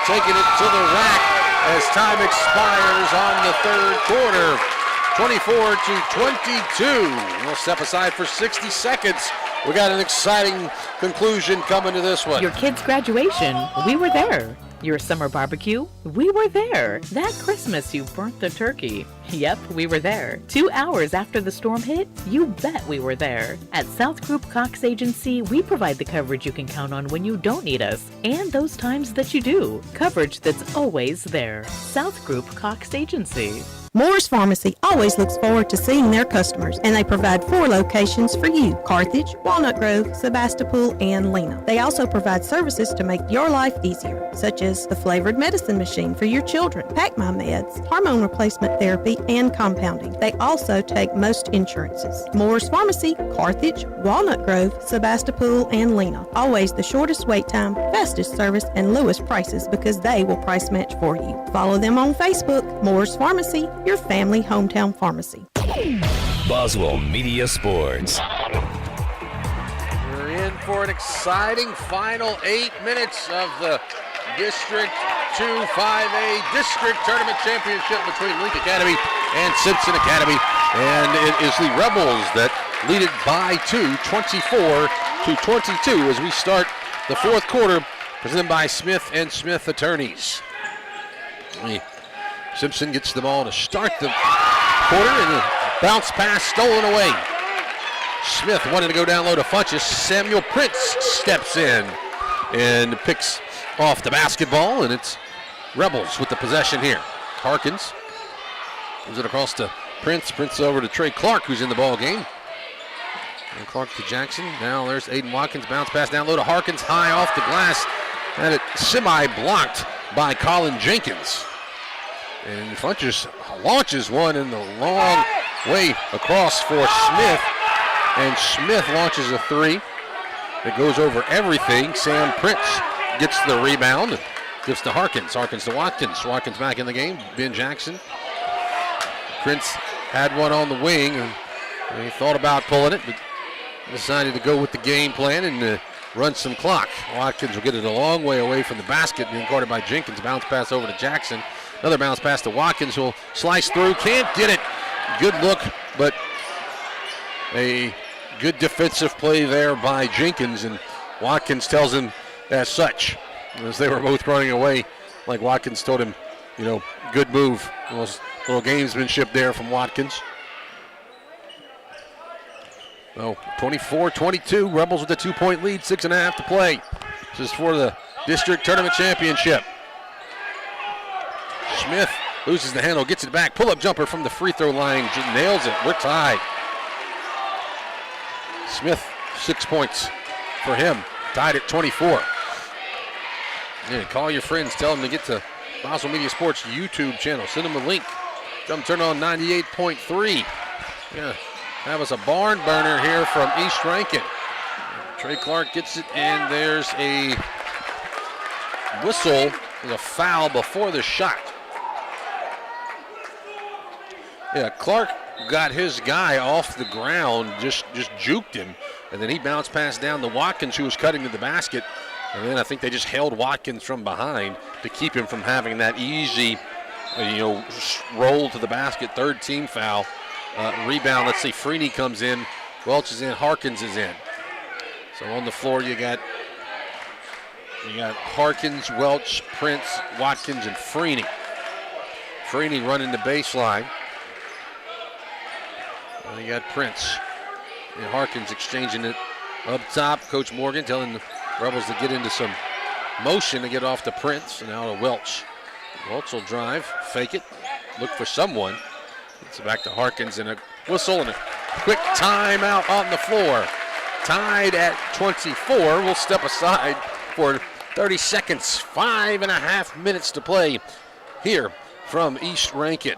taking it to the rack as time expires on the third quarter. 24-22. We'll step aside for 60 seconds. We got an exciting conclusion coming to this one. Your kid's graduation, we were there. Your summer barbecue, we were there. That Christmas you burnt the turkey. Yep, we were there. 2 hours after the storm hit, you bet we were there. At South Group Cox Agency, we provide the coverage you can count on when you don't need us, and those times that you do. Coverage that's always there. South Group Cox Agency. Moore's Pharmacy always looks forward to seeing their customers, and they provide 4 locations for you: Carthage, Walnut Grove, Sebastopol, and Lena. They also provide services to make your life easier, such as the flavored medicine machine for your children, Pack My Meds, hormone replacement therapy, and compounding. They also take most insurances. Moore's Pharmacy, Carthage, Walnut Grove, Sebastopol, and Lena. Always the shortest wait time, fastest service, and lowest prices because they will price match for you. Follow them on Facebook. Moore's Pharmacy, your family hometown pharmacy. Boswell Media Sports. We're in for an exciting final 8 minutes of the District 2 5A District Tournament Championship between Leake Academy and Simpson Academy. And it is the Rebels that lead it by 2, 24-22 as we start the fourth quarter, presented by Smith & Smith Attorneys. Simpson gets the ball to start the quarter, and a bounce pass stolen away. Smith wanted to go down low to Funchess. Samuel Prince steps in and picks off the basketball, and it's Rebels with the possession here. Harkins moves it across to Prince. Prince over to Trey Clark, who's in the ball game. And Clark to Jackson. Now there's Aiden Watkins. Bounce pass down low to Harkins, high off the glass. And it semi-blocked by Colin Jenkins. And Funches launches one in the long way across for Smith. And Smith launches a three that goes over everything. Sam Prince gets the rebound. Gives to Harkins. Harkins to Watkins. Watkins back in the game. Ben Jackson. Prince had one on the wing, and he thought about pulling it, but decided to go with the game plan and run some clock. Watkins will get it a long way away from the basket, being guarded by Jenkins. Bounce pass over to Jackson. Another bounce pass to Watkins, who will slice through. Can't get it. Good look, but a good defensive play there by Jenkins, and Watkins tells him as such. As they were both running away, like Watkins told him, good move. A little gamesmanship there from Watkins. 24-22, Rebels with a 2-point lead, 6.5 to play. This is for the district tournament championship. Smith loses the handle, gets it back. Pull-up jumper from the free throw line, nails it. We're tied. Smith, 6 points for him, tied at 24. Yeah, call your friends, tell them to get to Boswell Media Sports YouTube channel. Send them a link. Come turn on 98.3. Yeah, that was a barn burner here from East Rankin. Trey Clark gets it, and there's a whistle. There's a foul before the shot. Yeah, Clark got his guy off the ground, just juked him, and then he bounced past down to Watkins, who was cutting to the basket. And then I think they just held Watkins from behind to keep him from having that easy, roll to the basket. Third team foul. Rebound, let's see, Freeney comes in. Welch is in, Harkins is in. So on the floor you got Harkins, Welch, Prince, Watkins, and Freeney. Freeney running the baseline. You got Prince and Harkins exchanging it up top. Coach Morgan telling the Rebels to get into some motion to get off to Prince, and now to Welch. Welch will drive, fake it, look for someone. It's back to Harkins, and a whistle and a quick timeout on the floor. Tied at 24. We'll step aside for 30 seconds. 5.5 minutes to play here from East Rankin.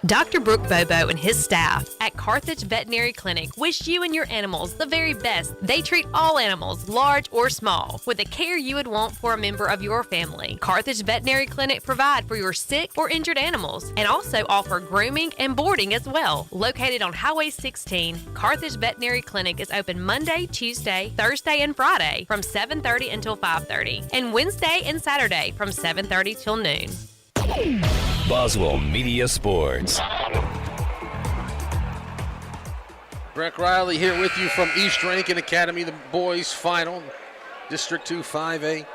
Dr. Brooke Bobo and his staff at Carthage Veterinary Clinic wish you and your animals the very best. They treat all animals, large or small, with the care you would want for a member of your family. Carthage Veterinary Clinic provide for your sick or injured animals and also offer grooming and boarding as well. Located on Highway 16, Carthage Veterinary Clinic is open Monday, Tuesday, Thursday, and Friday from 7:30 until 5:30, and Wednesday and Saturday from 7:30 till noon. Boswell Media Sports. Breck Riley here with you from East Rankin Academy, the boys final, District 2 5A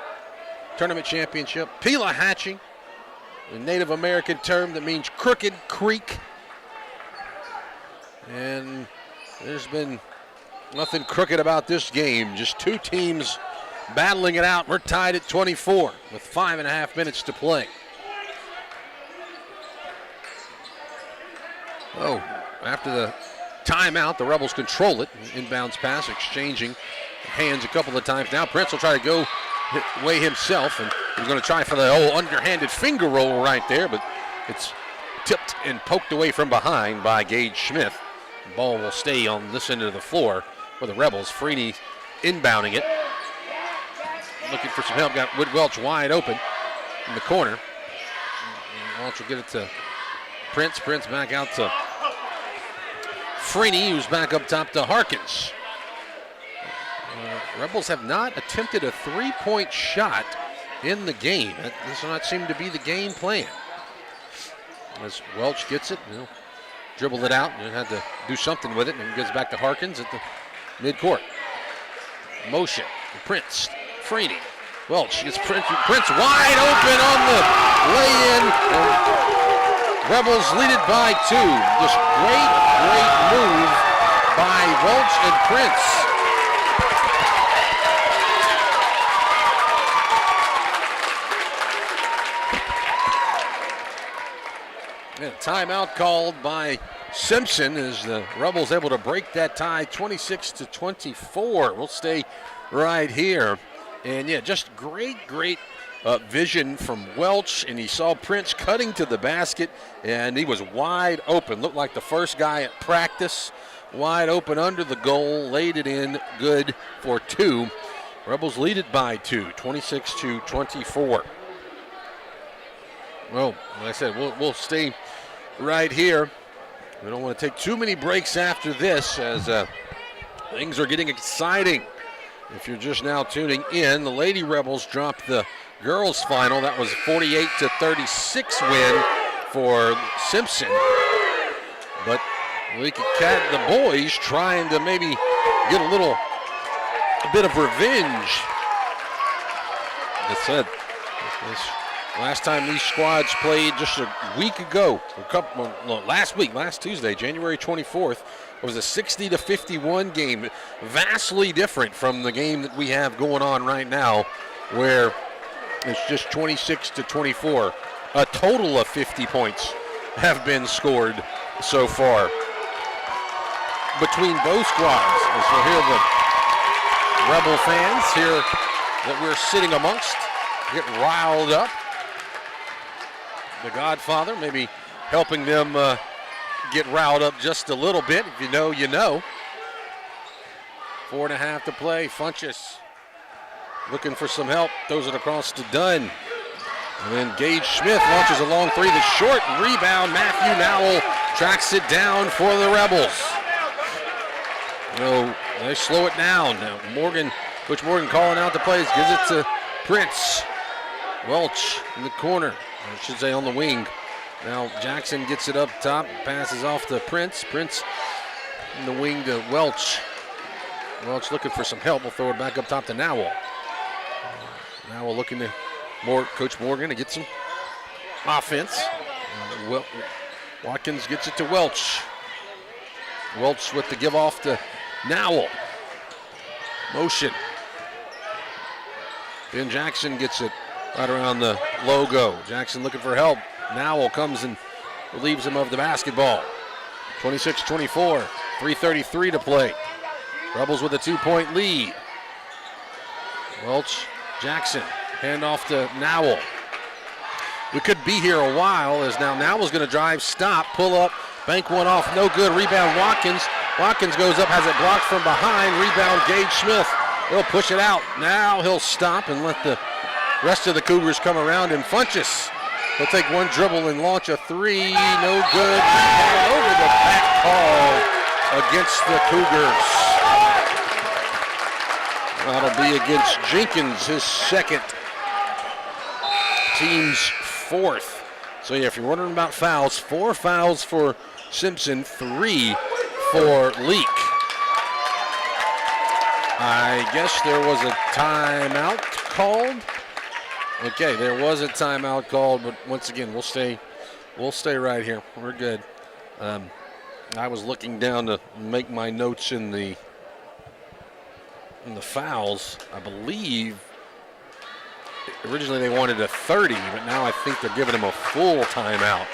Tournament Championship. Pila hatching, a Native American term that means crooked creek. And there's been nothing crooked about this game, just two teams battling it out. We're tied at 24 with 5.5 minutes to play. After the timeout, the Rebels control it. Inbounds pass, exchanging hands a couple of times. Now Prince will try to go way himself, and he's going to try for the old underhanded finger roll right there, but it's tipped and poked away from behind by Gage Smith. The ball will stay on this end of the floor for the Rebels. Freeney inbounding it. Looking for some help. Got Wood Welch wide open in the corner. And Welch will get it to Prince. Prince back out to Freeney, who's back up top to Harkins. Rebels have not attempted a three-point shot in the game. That does not seem to be the game plan. As Welch gets it, he'll dribble it out and had to do something with it, and gets back to Harkins at the midcourt. Motion, Prince, Freeney, Welch gets Prince wide open on the lay-in. Rebels lead it by 2. Just great move by Welch and Prince. And a timeout called by Simpson as the Rebels able to break that tie 26-24. We'll stay right here. And yeah, just great vision from Welch, and he saw Prince cutting to the basket, and he was wide open. Looked like the first guy at practice. Wide open under the goal, laid it in, good for 2. Rebels lead it by 2, 26-24. Well, like I said, we'll stay right here. We don't want to take too many breaks after this, as things are getting exciting. If you're just now tuning in, the Lady Rebels dropped the girls' final. That was a 48-36 win for Simpson. But Leake the boys trying to maybe get a bit of revenge. As said, last time these squads played just a week ago, last Tuesday, January 24th, it was a 60-51 game, vastly different from the game that we have going on right now, where it's just 26-24. A total of 50 points have been scored so far between both squads. As we'll hear the Rebel fans here that we're sitting amongst get riled up. The Godfather maybe helping them get riled up just a little bit. If you know, you know. 4.5 to play. Funchess looking for some help. Throws it across to Dunn. And then Gage Smith launches a long 3 that's short. Rebound. Matthew Nowell tracks it down for the Rebels. They slow it down. Now Coach Morgan calling out the plays. Gives it to Prince. Welch in the corner. I should say on the wing. Now Jackson gets it up top, passes off to Prince. Prince in the wing to Welch. Welch looking for some help. We'll throw it back up top to Nowell. Nowell looking to Coach Morgan to get some offense. Watkins gets it to Welch. Welch with the give off to Nowell. Motion. Ben Jackson gets it right around the logo. Jackson looking for help. Nowell comes and relieves him of the basketball. 26-24, 3:33 to play. Rebels with a 2-point lead. Welch, Jackson, hand off to Nowell. We could be here a while, as now Nowell's going to drive, stop, pull up, bank one off, no good. Rebound Watkins. Watkins goes up, has it blocked from behind. Rebound Gage Smith. He'll push it out. Now he'll stop and let the rest of the Cougars come around, and Funchess, he'll take one dribble and launch a 3. No good. Rebound over the back call against the Cougars. That'll be against Jenkins, his second, team's 4th. So yeah, if you're wondering about fouls, 4 fouls for Simpson, 3 for Leake. I guess there was a timeout called. Okay, there was a timeout called, but once again, we'll stay right here. We're good. I was looking down to make my notes in the fouls. I believe originally they wanted a 30, but now I think they're giving him a full timeout.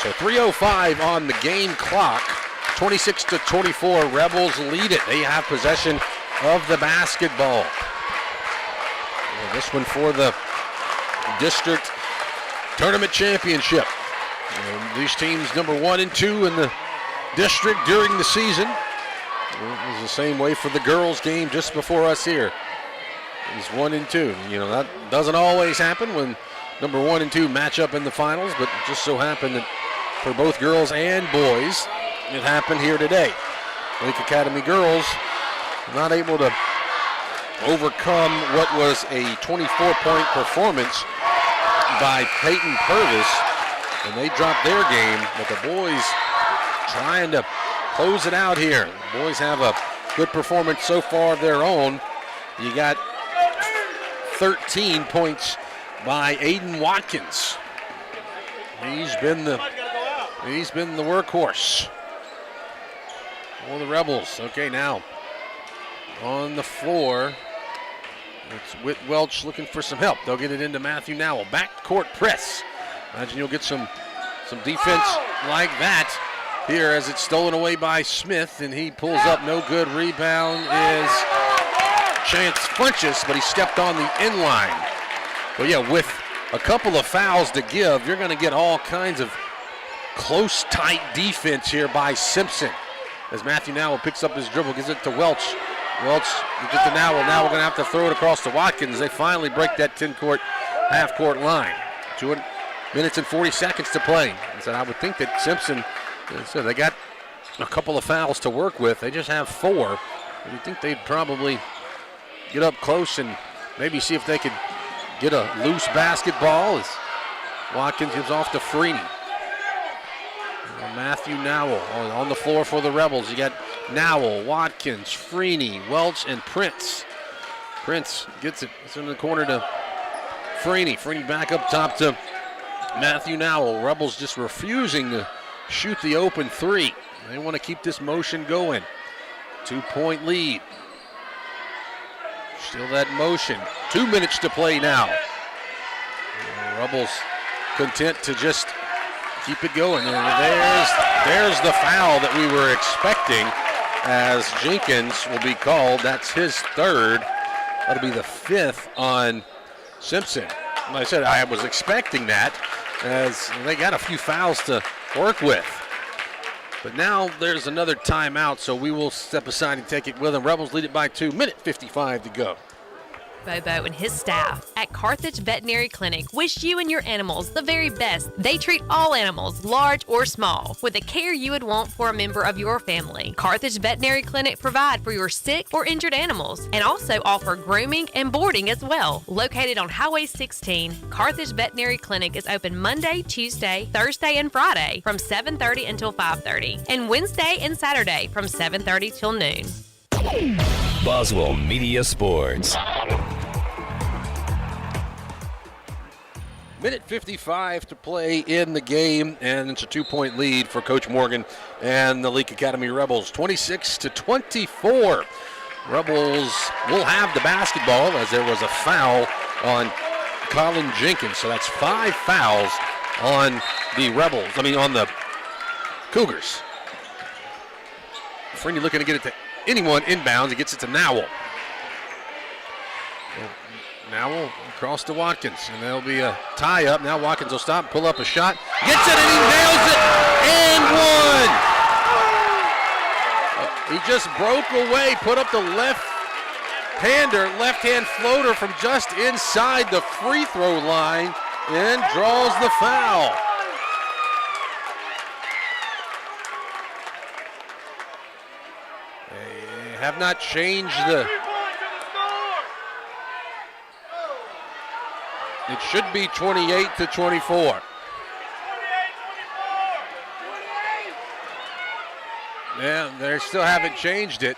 So 3:05 on the game clock. 26-24, Rebels lead it. They have possession of the basketball. This one for the district tournament championship. And these teams number 1 and 2 in the district during the season. It was the same way for the girls game just before us here. It was 1 and 2. That doesn't always happen when number 1 and 2 match up in the finals, but it just so happened that for both girls and boys, it happened here today. Leake Academy girls not able to overcome what was a 24-point performance by Peyton Purvis, and they dropped their game, but the boys trying to close it out here. The boys have a good performance so far of their own. You got 13 points by Aiden Watkins. He's been the workhorse for the Rebels. Okay, now on the floor, it's Whit Welch looking for some help. They'll get it into Matthew Nowell. Backcourt press. Imagine you'll get some defense like that here as it's stolen away by Smith, and he pulls up, no good. Rebound is Chance Funchess, but he stepped on the inline. But yeah, with a couple of fouls to give, you're going to get all kinds of close, tight defense here by Simpson. As Matthew Nowell picks up his dribble, gives it to Welch. Welch gives it to Nowell. Now we're going to have to throw it across to Watkins. They finally break that 10-court, half-court line. 2 minutes and 40 seconds to play. So I would think that Simpson, so they got a couple of fouls to work with. They just have 4. You'd think they'd probably get up close and maybe see if they could get a loose basketball as Watkins gives off to Freeney. Matthew Nowell on the floor for the Rebels. You got Nowell, Watkins, Freeney, Welch, and Prince. Prince gets it. It's in the corner to Freeney. Freeney back up top to Matthew Nowell. Rebels just refusing to shoot the open 3. They want to keep this motion going. 2-point lead. Still that motion. 2 minutes to play now. Rebels content to just keep it going. And there's the foul that we were expecting as Jenkins will be called. That's his 3rd. That'll be the 5th on Simpson. Like I said, I was expecting that as they got a few fouls to work with. But now there's another timeout, so we will step aside and take it with them. Rebels lead it by 2. Minute 55 to go. Bobo and his staff at Carthage Veterinary Clinic wish you and your animals the very best. They treat all animals, large or small, with the care you would want for a member of your family. Carthage Veterinary Clinic provide for your sick or injured animals and also offer grooming and boarding as well. Located on Highway 16, Carthage Veterinary Clinic is open Monday, Tuesday, Thursday, and Friday from 7:30 until 5:30, and Wednesday and Saturday from 7:30 till noon. Boswell Media Sports. Minute 55 to play in the game, and it's a 2-point lead for Coach Morgan and the Leake Academy Rebels. 26-24. Rebels will have the basketball as there was a foul on Colin Jenkins. So that's 5 fouls on the Rebels, on the Cougars. Freeney looking to get it to anyone inbounds. He gets it to Nowell. Nowell across to Watkins, and there'll be a tie-up. Now Watkins will stop, pull up a shot. Gets it, and he nails it, and one! He just broke away, put up the left-hand floater from just inside the free throw line, and draws the foul. They have not changed the... It should be 28-24. Yeah, they still haven't changed it.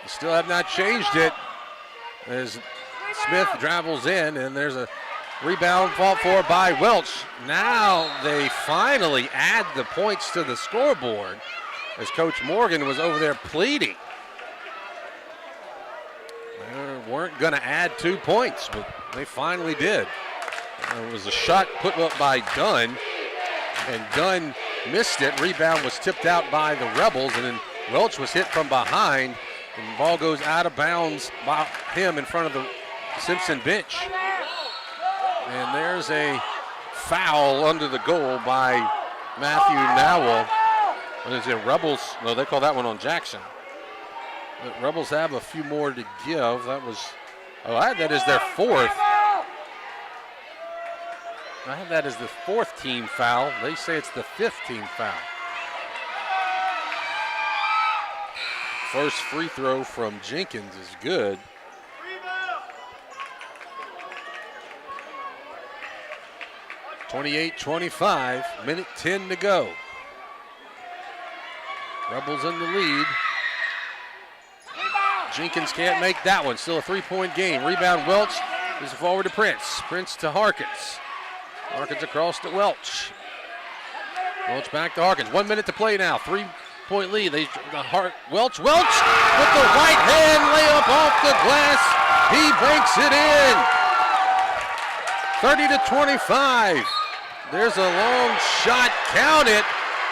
Still have not changed it as Smith travels in, and there's a rebound fought for by Welch. Now they finally add the points to the scoreboard as Coach Morgan was over there pleading. They weren't going to add 2 points, but they finally did. There was a shot put up by Dunn, and Dunn missed it. Rebound was tipped out by the Rebels, and then Welch was hit from behind, and the ball goes out of bounds by him in front of the Simpson bench. And there's a foul under the goal by Matthew Nowell. And is it Rebels? No, they call that one on Jackson. The Rebels have a few more to give. That was, that is their 4th. I have that as the 4th team foul. They say it's the 5th team foul. First free throw from Jenkins is good. (28-25), minute 10 to go. Rebels in the lead. Jenkins can't make that one. Still a 3-point game. Rebound Welch. Is forward to Prince. Prince to Harkins. Harkins across to Welch. Welch back to Harkins. 1 minute to play now. 3-point lead. Welch with the right hand layup off the glass. He banks it in. 30-25. There's a long shot. Count it.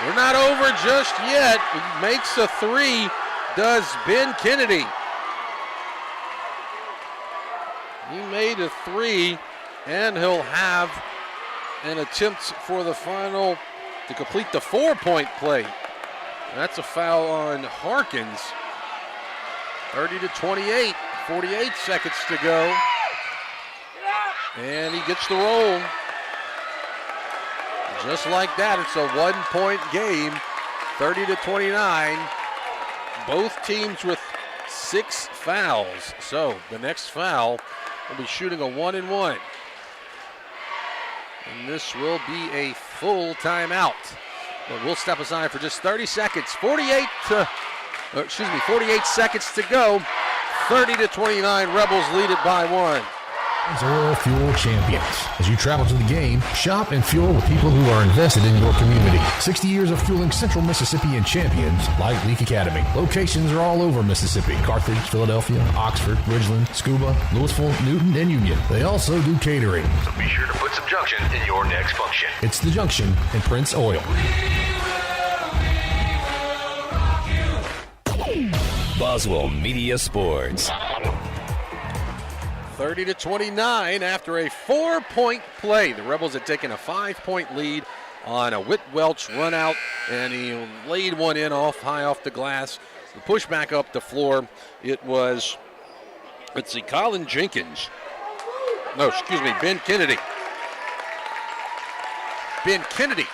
We're not over just yet. He makes a 3. Does Ben Kennedy. He made a 3, and he'll have an attempt for the final to complete the 4-point play. That's a foul on Harkins. 30-28, 48 seconds to go. And he gets the roll. Just like that, it's a 1-point game, 30-29. Both teams with 6 fouls. So the next foul will be shooting a 1-and-1. And this will be a full timeout. But we'll step aside for just 30 seconds. 48 seconds to go. 30-29, Rebels lead it by 1. Oil Fuel Champions. As you travel to the game, shop and fuel with people who are invested in your community. 60 years of fueling Central Mississippi and champions like Leake Academy. Locations are all over Mississippi. Carthage, Philadelphia, Oxford, Ridgeland, Scuba, Louisville, Newton, and Union. They also do catering. So be sure to put some junction in your next function. It's The Junction and Prince Oil. Boswell Media Sports. 30-29 after a 4-point play. The Rebels had taken a 5-point lead on a Whit Welch run out, and he laid one in high off the glass. The push back up the floor. It was, Colin Jenkins. No, excuse me, Ben Kennedy. Ben Kennedy,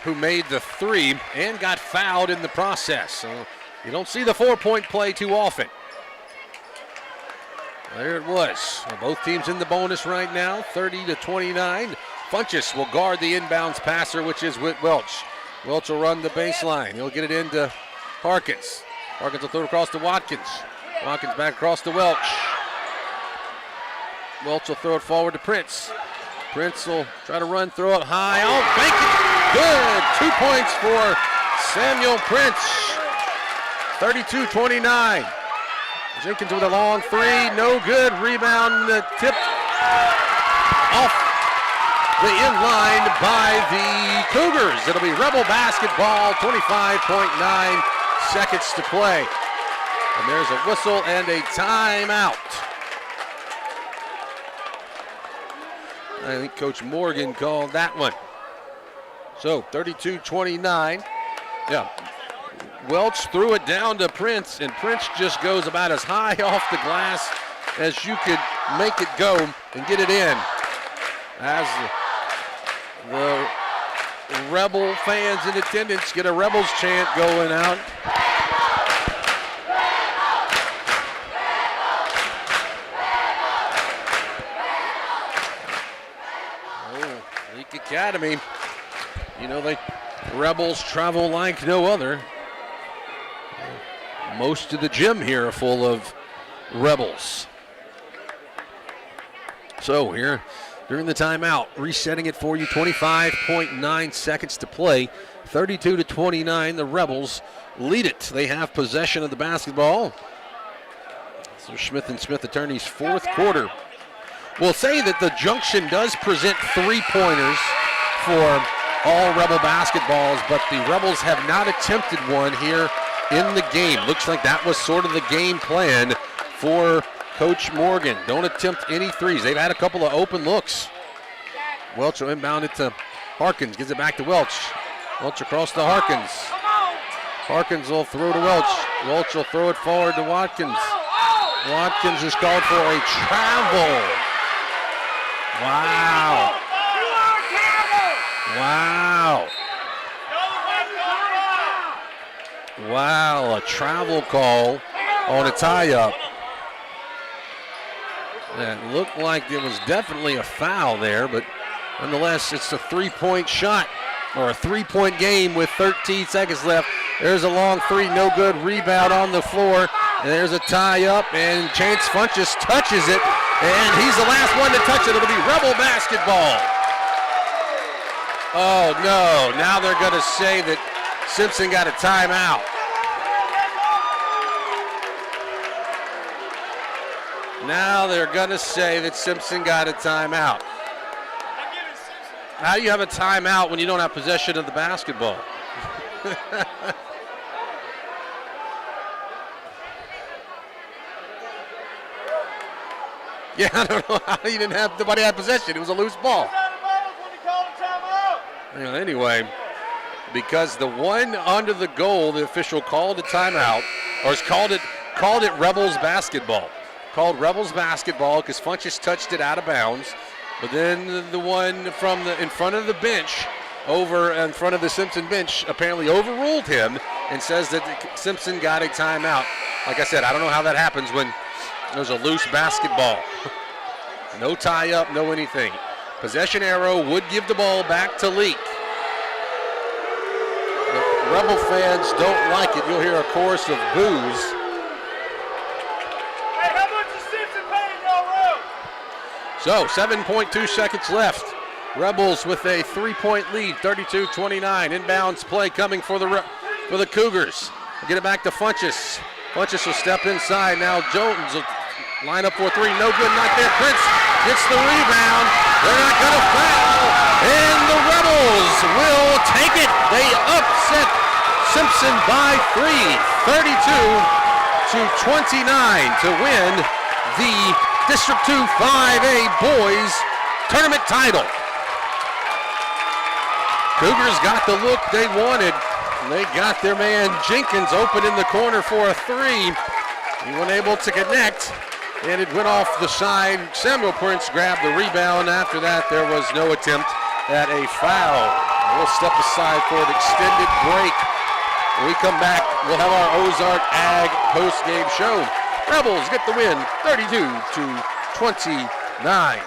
who made the 3 and got fouled in the process. So you don't see the 4-point play too often. There it was. Both teams in the bonus right now, 30-29. Funchess will guard the inbounds passer, which is Whit Welch. Welch will run the baseline. He'll get it into Harkins. Harkins will throw it across to Watkins. Watkins back across to Welch. Welch will throw it forward to Prince. Prince will try to run, throw it high. Oh, bank it. Good. 2 points for Samuel Prince. 32-29. Jenkins with a long 3, no good. Rebound, tip off the inline by the Cougars. It'll be Rebel basketball, 25.9 seconds to play. And there's a whistle and a timeout. I think Coach Morgan called that one. So 32-29. Yeah. Welch threw it down to Prince, and Prince just goes about as high off the glass as you could make it go and get it in. As the Rebel fans in attendance get a Rebels chant going out. Oh, Leake Academy. You know, the Rebels travel like no other. Most of the gym here are full of Rebels. So here, during the timeout, resetting it for you, 25.9 seconds to play. 32-29, the Rebels lead it. They have possession of the basketball. So Smith & Smith Attorney's 4th quarter. We'll say that the Junction does present 3-pointers for all Rebel basketballs, but the Rebels have not attempted one here in the game. Looks like that was sort of the game plan for Coach Morgan. Don't attempt any 3s. They've had a couple of open looks. Welch will inbound it to Harkins. Gives it back to Welch. Welch across to Harkins. Harkins will throw to Welch. Welch will throw it forward to Watkins. Watkins is called for a travel. Wow. Wow. Wow, a travel call on a tie-up. It looked like there was definitely a foul there, but nonetheless, it's a 3-point shot, or a 3-point game with 13 seconds left. There's a long 3, no good. Rebound on the floor, and there's a tie-up, and Chance Funchess touches it, and he's the last one to touch it. It'll be Rebel basketball. Oh, no. Now they're going to say that Simpson got a timeout. Now they're going to say that Simpson got a timeout. How do you have a timeout when you don't have possession of the basketball? Yeah, I don't know how he didn't have, nobody had possession. It was a loose ball. Anyway, because the one under the goal, the official called a timeout, or called it Rebels basketball. Called Rebels basketball because Funchess touched it out of bounds. But then the one from in front of the bench, over in front of the Simpson bench, apparently overruled him and says that Simpson got a timeout. Like I said, I don't know how that happens when there's a loose basketball. No tie-up, no anything. Possession arrow would give the ball back to Leake. The Rebel fans don't like it. You'll hear a chorus of boos. Hey, how much is Simpson paying y'all, So, 7.2 seconds left. Rebels with a 3-point lead, 32-29. Inbounds play coming for the Cougars. Get it back to Funchess. Funchess will step inside. Now Jones will line up for three. No good, not there. Prince gets the rebound. They're not going to foul. And the Rebels will take it. They upset Simpson by 32-29 to win the District 2 5A Boys Tournament title. Cougars got the look they wanted. They got their man Jenkins open in the corner for a three. He wasn't able to connect, and it went off the side. Samuel Prince grabbed the rebound. After that, there was no attempt at a foul. We'll step aside for an extended break. When we come back, we'll have our Ozark Ag post-game show. Rebels get the win, 32-29.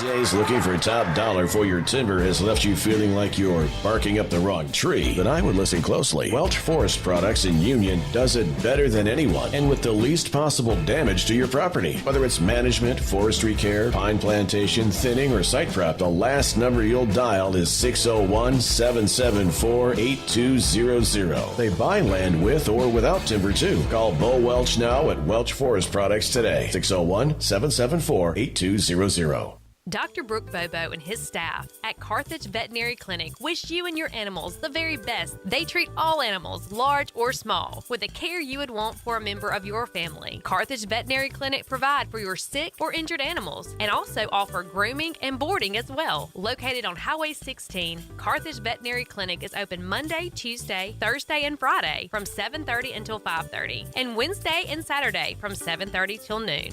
Days looking for top dollar for your timber has left you feeling like you're barking up the wrong tree. Then I would listen closely. Welch Forest Products in Union does it better than anyone and with the least possible damage to your property. Whether it's management, forestry care, pine plantation, thinning, or site prep, the last number you'll dial is 601-774-8200. They buy land with or without timber too. Call Bo Welch now at Welch Forest Products today. 601-774-8200. Dr. Brooke Bobo and his staff at Carthage Veterinary Clinic wish you and your animals the very best. They treat all animals, large or small, with the care you would want for a member of your family. Carthage Veterinary Clinic provide for your sick or injured animals and also offer grooming and boarding as well. Located on Highway 16, Carthage Veterinary Clinic is open Monday, Tuesday, Thursday, and Friday from 7:30 until 5:30, and Wednesday and Saturday from 7:30 till noon.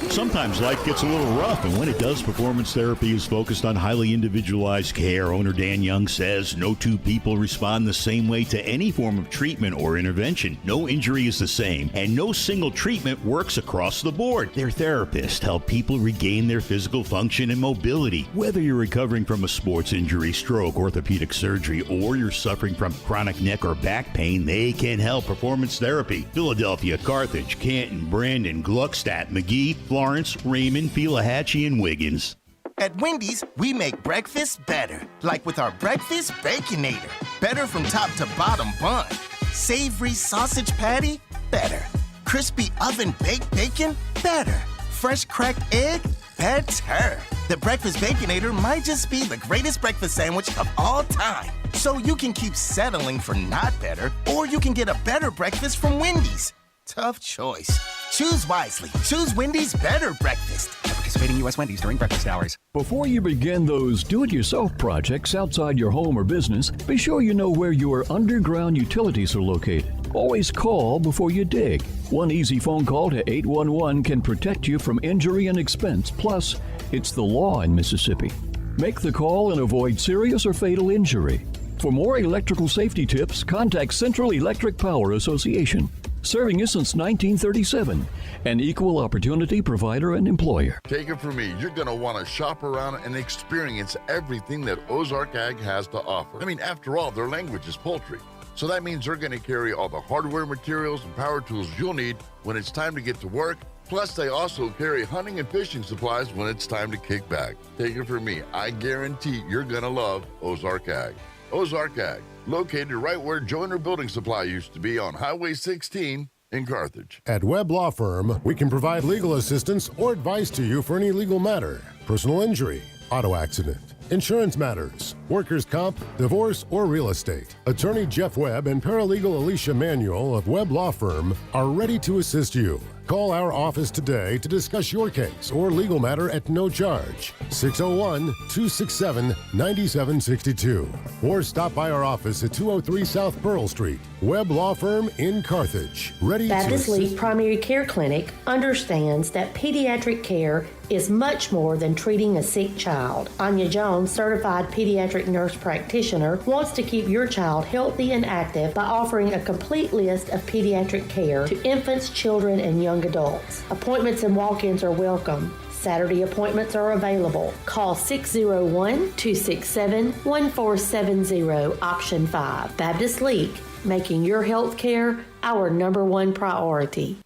Sometimes life gets a little rough, and when it does, Performance Therapy is focused on highly individualized care. Owner Dan Young says no two people respond the same way to any form of treatment or intervention. No injury is the same, and no single treatment works across the board. Their therapists help people regain their physical function and mobility. Whether you're recovering from a sports injury, stroke, orthopedic surgery, or you're suffering from chronic neck or back pain, they can help. Performance Therapy. Philadelphia, Carthage, Canton, Brandon, Gluckstadt, McGee, Florence, Raymond, Pelahatchie, and Wiggins. At Wendy's, we make breakfast better. Like with our Breakfast Baconator. Better from top to bottom bun. Savory sausage patty? Better. Crispy oven-baked bacon? Better. Fresh cracked egg? Better. The Breakfast Baconator might just be the greatest breakfast sandwich of all time. So you can keep settling for not better, or you can get a better breakfast from Wendy's. Tough choice. Choose wisely. Choose Wendy's better breakfast. At participating U.S. Wendy's during breakfast hours. Before you begin those do-it-yourself projects outside your home or business, be sure you know where your underground utilities are located. Always call before you dig. One easy phone call to 811 can protect you from injury and expense. Plus, it's the law in Mississippi. Make the call and avoid serious or fatal injury. For more electrical safety tips, contact Central Electric Power Association. Serving you since 1937, an equal opportunity provider and employer. Take it from me, you're going to want to shop around and experience everything that Ozark Ag has to offer. I mean, after all, their language is poultry. So that means they're going to carry all the hardware materials and power tools you'll need when it's time to get to work. Plus, they also carry hunting and fishing supplies when it's time to kick back. Take it from me, I guarantee you're going to love Ozark Ag. Ozark Ag, located right where Joyner Building Supply used to be on Highway 16 in Carthage. At Webb Law Firm, we can provide legal assistance or advice to you for any legal matter, personal injury, auto accident, insurance matters, workers' comp, divorce, or real estate. Attorney Jeff Webb and paralegal Alicia Manuel of Webb Law Firm are ready to assist you. Call our office today to discuss your case or legal matter at no charge. 601-267-9762. Or stop by our office at 203 South Pearl Street. Webb Law Firm in Carthage. Ready Baptist to Leake Primary Care Clinic understands that pediatric care is much more than treating a sick child. Anya Jones, certified pediatric nurse practitioner, wants to keep your child healthy and active by offering a complete list of pediatric care to infants, children, and young adults. Appointments and walk-ins are welcome. Saturday appointments are available. Call 601-267-1470, option 5. Baptist Leake, making your health care our #1 priority.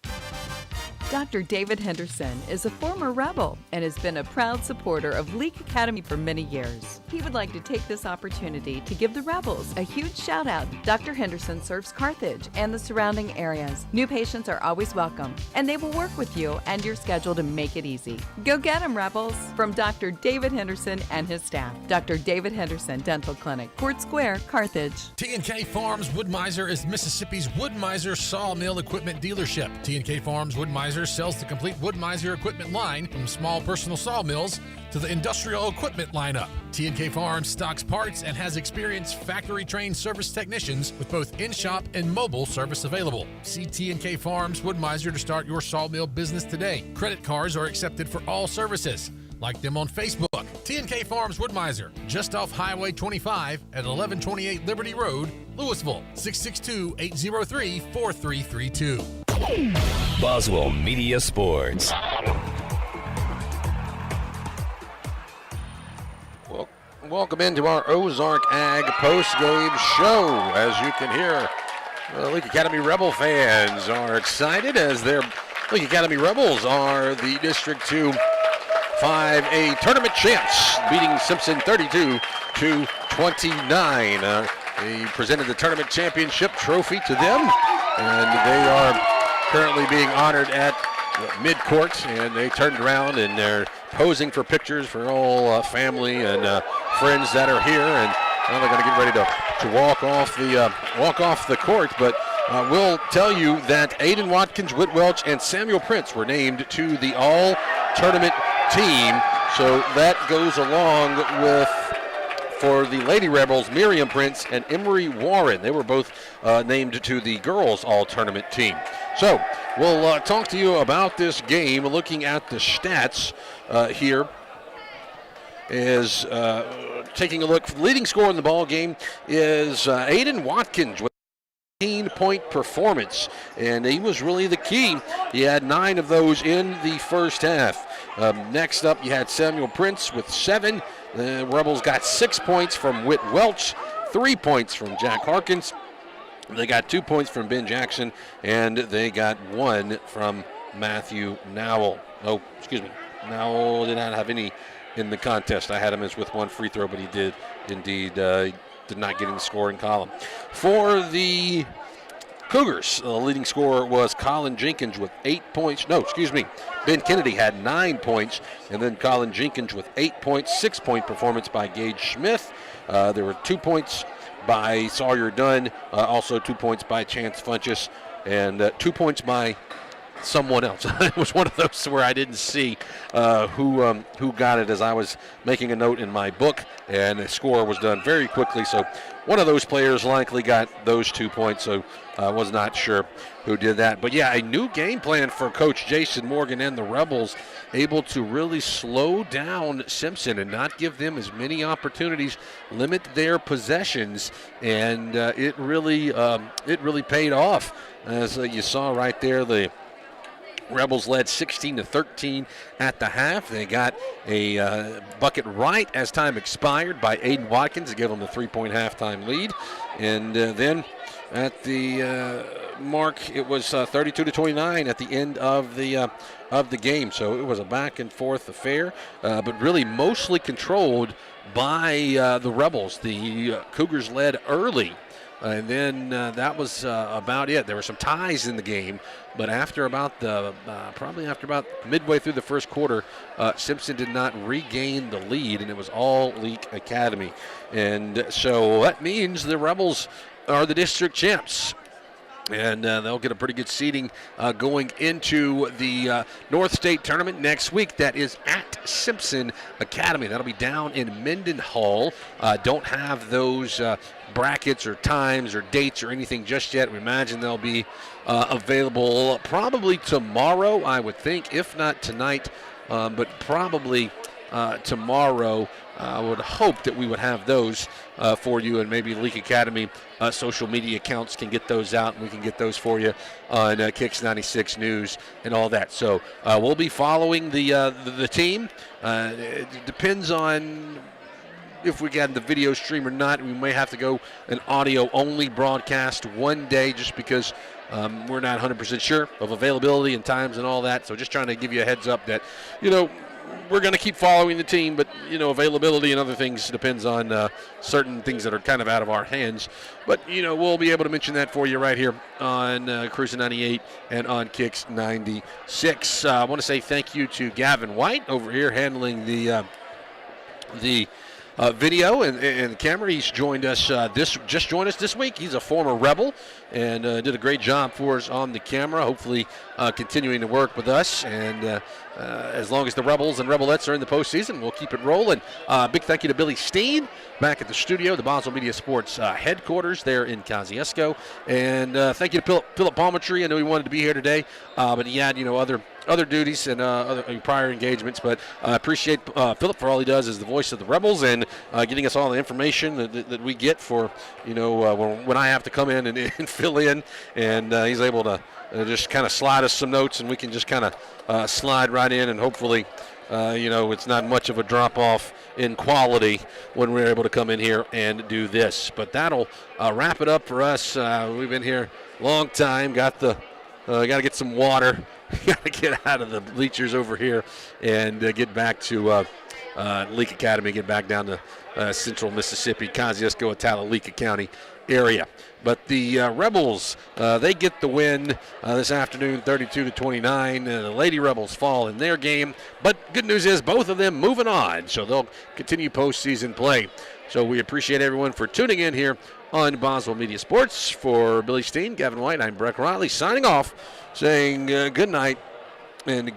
Dr. David Henderson is a former Rebel and has been a proud supporter of Leake Academy for many years. He would like to take this opportunity to give the Rebels a huge shout out. Dr. Henderson serves Carthage and the surrounding areas. New patients are always welcome, and they will work with you and your schedule to make it easy. Go get 'em, Rebels! From Dr. David Henderson and his staff. Dr. David Henderson Dental Clinic, Court Square, Carthage. T&K Farms Wood-Mizer is Mississippi's Wood-Mizer sawmill equipment dealership. T&K Farms Wood-Mizer sells the complete Wood-Mizer equipment line from small personal sawmills to the industrial equipment lineup. T&K Farms stocks parts and has experienced factory-trained service technicians with both in-shop and mobile service available. See T&K Farms Wood-Mizer to start your sawmill business today. Credit cards are accepted for all services. Like them on Facebook. T&K Farms Wood-Mizer, just off Highway 25 at 1128 Liberty Road, Louisville, 662-803-4332. Boswell Media Sports. Welcome into our Ozark Ag post-game show. As you can hear, the Leake Academy Rebel fans are excited as their Leake Academy Rebels are the District 2 5A tournament champs, beating Simpson 32-29. They presented the tournament championship trophy to them, and they are currently being honored at mid-court, and they turned around and they're posing for pictures for all family and friends that are here, and now they're going to get ready to walk off the court. But we'll tell you that Aiden Watkins, Whit Welch, and Samuel Prince were named to the all-tournament team, so that goes along with, for the Lady Rebels, Miriam Prince and Emery Warren. They were both named to the girls all-tournament team. So we'll talk to you about this game. Looking at the stats here is taking a look. Leading scorer in the ball game is Aiden Watkins with 18-point performance, and he was really the key. He had 9 of those in the first half. Next up, you had Samuel Prince with 7. The Rebels got 6 points from Whit Welch, 3 points from Jack Harkins. They got 2 points from Ben Jackson, and they got 1 from Matthew Nowell. Oh, excuse me. Nowell did not have any in the contest. I had him as with 1 free throw, but he did indeed did not get in the scoring column. For the Cougars, the leading scorer was Colin Jenkins with 8 points. No, excuse me. Ben Kennedy had 9 points, and then Colin Jenkins with 8 points. 6-point performance by Gage Smith. There were 2 points by Sawyer Dunn, also 2 points by Chance Funchess, and 2 points by someone else. It was one of those where I didn't see who got it as I was making a note in my book, and the score was done very quickly. So one of those players likely got those 2 points, so I was not sure who did that. But yeah, a new game plan for Coach Jason Morgan and the Rebels, able to really slow down Simpson and not give them as many opportunities, limit their possessions, and it really paid off. As you saw right there, the Rebels led 16-13 at the half. They got a bucket right as time expired by Aiden Watkins to give them the 3-point halftime lead. And then at the mark, it was 32-29 at the end of the game. So it was a back and forth affair, but really mostly controlled by the Rebels. The Cougars led early. And then that was about it. There were some ties in the game, but after about midway through the first quarter, Simpson did not regain the lead, and it was all Leake Academy. And so that means the Rebels are the district champs. And they'll get a pretty good seeding going into the North State tournament next week. That is at Simpson Academy. That'll be down in Mendenhall. Don't have those brackets or times or dates or anything just yet. We imagine they'll be available probably tomorrow, I would think, if not tonight, but probably tomorrow. I would hope that we would have those for you, and maybe Leake Academy social media accounts can get those out, and we can get those for you on Kicks 96 News and all that. So we'll be following the team. It depends on if we get the video stream or not. We may have to go an audio-only broadcast one day just because we're not 100% sure of availability and times and all that. So just trying to give you a heads up that, we're going to keep following the team, but, availability and other things depends on certain things that are kind of out of our hands. But, we'll be able to mention that for you right here on Cruising 98 and on Kicks 96. I want to say thank you to Gavin White over here handling the video and the camera. He's joined us joined us this week. He's a former Rebel and did a great job for us on the camera, hopefully continuing to work with us. And as long as the Rebels and Rebelettes are in the postseason, we'll keep it rolling. Big thank you to Billy Steen back at the studio, the Boswell Media Sports headquarters there in Kosciuszko. And thank you to Philip Palmetry. I know he wanted to be here today, but he had other duties and other prior engagements. But I appreciate Philip for all he does as the voice of the Rebels and getting us all the information that we get for when I have to come in and fill in. And he's able to just kind of slide us some notes, and we can just kind of slide right in, and hopefully it's not much of a drop-off in quality when we're able to come in here and do this. But that'll wrap it up for us. We've been here a long time. Got to get some water. Got to get out of the bleachers over here and get back to Leake Academy, get back down to central Mississippi, Kosciuszko, Attala, Leake County area. But the Rebels, they get the win this afternoon, 32-29. The Lady Rebels fall in their game. But good news is both of them moving on, so they'll continue postseason play. So we appreciate everyone for tuning in here on Boswell Media Sports. For Billy Steen, Gavin White, I'm Breck Riley signing off, saying good night and good